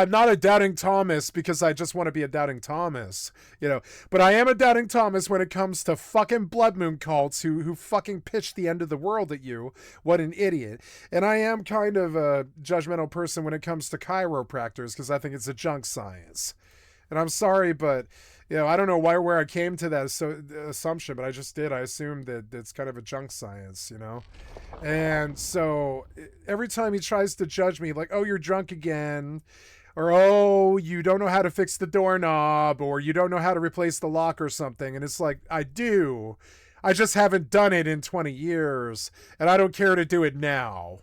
not a doubting Thomas because I just want to be a doubting Thomas, you know, but I am a doubting Thomas when it comes to fucking blood moon cults who fucking pitch the end of the world at you. What an idiot. And I am kind of a judgmental person when it comes to chiropractors because I think it's a junk science. And I'm sorry, but you know, I don't know where I came to that assumption, but I just did. I assumed that it's kind of a junk science, you know? And so every time he tries to judge me, like, oh, you're drunk again, or, oh, you don't know how to fix the doorknob, or you don't know how to replace the lock or something. And it's like, I do. I just haven't done it in 20 years, and I don't care to do it now.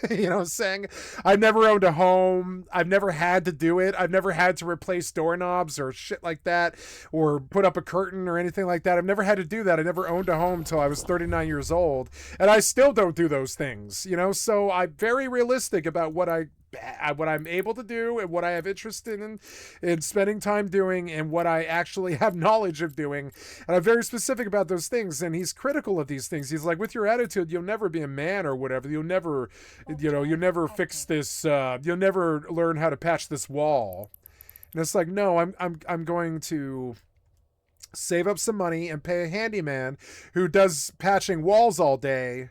You know what I'm saying? I've never owned a home. I've never had to do it. I've never had to replace doorknobs or shit like that, or put up a curtain or anything like that. I've never had to do that. I never owned a home until I was 39 years old, and I still don't do those things, you know? So I'm very realistic about what I what I'm able to do and what I have interest in spending time doing and what I actually have knowledge of doing. And I'm very specific about those things. And he's critical of these things. He's like, with your attitude, you'll never be a man or whatever. You'll never, you'll never fix this. You'll never learn how to patch this wall. And it's like, no, I'm going to save up some money and pay a handyman who does patching walls all day,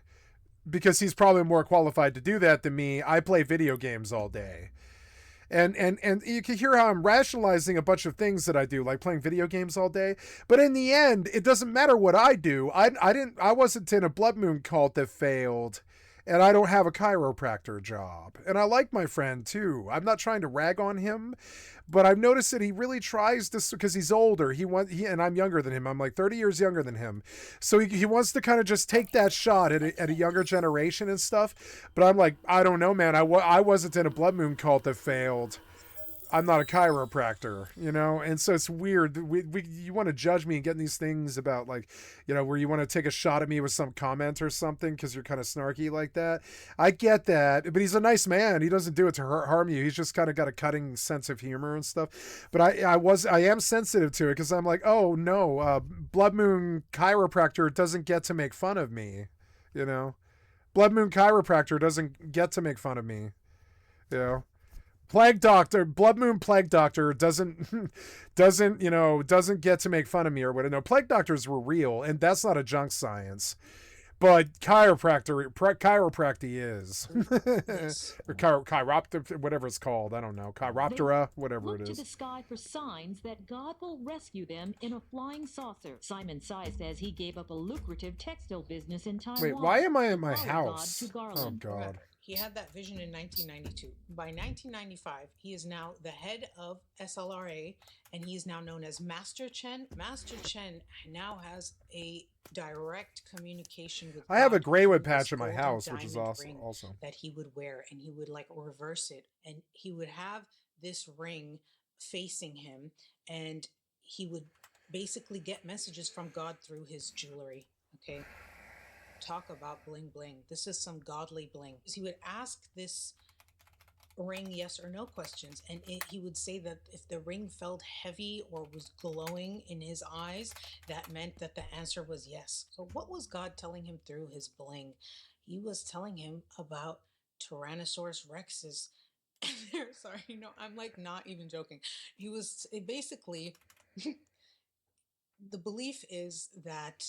because he's probably more qualified to do that than me. I play video games all day. And you can hear how I'm rationalizing a bunch of things that I do, like playing video games all day. But in the end, it doesn't matter what I do. I wasn't in a blood moon cult that failed, and I don't have a chiropractor job. And I like my friend too. I'm not trying to rag on him, but I've noticed that he really tries to, because he's older. And I'm younger than him. I'm like 30 years younger than him. So he wants to kind of just take that shot at a younger generation and stuff. But I'm like, I don't know, man. I wasn't in a blood moon cult that failed. I'm not a chiropractor, and so it's weird. You want to judge me and get these things about, like, where you want to take a shot at me with some comment or something because you're kind of snarky like that. I get that, but he's a nice man. He doesn't do it to harm you. He's just kind of got a cutting sense of humor and stuff. But I am sensitive to it because I'm like, oh no, Blood Moon chiropractor doesn't get to make fun of me, Blood Moon chiropractor doesn't get to make fun of me, Blood Moon Plague Doctor doesn't get to make fun of me or whatever. No, Plague Doctors were real, and that's not a junk science. But chiropractic is. Or chiropter, whatever it's called. I don't know. Chiroptera, whatever it Look is. to the sky for signs that God will rescue them in a flying saucer. Simon Sai says he gave up a lucrative textile business in Taiwan. Wait, why am I at my Follow house? God to Garland. Oh, God. Remember, he had that vision in 1992. By 1995, he is now the head of SLRA, and he is now known as Master Chen. Master Chen now has a direct communication with I have a God Greywood through this patch in my golden house, which is diamond awesome. ring Also, that he would wear, and he would like reverse it, and he would have this ring facing him, and he would basically get messages from God through his jewelry. Okay, talk about bling bling. This is some godly bling. He would ask this ring yes or no questions, and he would say that if the ring felt heavy or was glowing in his eyes, that meant that the answer was yes. So what was God telling him through his bling? He was telling him about Tyrannosaurus Rex's sorry, no, I'm like not even joking. He was basically the belief is that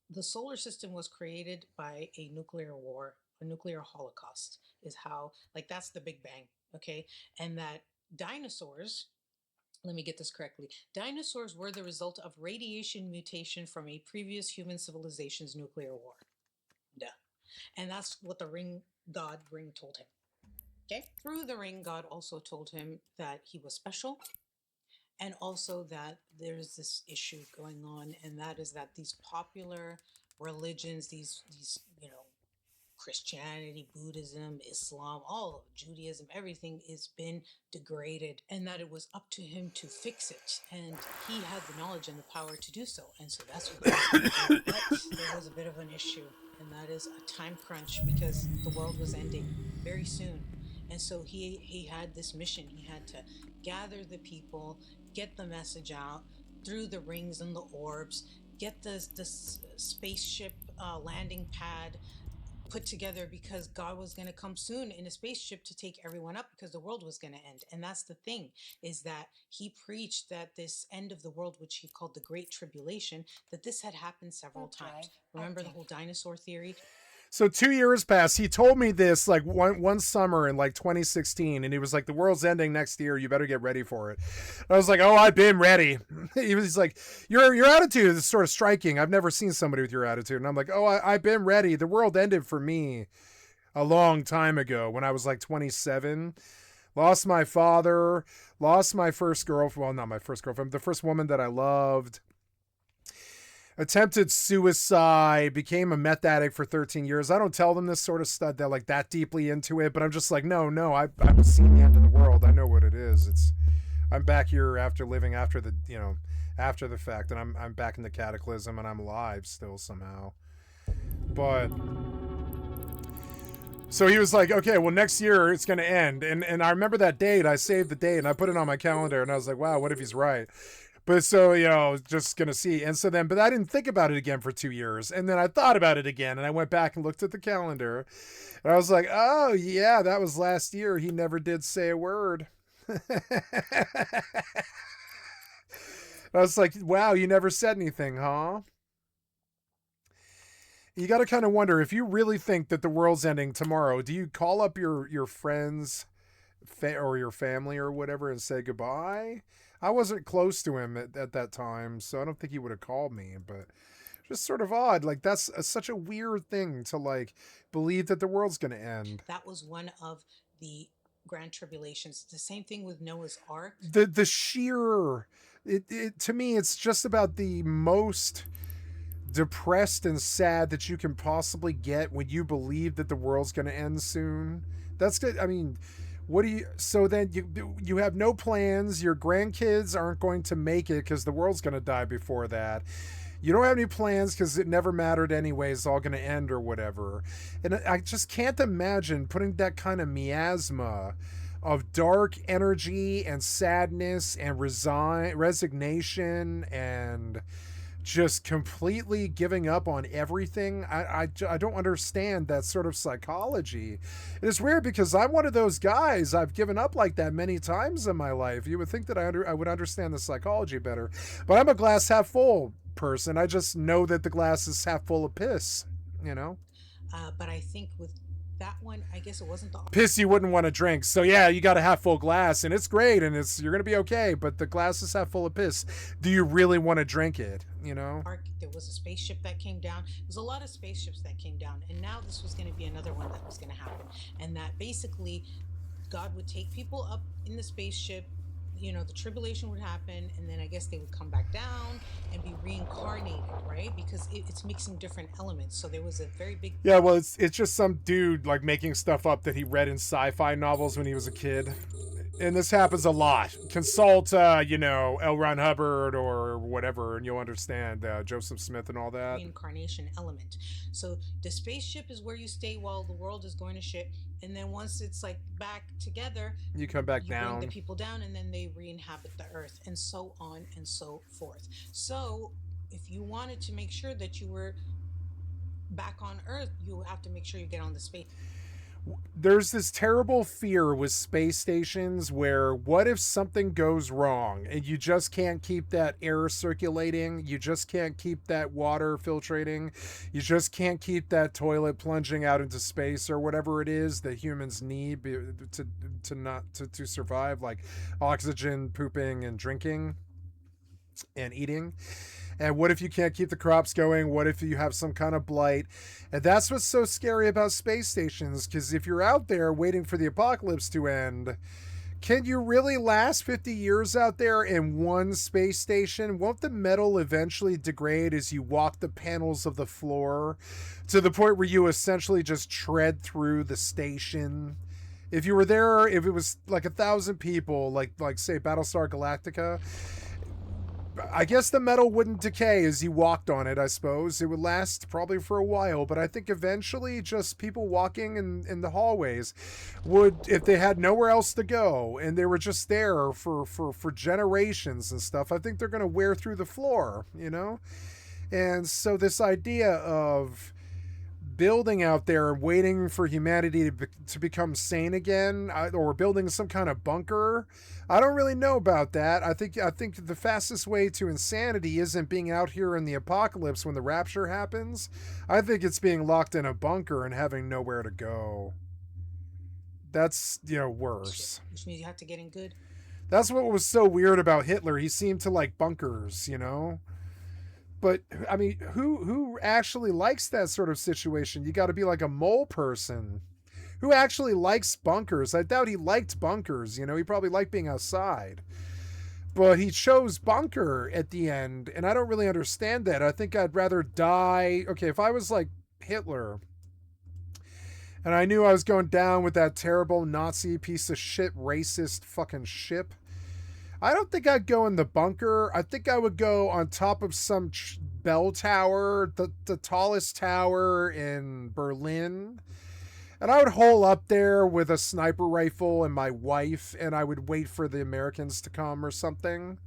the solar system was created by a nuclear war, a nuclear holocaust is how, like, that's the Big Bang, okay? And that dinosaurs, let me get this correctly, dinosaurs were the result of radiation mutation from a previous human civilization's nuclear war. Duh. And that's what the ring told him. Okay? Through the ring, God also told him that he was special, and also that there's this issue going on, and that is that these popular religions, these Christianity, Buddhism, Islam, all of Judaism, everything has been degraded, and that it was up to him to fix it, and he had the knowledge and the power to do so, and so that's what he was going to do. But there was a bit of an issue, and that is a time crunch, because the world was ending very soon. And so he had this mission. He had to gather the people, get the message out through the rings and the orbs, get the spaceship landing pad put together, because God was going to come soon in a spaceship to take everyone up, because the world was going to end. And that's the thing, is that he preached that this end of the world, which he called the Great Tribulation, that this had happened several times. Remember the whole dinosaur theory? So 2 years passed. He told me this like one summer in like 2016, and he was like, "The world's ending next year. You better get ready for it." And I was like, "Oh, I've been ready." He was like, "Your attitude is sort of striking. I've never seen somebody with your attitude." And I'm like, "Oh, I've been ready. The world ended for me a long time ago when I was like 27. Lost my father. Lost my first girlfriend. Well, not my first girlfriend. The first woman that I loved. Attempted suicide, became a meth addict for 13 years. I don't tell them this sort of stuff. They're like that deeply into it, but I'm just like, no, I've seen the end of the world. I know what it is. I'm back here after living after the fact, and I'm back in the cataclysm, and I'm alive still somehow. But So he was like, okay, well, next year it's going to end. And I remember that date. I saved the date and I put it on my calendar. And I was like, wow, what if he's right? But so, just going to see. And so then, but I didn't think about it again for 2 years. And then I thought about it again. And I went back and looked at the calendar. And I was like, oh, yeah, that was last year. He never did say a word. I was like, wow, you never said anything, huh? You got to kind of wonder, if you really think that the world's ending tomorrow, do you call up your friends or your family or whatever and say goodbye? I wasn't close to him at that time, so I don't think he would have called me, but just sort of odd. Like, that's such a weird thing to, like, believe that the world's going to end. That was one of the grand tribulations. The same thing with Noah's Ark. The sheer... It to me, it's just about the most depressed and sad that you can possibly get when you believe that the world's going to end soon. That's good. I mean, what do you... So then you have no plans. Your grandkids aren't going to make it because the world's going to die before that. You don't have any plans because it never mattered anyway. It's all going to end or whatever. And I just can't imagine putting that kind of miasma of dark energy and sadness and resignation and just completely giving up on everything. I don't understand that sort of psychology. It's weird because I'm one of those guys. I've given up like that many times in my life. You would think that I would understand the psychology better, but I'm a glass half full person. I just know that the glass is half full of piss, But I think with that one, I guess it wasn't the piss you wouldn't want to drink. So yeah, you got a half full glass and it's great and you're going to be okay, but the glass is half full of piss. Do you really want to drink it? Ark, there was a spaceship that came down. There's a lot of spaceships that came down, and now this was going to be another one that was going to happen. And that basically God would take people up in the spaceship, the tribulation would happen, and then I guess they would come back down and be reincarnated, right? Because it's mixing different elements. So there was a very big... Yeah, well, it's just some dude like making stuff up that he read in sci-fi novels when he was a kid. And this happens a lot. Consult, L. Ron Hubbard or whatever, and you'll understand Joseph Smith and all that. Reincarnation element. So the spaceship is where you stay while the world is going to shit, and then once it's like back together, you come back you down. Bring the people down, and then they re-inhabit the earth, and so on and so forth. So if you wanted to make sure that you were back on Earth, you have to make sure you get on the space. There's this terrible fear with space stations where what if something goes wrong and you just can't keep that air circulating, you just can't keep that water filtrating, you just can't keep that toilet plunging out into space or whatever it is that humans need to survive, like oxygen, pooping and drinking and eating. And what if you can't keep the crops going? What if you have some kind of blight? And that's what's so scary about space stations, because if you're out there waiting for the apocalypse to end, can you really last 50 years out there in one space station? Won't the metal eventually degrade as you walk the panels of the floor to the point where you essentially just tread through the station? If you were there, if it was like 1,000 people, like say Battlestar Galactica, I guess the metal wouldn't decay as you walked on it, I suppose. It would last probably for a while, but I think eventually just people walking in the hallways would, if they had nowhere else to go and they were just there for generations and stuff, I think they're going to wear through the floor, And so this idea of building out there and waiting for humanity to become sane again, or building some kind of bunker, I don't really know about that. I think the fastest way to insanity isn't being out here in the apocalypse when the rapture happens. I think it's being locked in a bunker and having nowhere to go. That's, worse. Which means you have to get in good. That's what was so weird about Hitler. He seemed to like bunkers, But I mean, who actually likes that sort of situation? You got to be like a mole person. Who actually likes bunkers? I doubt he liked bunkers. He probably liked being outside. But he chose bunker at the end, and I don't really understand that. I think I'd rather die. Okay, if I was like Hitler, and I knew I was going down with that terrible Nazi piece of shit, racist fucking ship, I don't think I'd go in the bunker. I think I would go on top of some bell tower, the tallest tower in Berlin. And I would hole up there with a sniper rifle and my wife, and I would wait for the Americans to come or something.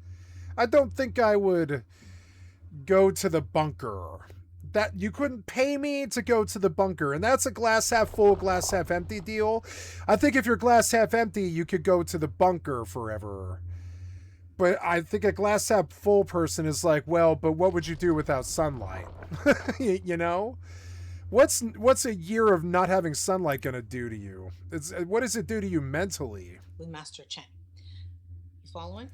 I don't think I would go to the bunker. That you couldn't pay me to go to the bunker, and that's a glass half full, glass half empty deal. I think if you're glass half empty, you could go to the bunker forever. But I think a glass half full person is like, well, but what would you do without sunlight? You know? What's a year of not having sunlight gonna do to you? What does it do to you mentally? With Master Chen. You following?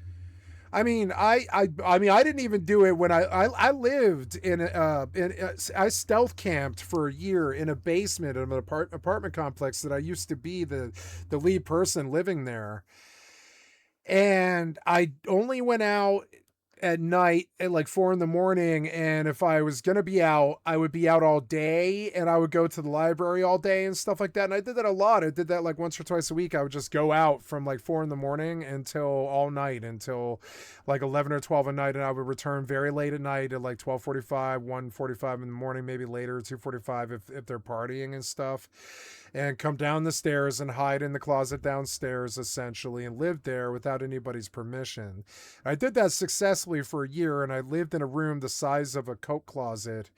I mean, I didn't even do it when I lived I stealth camped for a year in a basement of an apartment complex that I used to be the lead person living there. And I only went out at night at like 4 a.m. and if I was gonna be out, I would be out all day, and I would go to the library all day and stuff like that. And I did that a lot. I did that like once or twice a week. I would just go out from like 4 a.m. until all night, until like 11 or 12 at night, and I would return very late at night at like 12:45, 1:45 in the morning, maybe later, 2:45 if they're partying and stuff, and come down the stairs and hide in the closet downstairs essentially, and live there without anybody's permission. I did that successfully for a year, and I lived in a room the size of a coat closet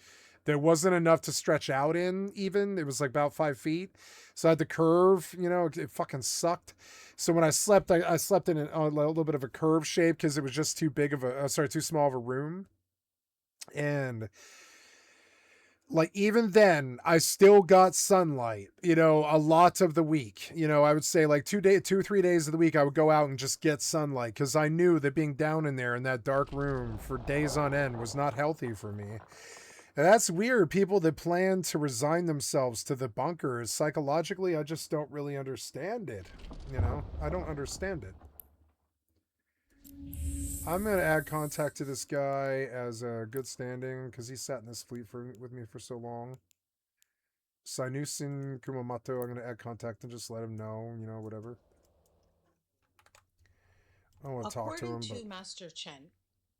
that wasn't enough to stretch out in even. It was like about 5 feet. So I had to curve, it fucking sucked. So when I slept, I slept in a little bit of a curve shape because it was just too small of a room. And like, even then, I still got sunlight, a lot of the week. I would say like 2 or 3 days of the week, I would go out and just get sunlight because I knew that being down in there in that dark room for days on end was not healthy for me. And that's weird. People that plan to resign themselves to the bunkers, psychologically, I just don't really understand it. I don't understand it. I'm going to add contact to this guy as a good standing because he sat in this fleet with me for so long. Sainusin Kumamoto, I'm going to add contact and just let him know, whatever. I don't want to talk to him. According to Master Chen,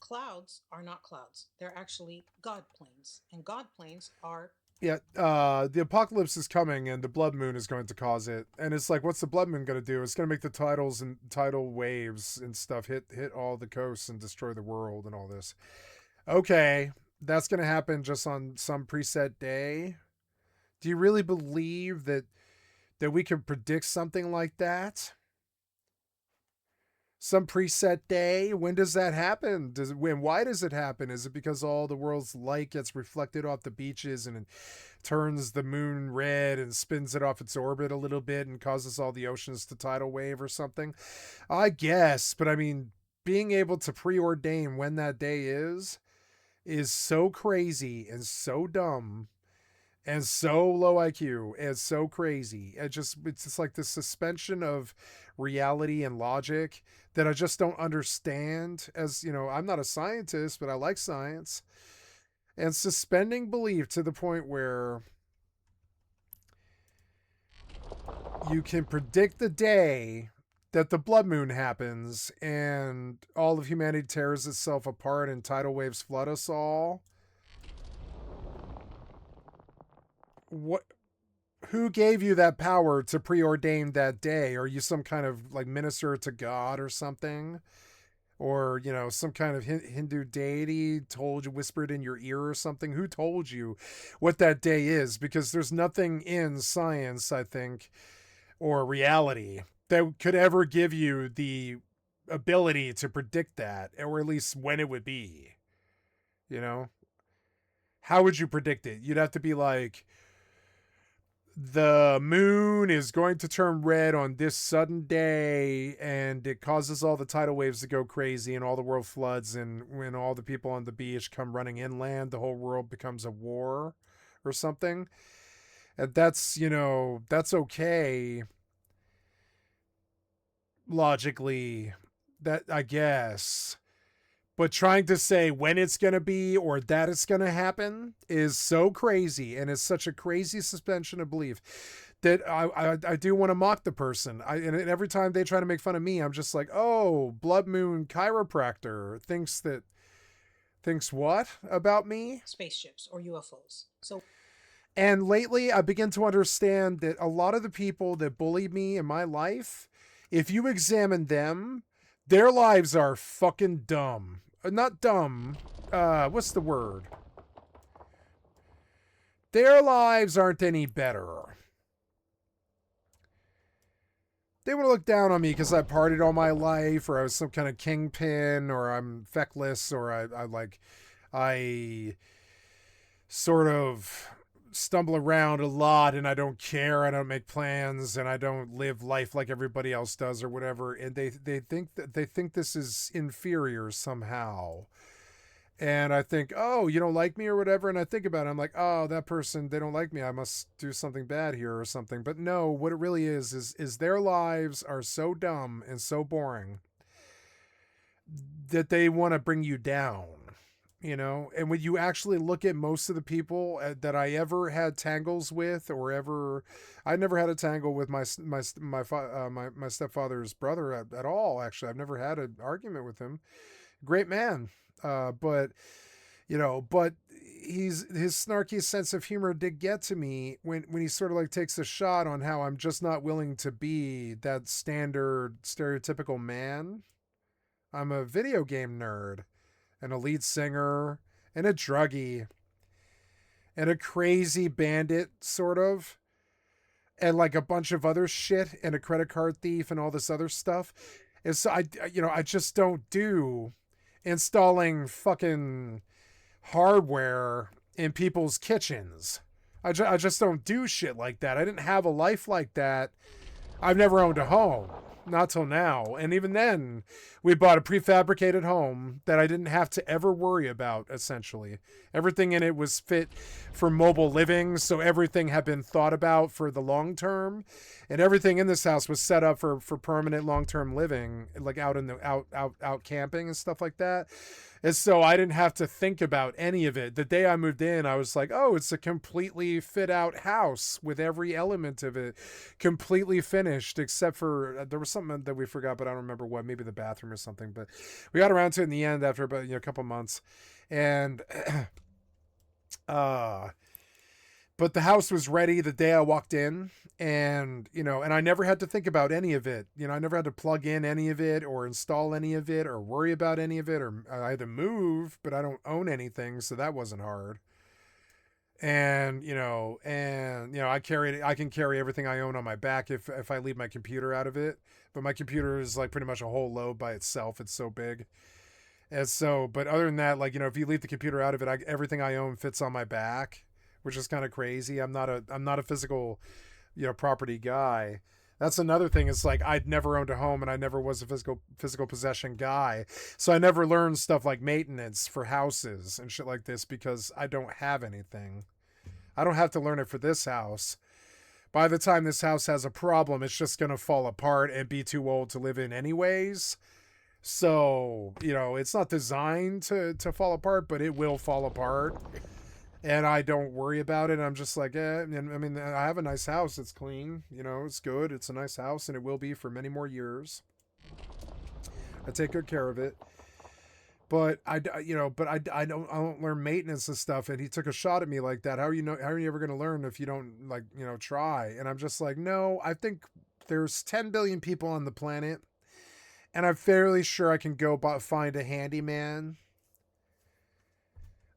clouds are not clouds. They're actually God planes. And God planes are... Yeah, the apocalypse is coming, and the blood moon is going to cause it. And it's like, what's the blood moon going to do? It's going to make the tidal waves and stuff hit all the coasts and destroy the world and all this. Okay, that's going to happen just on some preset day. Do you really believe that we can predict something like that? Some preset day? When does that happen? Why does it happen? Is it because all the world's light gets reflected off the beaches and it turns the moon red and spins it off its orbit a little bit and causes all the oceans to tidal wave or something? I guess, but I mean, being able to preordain when that day is so crazy and so dumb and so low IQ and so crazy. It's just like this suspension of reality and logic that I just don't understand. As I'm not a scientist, but I like science. And suspending belief to the point where you can predict the day that the blood moon happens and all of humanity tears itself apart and tidal waves flood us all. Who gave you that power to preordain that day? Are you some kind of like minister to God or something? Or, some kind of Hindu deity whispered in your ear or something? Who told you what that day is? Because there's nothing in science, I think, or reality that could ever give you the ability to predict that, or at least when it would be. How would you predict it? You'd have to be like, the moon is going to turn red on this sudden day and it causes all the tidal waves to go crazy and all the world floods, and when all the people on the beach come running inland, the whole world becomes a war or something. And that's okay logically, that I guess. But trying to say when it's going to be or that it's going to happen is so crazy, and it's such a crazy suspension of belief that I do want to mock the person. And every time they try to make fun of me, I'm just like, oh, blood moon chiropractor thinks what about me? Spaceships or UFOs. So And lately, I begin to understand that a lot of the people that bullied me in my life, if you examine them, their lives are fucking dumb. Not dumb. What's the word? Their lives aren't any better. They would look down on me because I partied all my life, or I was some kind of kingpin, or I'm feckless, or I sort of stumble around a lot and I don't care, I don't make plans, and I don't live life like everybody else does or whatever, and they think this is inferior somehow. And I think, oh, you don't like me or whatever, and I think about it, I'm like, oh, that person, they don't like me, I must do something bad here or something. But no, what it really is their lives are so dumb and so boring that they want to bring you down. You know, and when you actually look at most of the people that I ever had tangles with, or ever, I never had a tangle with my stepfather's brother at all. Actually, I've never had an argument with him. Great man, but you know, but his snarky sense of humor did get to me when he sort of like takes a shot on how I'm just not willing to be that standard stereotypical man. I'm a video game nerd, and a lead singer, and a druggie, and a crazy bandit, sort of, and like a bunch of other shit, and a credit card thief, and all this other stuff. And so I just don't do installing fucking hardware in people's kitchens. I just don't do shit like that. I didn't have a life like that. I've never owned a home. Not till now. And even then, we bought a prefabricated home that I didn't have to ever worry about, essentially. Everything in it was fit for mobile living, so everything had been thought about for the long term. And everything in this house was set up for permanent long-term living, like out in the out camping and stuff like that. And so I didn't have to think about any of it. The day I moved in, I was like, oh, it's a completely fit out house with every element of it completely finished, except for there was something that we forgot, but I don't remember what, maybe the bathroom or something. But we got around to it in the end after about a couple months. And but the house was ready the day I walked in, and and I never had to think about any of it. I never had to plug in any of it or install any of it or worry about any of it, or I had to move, but I don't own anything, so that wasn't hard. And I can carry everything I own on my back if I leave my computer out of it. But my computer is like pretty much a whole load by itself. It's so big. And so, but other than that, like, if you leave the computer out of it, everything I own fits on my back, which is kind of crazy. I'm not a physical, property guy. That's another thing. It's like, I'd never owned a home, and I never was a physical possession guy. So I never learned stuff like maintenance for houses and shit like this because I don't have anything. I don't have to learn it for this house. By the time this house has a problem, it's just going to fall apart and be too old to live in anyways. So, it's not designed to fall apart, but it will fall apart. And I don't worry about it. I'm just like, and I mean, I have a nice house. It's clean, it's good. It's a nice house, and it will be for many more years. I take good care of it. But I don't learn maintenance and stuff. And he took a shot at me like that. How are you ever going to learn if you don't try? And I'm just like, no, I think there's 10 billion people on the planet, and I'm fairly sure I can go find a handyman.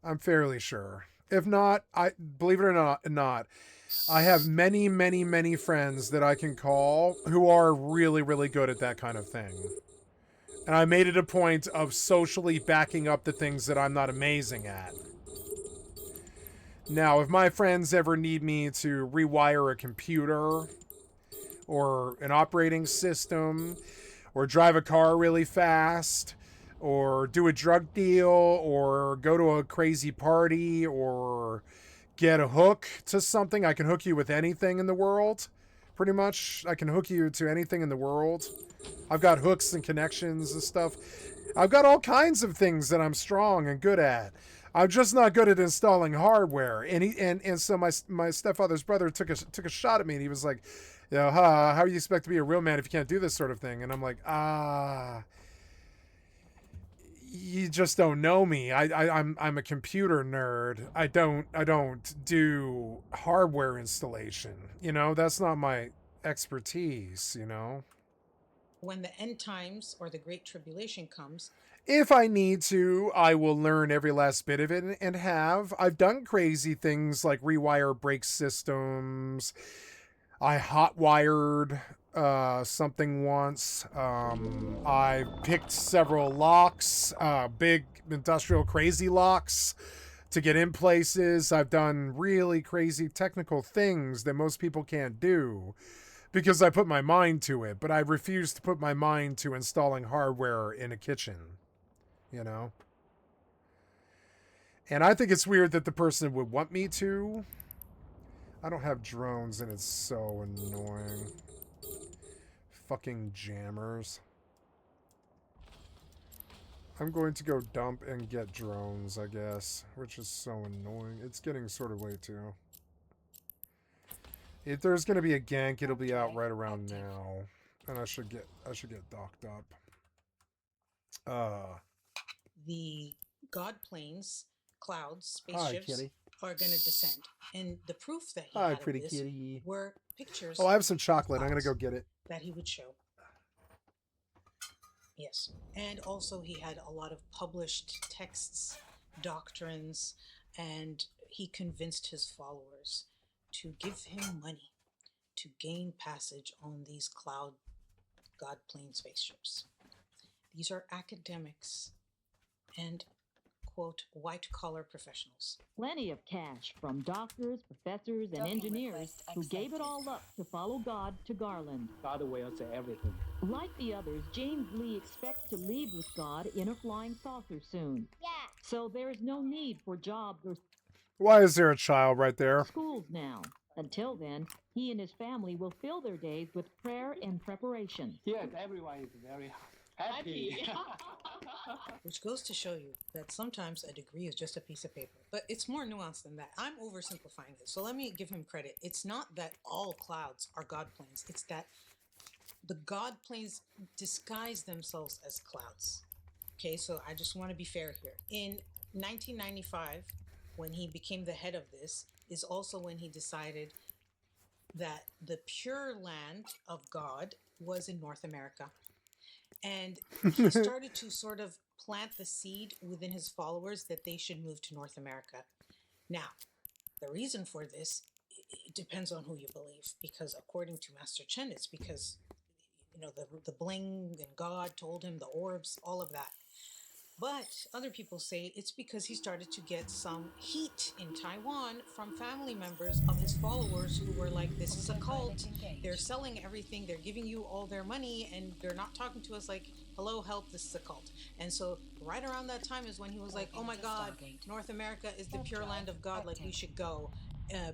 I'm fairly sure. If not, I believe it or not, I have many, many, many friends that I can call who are really, really good at that kind of thing. And I made it a point of socially backing up the things that I'm not amazing at. Now, if my friends ever need me to rewire a computer or an operating system or drive a car really fast or do a drug deal or go to a crazy party or get a hook to something, I can hook you with anything in the world. Pretty much, I can hook you to anything in the world. I've got hooks and connections and stuff. I've got all kinds of things that I'm strong and good at. I'm just not good at installing hardware. And so my stepfather's brother took a shot at me, and he was like, how do you expect to be a real man if you can't do this sort of thing? And I'm like, you just don't know me. I'm a computer nerd. I don't do hardware installation. You know, that's not my expertise, you know. When the end times or the Great Tribulation comes, If I need to, I will learn every last bit of it and have. I've done crazy things like rewire brake systems. I hotwired something once. I picked several locks, big industrial crazy locks to get in places. I've done really crazy technical things that most people can't do because I put my mind to it, but I refuse to put my mind to installing hardware in a kitchen, you know? And I think it's weird that the person would want me to. I don't have drones and it's so annoying. Fucking jammers. I'm going to go dump and get drones, I guess, which is so annoying. It's getting sort of late too. If there's going to be a gank, it'll be out right around now, and I should get docked up. the God planes, clouds, spaceships are going to descend. And the proof that he had of this were pictures. Oh, I have some chocolate. I'm going to go get it. That he would show. Yes. And also he had a lot of published texts, doctrines, and he convinced his followers to give him money to gain passage on these cloud God plane spaceships. These are academics and, quote, white-collar professionals. Plenty of cash from doctors, professors, and engineers who gave it all up to follow God to Garland. God wills everything. Like the others, James Lee expects to leave with God in a flying saucer soon. Yeah. So there is no need for jobs or Why is there a child right there? schools now. Until then, he and his family will fill their days with prayer and preparation. Yes, everyone is very happy. Which goes to show you that sometimes a degree is just a piece of paper. But it's more nuanced than that. I'm oversimplifying it. So let me give him credit. It's not that all clouds are God planes. It's that the God planes disguise themselves as clouds. Okay, so I just want to be fair here. In 1995, when he became the head of this, is also when he decided that the pure land of God was in North America. And he started to sort of plant the seed within his followers that they should move to North America. Now, the reason for this, it depends on who you believe, because according to Master Chen, it's because, you know, the bling and God told him, the orbs, all of that. But other people say it's because he started to get some heat in Taiwan from family members of his followers who were like, this is a cult. They're selling everything. They're giving you all their money and they're not talking to us like, hello, help, this is a cult. And so right around that time is when he was like, oh my God, North America is the pure land of God. Like we should go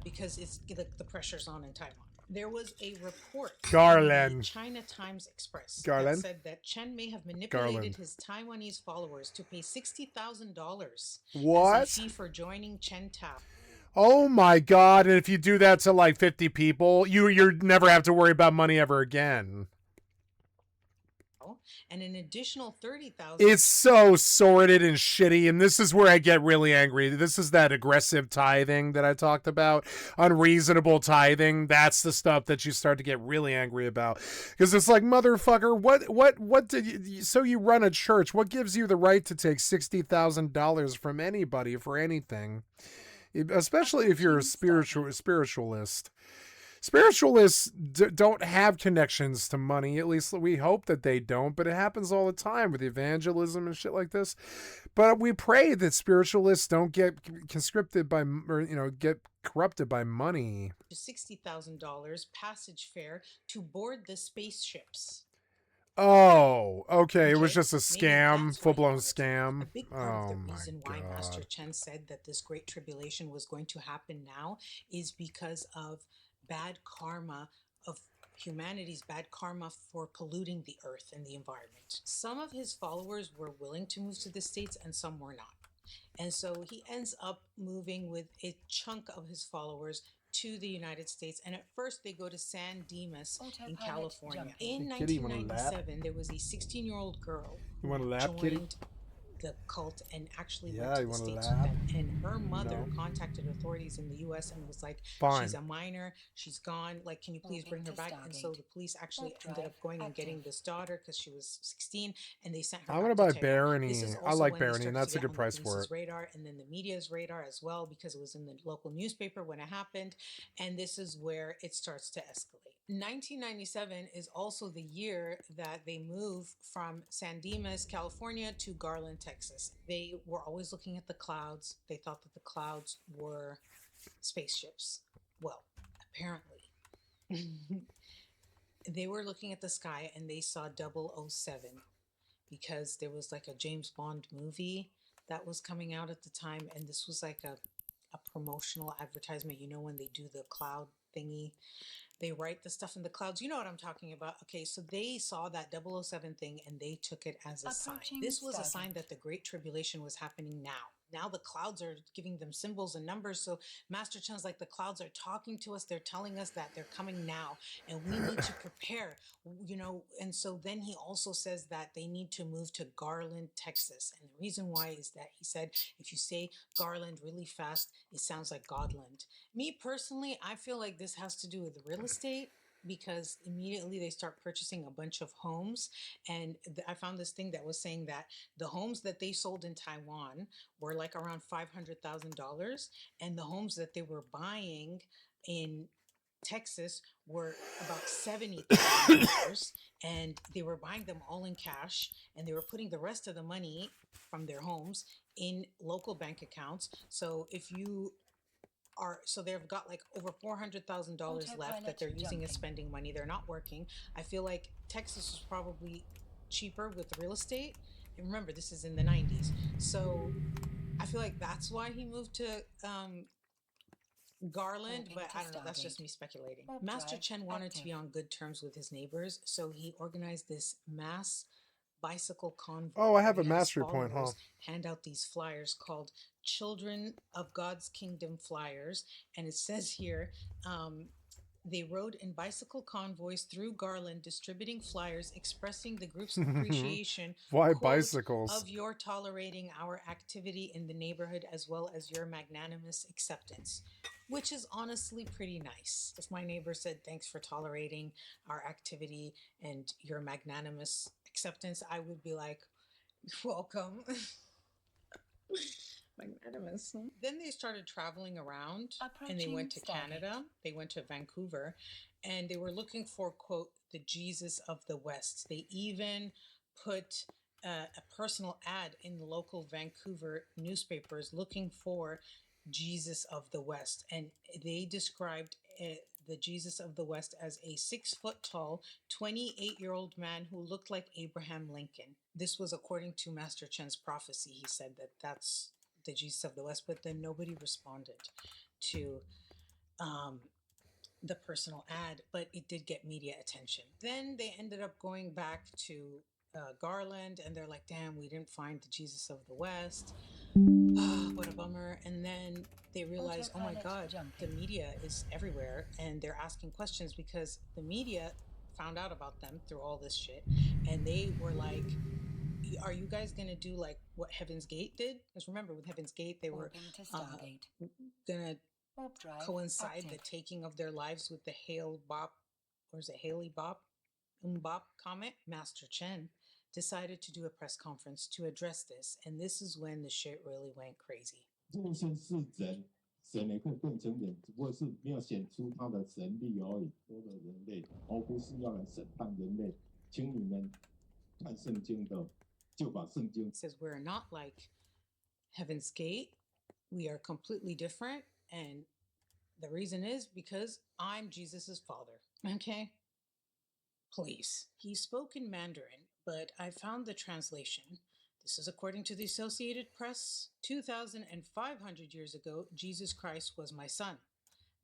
because it's the pressure's on in Taiwan. There was a report Garland. in the China Times Express Garland. that said that Chen may have manipulated his Taiwanese followers to pay $60,000 What? as a fee for joining Chen Tao. Oh my God! And if you do that to like 50 people, you never have to worry about money ever again. And an additional $30,000. It's so sordid and shitty, and this is where I get really angry. This is that aggressive tithing that I talked about, unreasonable tithing. That's the stuff that you start to get really angry about, because it's like, motherfucker, what did you? So you run a church? What gives you the right to take $60,000 from anybody for anything, especially if you're a spiritualist? Spiritualists don't have connections to money. At least we hope that they don't, but it happens all the time with evangelism and shit like this. But we pray that spiritualists don't get conscripted by, or, you know, get corrupted by money. $60,000 passage fare to board the spaceships. Oh, okay. It was just a scam, full-blown scam. A big part of the reason why Master Chen said that this great tribulation was going to happen now is because of bad karma of humanity's bad karma for polluting the earth and the environment. Some of his followers were willing to move to the States and some were not. And so he ends up moving with a chunk of his followers to the United States. And at first they go to San Dimas in California. In 1997, there was a 16-year-old girl who joined the cult and actually Yeah, went to you the want a States lab? with them. And her mother No. contacted authorities in the US and was like, Fine. she's a minor, she's gone, like, can you please bring her back? And so the police actually ended up going and getting this daughter because she was 16, and they sent her I'm back gonna to buy Taiwan. Barony. This is I also like when they Barony, started and to that's a get good on price the for police's it. radar and then the media's radar as well, because it was in the local newspaper when it happened. And this is where it starts to escalate. 1997 is also the year that they move from San Dimas, California to Garland, Texas. They were always looking at the clouds. They thought that the clouds were spaceships. Well, apparently. They were looking at the sky and they saw 007 because there was like a James Bond movie that was coming out at the time, and this was like a promotional advertisement. You know, when they do the cloud thingy, they write the stuff in the clouds. You know what I'm talking about. Okay, so they saw that 007 thing and they took it as a sign. This was a sign that the Great Tribulation was happening now. Now the clouds are giving them symbols and numbers. So Master Chen's like, the clouds are talking to us. They're telling us that they're coming now and we need to prepare, you know. And so then he also says that they need to move to Garland, Texas. And the reason why is that he said, if you say Garland really fast, it sounds like Godland. Me personally, I feel like this has to do with real estate, because immediately they start purchasing a bunch of homes. And I found this thing that was saying that the homes that they sold in Taiwan were like around $500,000, and the homes that they were buying in Texas were about $70,000, and they were buying them all in cash, and they were putting the rest of the money from their homes in local bank accounts. So if you so they've got like over $400,000 left that they're using as spending money. They're not working. I feel like Texas was probably cheaper with real estate. And remember, this is in the 90s. So I feel like that's why he moved to Garland, but I don't know. That's just me speculating. Master Chen wanted to be on good terms with his neighbors, so he organized this mass bicycle convoy. Oh, I have a where he had his mastery point, huh? followers hand out these flyers called Children of God's Kingdom flyers. And it says here, they rode in bicycle convoys through Garland, distributing flyers expressing the group's appreciation Why quote, bicycles? of your tolerating our activity in the neighborhood, as well as your magnanimous acceptance, which is honestly pretty nice. If my neighbor said, thanks for tolerating our activity and your magnanimous acceptance, I would be like, welcome. Magnanimous. Then they started traveling around and they went to Canada. They went to Vancouver and they were looking for, quote, the Jesus of the West. They even put a personal ad in the local Vancouver newspapers looking for Jesus of the West. And they described the Jesus of the West as a 6 foot tall, 28-year-old man who looked like Abraham Lincoln. This was according to Master Chen's prophecy. He said that that's the Jesus of the West, but then nobody responded to the personal ad, but it did get media attention. Then they ended up going back to Garland, and they're like, damn, we didn't find the Jesus of the West. What a bummer. And then they realized, oh my God, the media is everywhere, and they're asking questions because the media found out about them through all this shit, and they were like, are you guys gonna do like what Heaven's Gate did? Because remember, with Heaven's Gate, they were gonna coincide the taking of their lives with the Hale-Bopp, or is it Haley-Bopp, Mbop comet. Master Chen decided to do a press conference to address this, and this is when the shit really went crazy. 这个先是人，神也可以变成人，只不过是没有显出他的神力而已。所有的人类，而不是要来审判人类，请你们看圣经的，就把圣经。Says we're not like Heaven's Gate. We are completely different, and the reason is because I'm Jesus's father. Okay? Please. He spoke in Mandarin, but I found the translation. This is according to the Associated Press. 2,500 years ago, Jesus Christ was my son.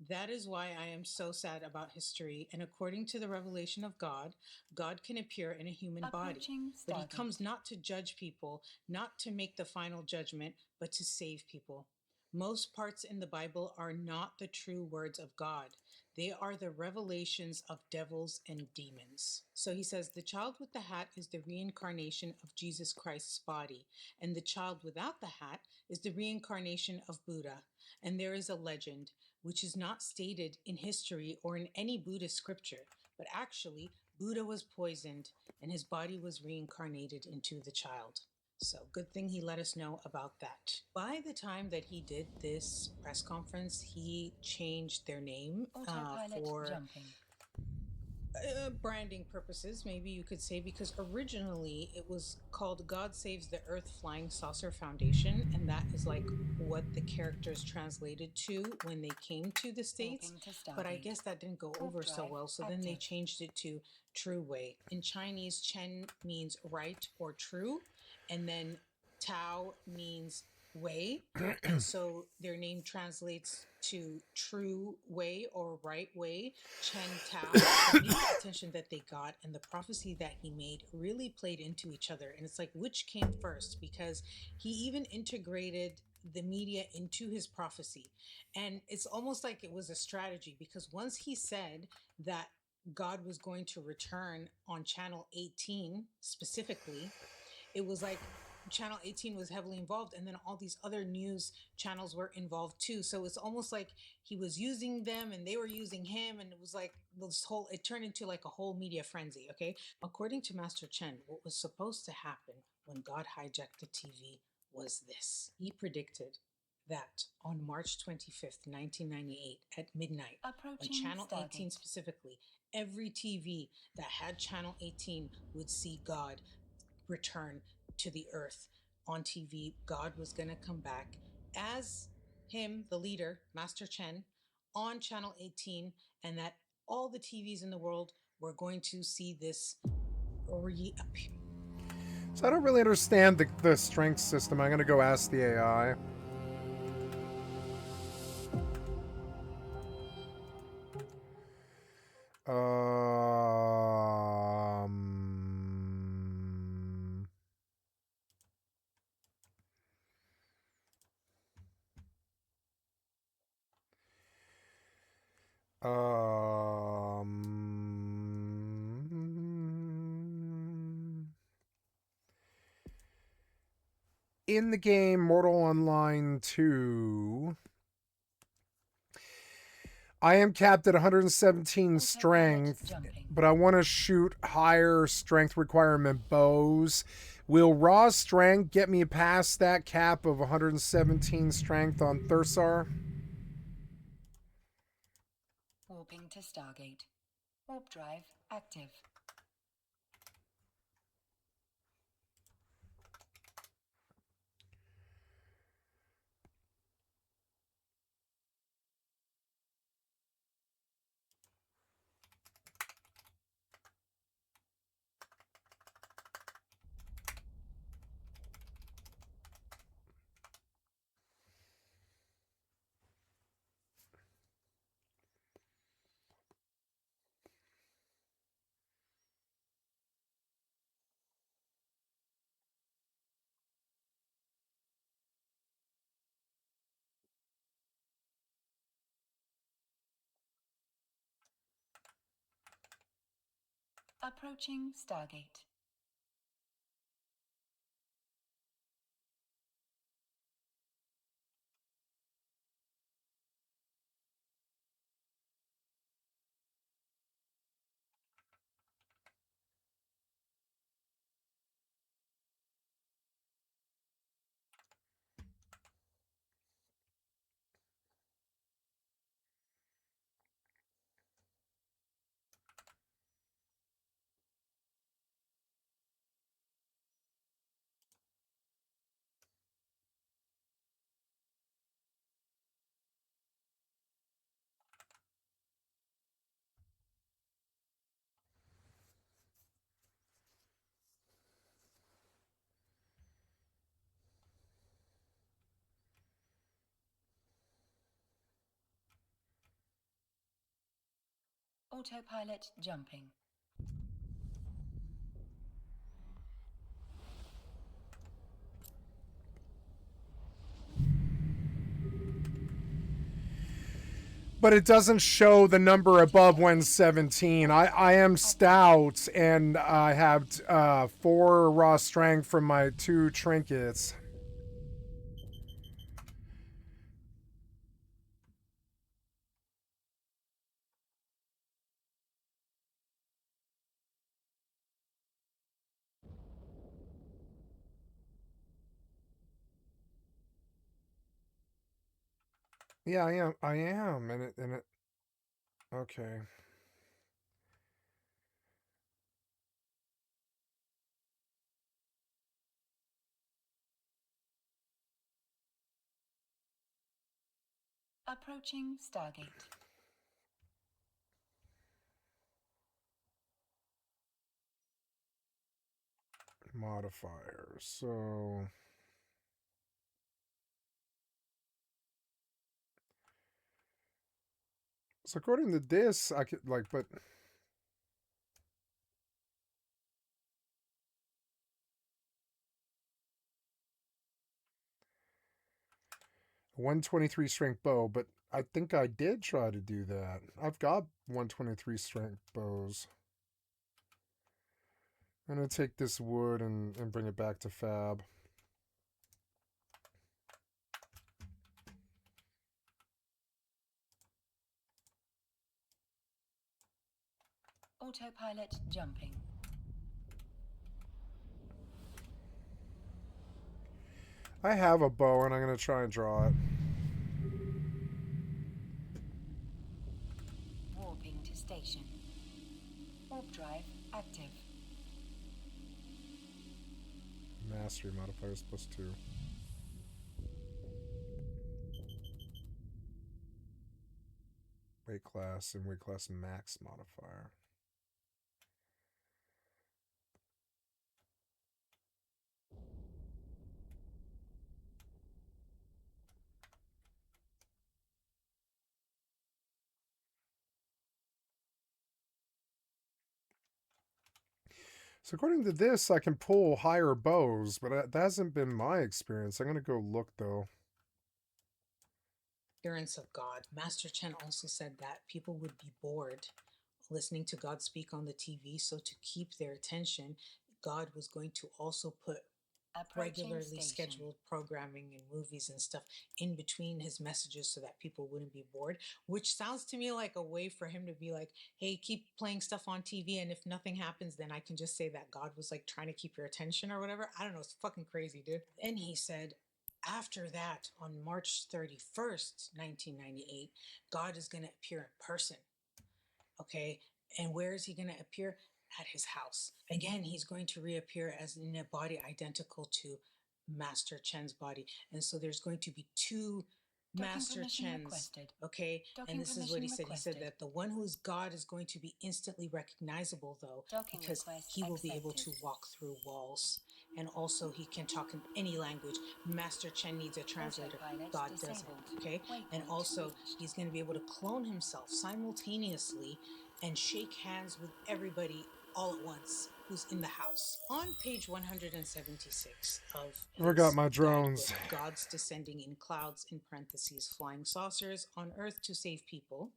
That is why I am so sad about history, and according to the revelation of God, God can appear in a human body, but he comes not to judge people, not to make the final judgment, but to save people. Most parts in the Bible are not the true words of God. They are the revelations of devils and demons. So he says, the child with the hat is the reincarnation of Jesus Christ's body, and the child without the hat is the reincarnation of Buddha. And there is a legend, which is not stated in history or in any Buddhist scripture, but actually, Buddha was poisoned and his body was reincarnated into the child. So good thing he let us know about that. By the time that he did this press conference, he changed their name for jumping. Branding purposes, maybe you could say, because originally it was called God Saves the Earth Flying Saucer Foundation, and that is like what the characters translated to when they came to the States. But I guess that didn't go over so well, so then they changed it to True Way. In Chinese, Chen means right or true, and then Tao means way, and so their name translates to true way or right way, Chen Tao. But maybe the attention that they got and the prophecy that he made really played into each other, and it's like, which came first? Because he even integrated the media into his prophecy, and it's almost like it was a strategy, because once he said that God was going to return on channel 18 specifically, it was like channel 18 was heavily involved, and then all these other news channels were involved too. So it's almost like he was using them and they were using him, and it was like it turned into like a whole media frenzy. Okay, according to Master Chen, what was supposed to happen when God hijacked the TV was this. He predicted that on March 25th, 1998 at midnight, on channel 18 specifically, every TV that had channel 18 would see God return to the earth on TV. God was going to come back as him, the leader, Master Chen, on channel 18, and that all the TVs in the world were going to see this reappear. So I don't really understand the strength system. I'm going to go ask the AI. In the game Mortal Online 2, I am capped at 117 strength, but I want to shoot higher strength requirement bows. Will raw strength get me past that cap of 117 strength on Thursar? Warping to Stargate. Warp drive active. Approaching Stargate. Autopilot jumping. But it doesn't show the number above 117. I am stout, and I have 4 raw strength from my 2 trinkets. Yeah, I am, and it. Okay. Approaching Stargate. Modifiers. So according to this, I could like, but 123 strength bow, but I think I did try to do that. I've got 123 strength bows. I'm gonna take this wood and bring it back to Fab. Autopilot jumping. I have a bow, and I'm gonna try and draw it. Warping to station. Warp drive active. Mastery modifiers +2. Weight class and weight class max modifier. So according to this, I can pull higher bows, but that hasn't been my experience. I'm going to go look, though. Appearance of God. Master Chen also said that people would be bored listening to God speak on the TV, so to keep their attention, God was going to also put regularly scheduled programming and movies and stuff in between his messages so that people wouldn't be bored, which sounds to me like a way for him to be like, hey, keep playing stuff on TV, and if nothing happens, then I can just say that God was like trying to keep your attention or whatever. I don't know, it's fucking crazy, dude. Then he said, after that, on March 31st, 1998, God is going to appear in person. Okay, and where is he going to appear? At his house. Again, he's going to reappear as in a body identical to Master Chen's body. And so there's going to be 2 Master Chens. Requested. Okay, and this is what he said. Requested. He said that the one who is God is going to be instantly recognizable, though, because he will be able to walk through walls. And also, he can talk in any language. Master Chen needs a translator. God doesn't. Okay, and also, he's going to be able to clone himself simultaneously and shake hands with everybody all at once who's in the house. On page 176 of I forgot my his drones. guidebook, Gods descending in clouds, in parentheses, flying saucers on earth to save people.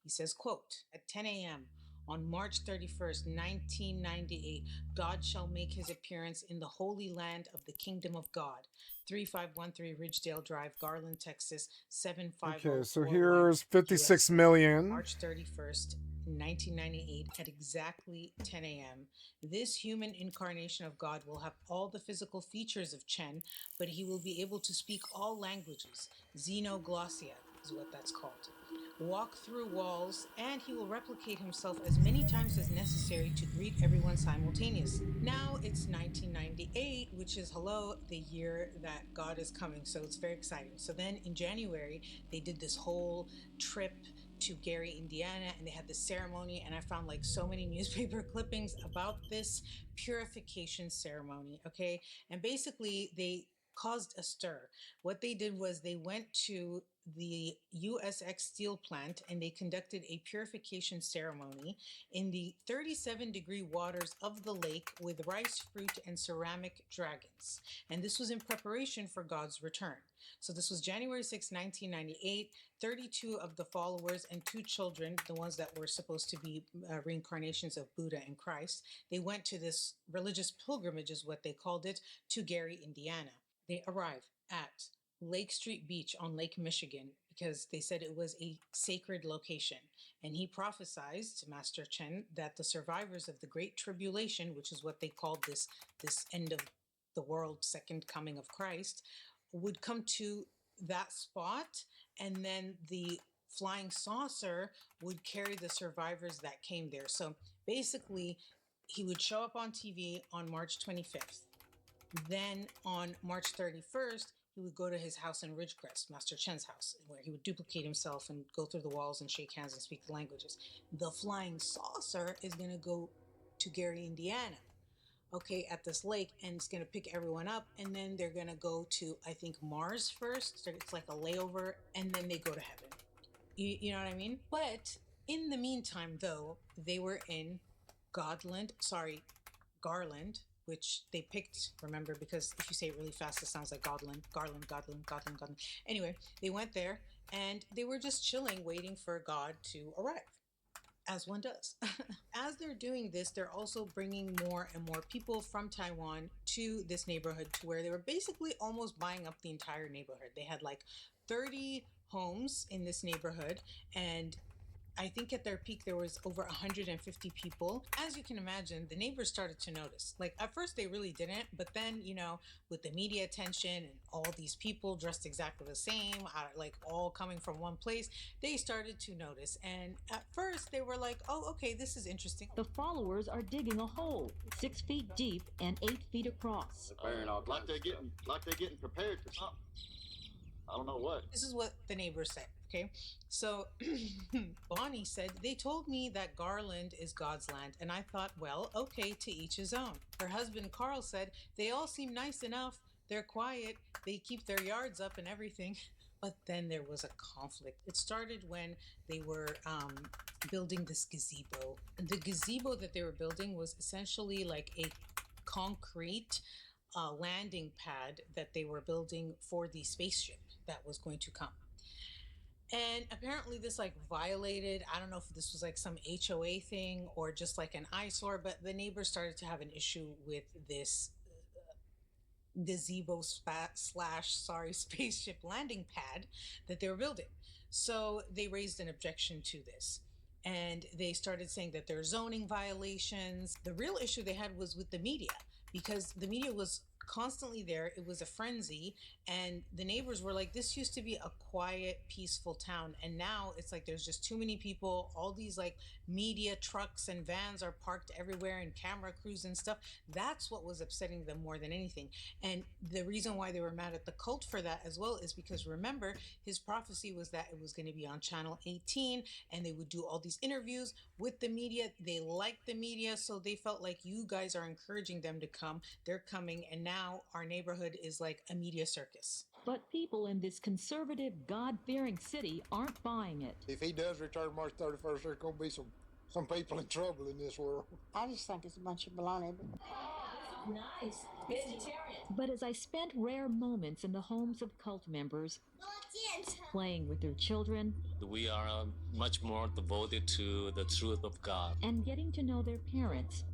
He says, quote, at 10 a.m. on March 31st, 1998, God shall make his appearance in the holy land of the kingdom of God. 3513 Ridgedale Drive, Garland, Texas, 75041. Okay, so here's 56 million. March 31st, 1998, at exactly 10 a.m., this human incarnation of God will have all the physical features of Chen, but he will be able to speak all languages. Xenoglossia is what that's called. Walk through walls, and he will replicate himself as many times as necessary to greet everyone simultaneously. Now it's 1998, which is, hello, the year that God is coming, so it's very exciting. So then in January, they did this whole trip to Gary, Indiana, and they had this ceremony, and I found like so many newspaper clippings about this purification ceremony, okay? And basically they caused a stir. What they did was they went to the USX steel plant and they conducted a purification ceremony in the 37-degree waters of the lake with rice fruit and ceramic dragons. And this was in preparation for God's return. So this was January 6, 1998. 32 of the followers and 2 children, the ones that were supposed to be reincarnations of Buddha and Christ, they went to this religious pilgrimage, is what they called it, to Gary, Indiana. They arrived at Lake Street Beach on Lake Michigan because they said it was a sacred location. And he prophesied to Master Chen that the survivors of the Great Tribulation, which is what they called this end of the world, second coming of Christ, would come to that spot, and then the flying saucer would carry the survivors that came there. So basically, he would show up on TV on March 25th. Then on March 31st, he would go to his house in Ridgecrest, Master Chen's house, where he would duplicate himself and go through the walls and shake hands and speak the languages. The flying saucer is going to go to Gary, Indiana, okay, at this lake, and it's going to pick everyone up, and then they're going to go to, I think, Mars first. So it's like a layover, and then they go to heaven. You know what I mean? But in the meantime, though, they were in Garland, which they picked, remember, because if you say it really fast, it sounds like Garland. Anyway, they went there, and they were just chilling, waiting for God to arrive, as one does. As they're doing this, they're also bringing more and more people from Taiwan to this neighborhood, to where they were basically almost buying up the entire neighborhood. They had like 30 homes in this neighborhood, and I think at their peak there was over 150 people. As you can imagine, the neighbors started to notice. Like at first they really didn't, but then, you know, with the media attention and all these people dressed exactly the same, like all coming from one place, they started to notice. And at first they were like, oh, okay, this is interesting. The followers are digging a hole 6 feet deep and 8 feet across. Like they're getting prepared for something. I don't know what. This is what the neighbors said, okay? So Bonnie said, they told me that Garland is God's land, and I thought, well, okay, to each his own. Her husband Carl said, they all seem nice enough. They're quiet. They keep their yards up and everything. But then there was a conflict. It started when they were building this gazebo. The gazebo that they were building was essentially like a concrete landing pad that they were building for the spaceship that was going to come. And apparently this like violated, I don't know if this was like some HOA thing or just like an eyesore, but the neighbors started to have an issue with this gazebo spaceship landing pad that they were building. So they raised an objection to this. And they started saying that there are zoning violations. The real issue they had was with the media, because the media was constantly there. It was a frenzy, and the neighbors were like, this used to be a quiet, peaceful town, and now it's like there's just too many people. All these like media trucks and vans are parked everywhere, and camera crews and stuff. That's what was upsetting them more than anything. And the reason why they were mad at the cult for that as well is because, remember, his prophecy was that it was going to be on channel 18, and they would do all these interviews with the media. They liked the media, so they felt like, you guys are encouraging them to come. They're coming, and now our neighborhood is like a media circus. But people in this conservative, God-fearing city aren't buying it. If he does return March 31st, there's going to be some people in trouble in this world. I just think it's a bunch of baloney. Nice. Vegetarian. But as I spent rare moments in the homes of cult members, playing with their children, we are much more devoted to the truth of God, and getting to know their parents,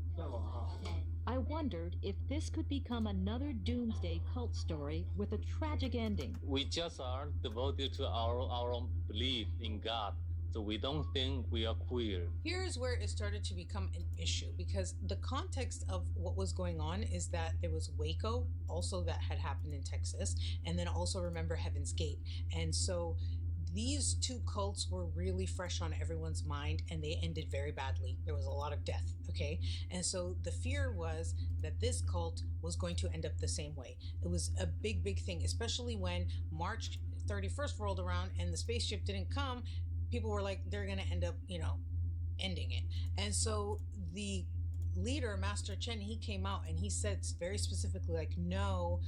I wondered if this could become another doomsday cult story with a tragic ending. We just are devoted to our own belief in God, so we don't think we are queer. Here's where it started to become an issue, because the context of what was going on is that there was Waco, also that had happened in Texas, and then also remember Heaven's Gate. And so these two cults were really fresh on everyone's mind, and they ended very badly. There was a lot of death, okay? And so the fear was that this cult was going to end up the same way. It was a big, big thing, especially when March 31st rolled around and the spaceship didn't come. People were like, they're going to end up, you know, ending it. And so the leader, Master Chen, he came out and he said very specifically, like, no,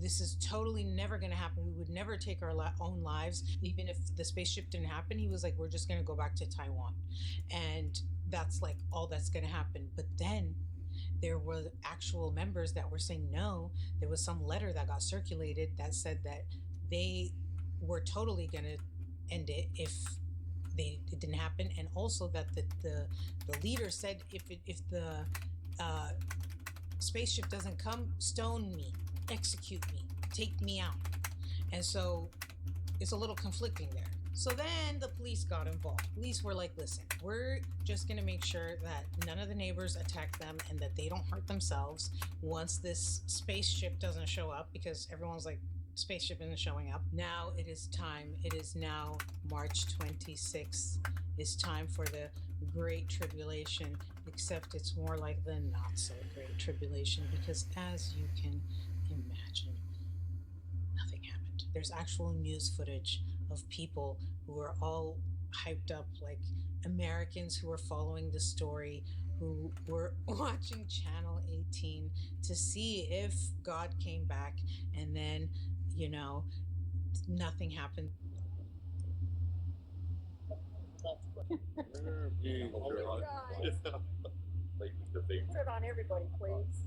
this is totally never going to happen. We would never take our own lives. Even if the spaceship didn't happen, he was like, we're just going to go back to Taiwan. And that's like all that's going to happen. But then there were actual members that were saying no. There was some letter that got circulated that said that they were totally going to end it if it didn't happen, and also that the leader said if the spaceship doesn't come, stone me, execute me, take me out. And so it's a little conflicting there. So then the police got involved. Police were like, listen, we're just going to make sure that none of the neighbors attack them and that they don't hurt themselves once this spaceship doesn't show up, because everyone's like, spaceship isn't showing up. Now it is time. It is now March 26th. It's time for the Great Tribulation, except it's more like the not so Great Tribulation, because as you can imagine, nothing happened. There's actual news footage of people who are all hyped up, like Americans who are following the story, who were watching Channel 18 to see if God came back, and then, you know, nothing happened. Put it on everybody, please.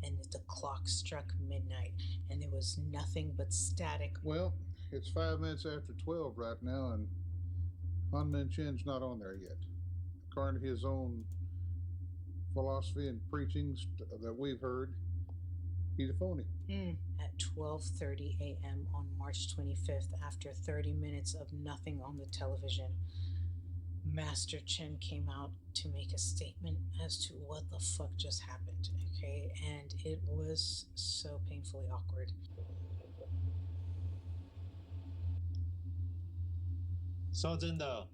And the clock struck midnight, and there was nothing but static. Well, it's 5 minutes after 12 right now, and Han Min Chen's not on there yet. According to his own philosophy and preachings that we've heard, he's a phony. At 12:30 a.m. on March 25th, after 30 minutes of nothing on the television, Master Chen came out to make a statement as to what the fuck just happened, okay? And it was so painfully awkward. 说真的，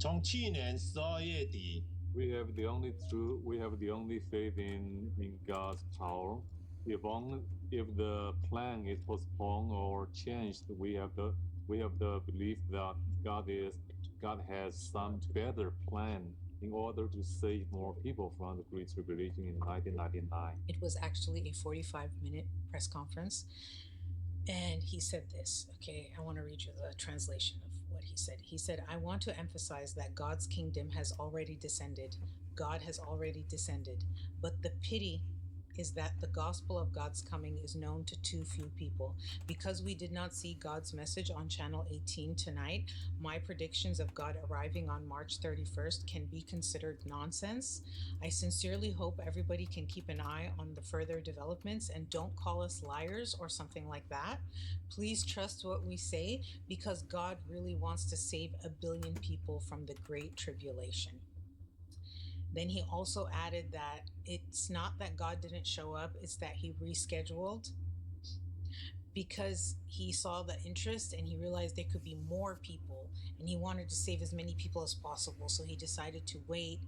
从去年12月底 We have the only true. We have the only faith in God's power. If the plan is postponed or changed, we have the belief that God has some better plan in order to save more people from the Great Tribulation in 1999. It was actually a 45-minute press conference, and he said this. Okay, I want to read you the translation of what he said. He said, I want to emphasize that God's kingdom has already descended. God has already descended. But the pity is that the gospel of God's coming is known to too few people. Because we did not see God's message on Channel 18 tonight, my predictions of God arriving on March 31st can be considered nonsense. I sincerely hope everybody can keep an eye on the further developments and don't call us liars or something like that. Please trust what we say, because God really wants to save 1 billion people from the Great Tribulation. Then he also added that it's not that God didn't show up, it's that he rescheduled because he saw the interest and he realized there could be more people and he wanted to save as many people as possible. So he decided to wait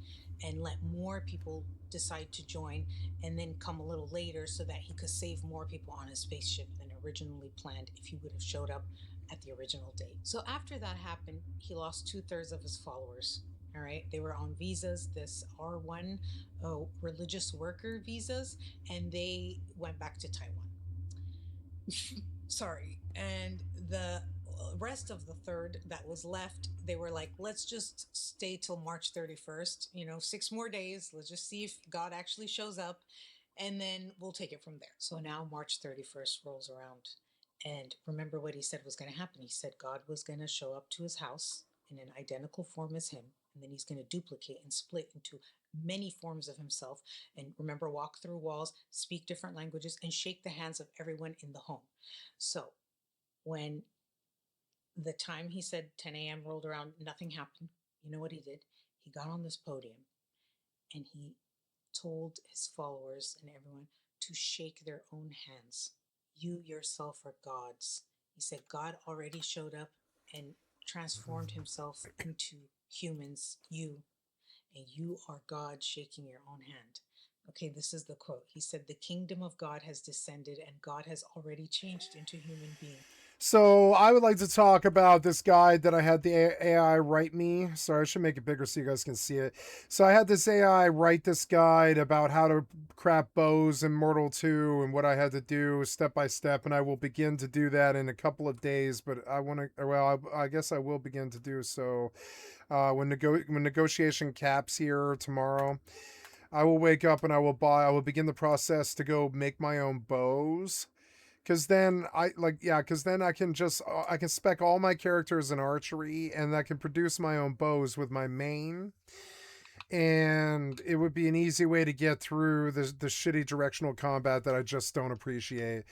and let more people decide to join and then come a little later so that he could save more people on his spaceship than originally planned if he would have showed up at the original date. So after that happened, he lost 2/3 of his followers. All right, they were on visas, this R1 religious worker visas, and they went back to Taiwan. Sorry. And the rest of the third that was left, they were like, let's just stay till March 31st, 6 more days. Let's just see if God actually shows up, and then we'll take it from there. So now March 31st rolls around, and remember what he said was going to happen. He said God was going to show up to his house in an identical form as him, and then he's going to duplicate and split into many forms of himself. And remember, walk through walls, speak different languages, and shake the hands of everyone in the home. So when the time he said 10 a.m. rolled around, nothing happened. You know what he did? He got on this podium and he told his followers and everyone to shake their own hands. You yourself are gods. He said God already showed up and transformed himself into humans, you, and you are God shaking your own hand. Okay, this is the quote. He said, "The kingdom of God has descended, and God has already changed into human being." So I would like to talk about this guide that I had the AI write me. Sorry, I should make it bigger so you guys can see it. So I had this AI write this guide about how to craft bows in Mortal 2 and what I had to do step by step, and I will begin to do that in a couple of days. But I guess I will begin to do so when negotiation caps here tomorrow. I will wake up and I will begin the process to go make my own bows. Cause then I can spec all my characters in archery, and I can produce my own bows with my main. And it would be an easy way to get through the shitty directional combat that I just don't appreciate.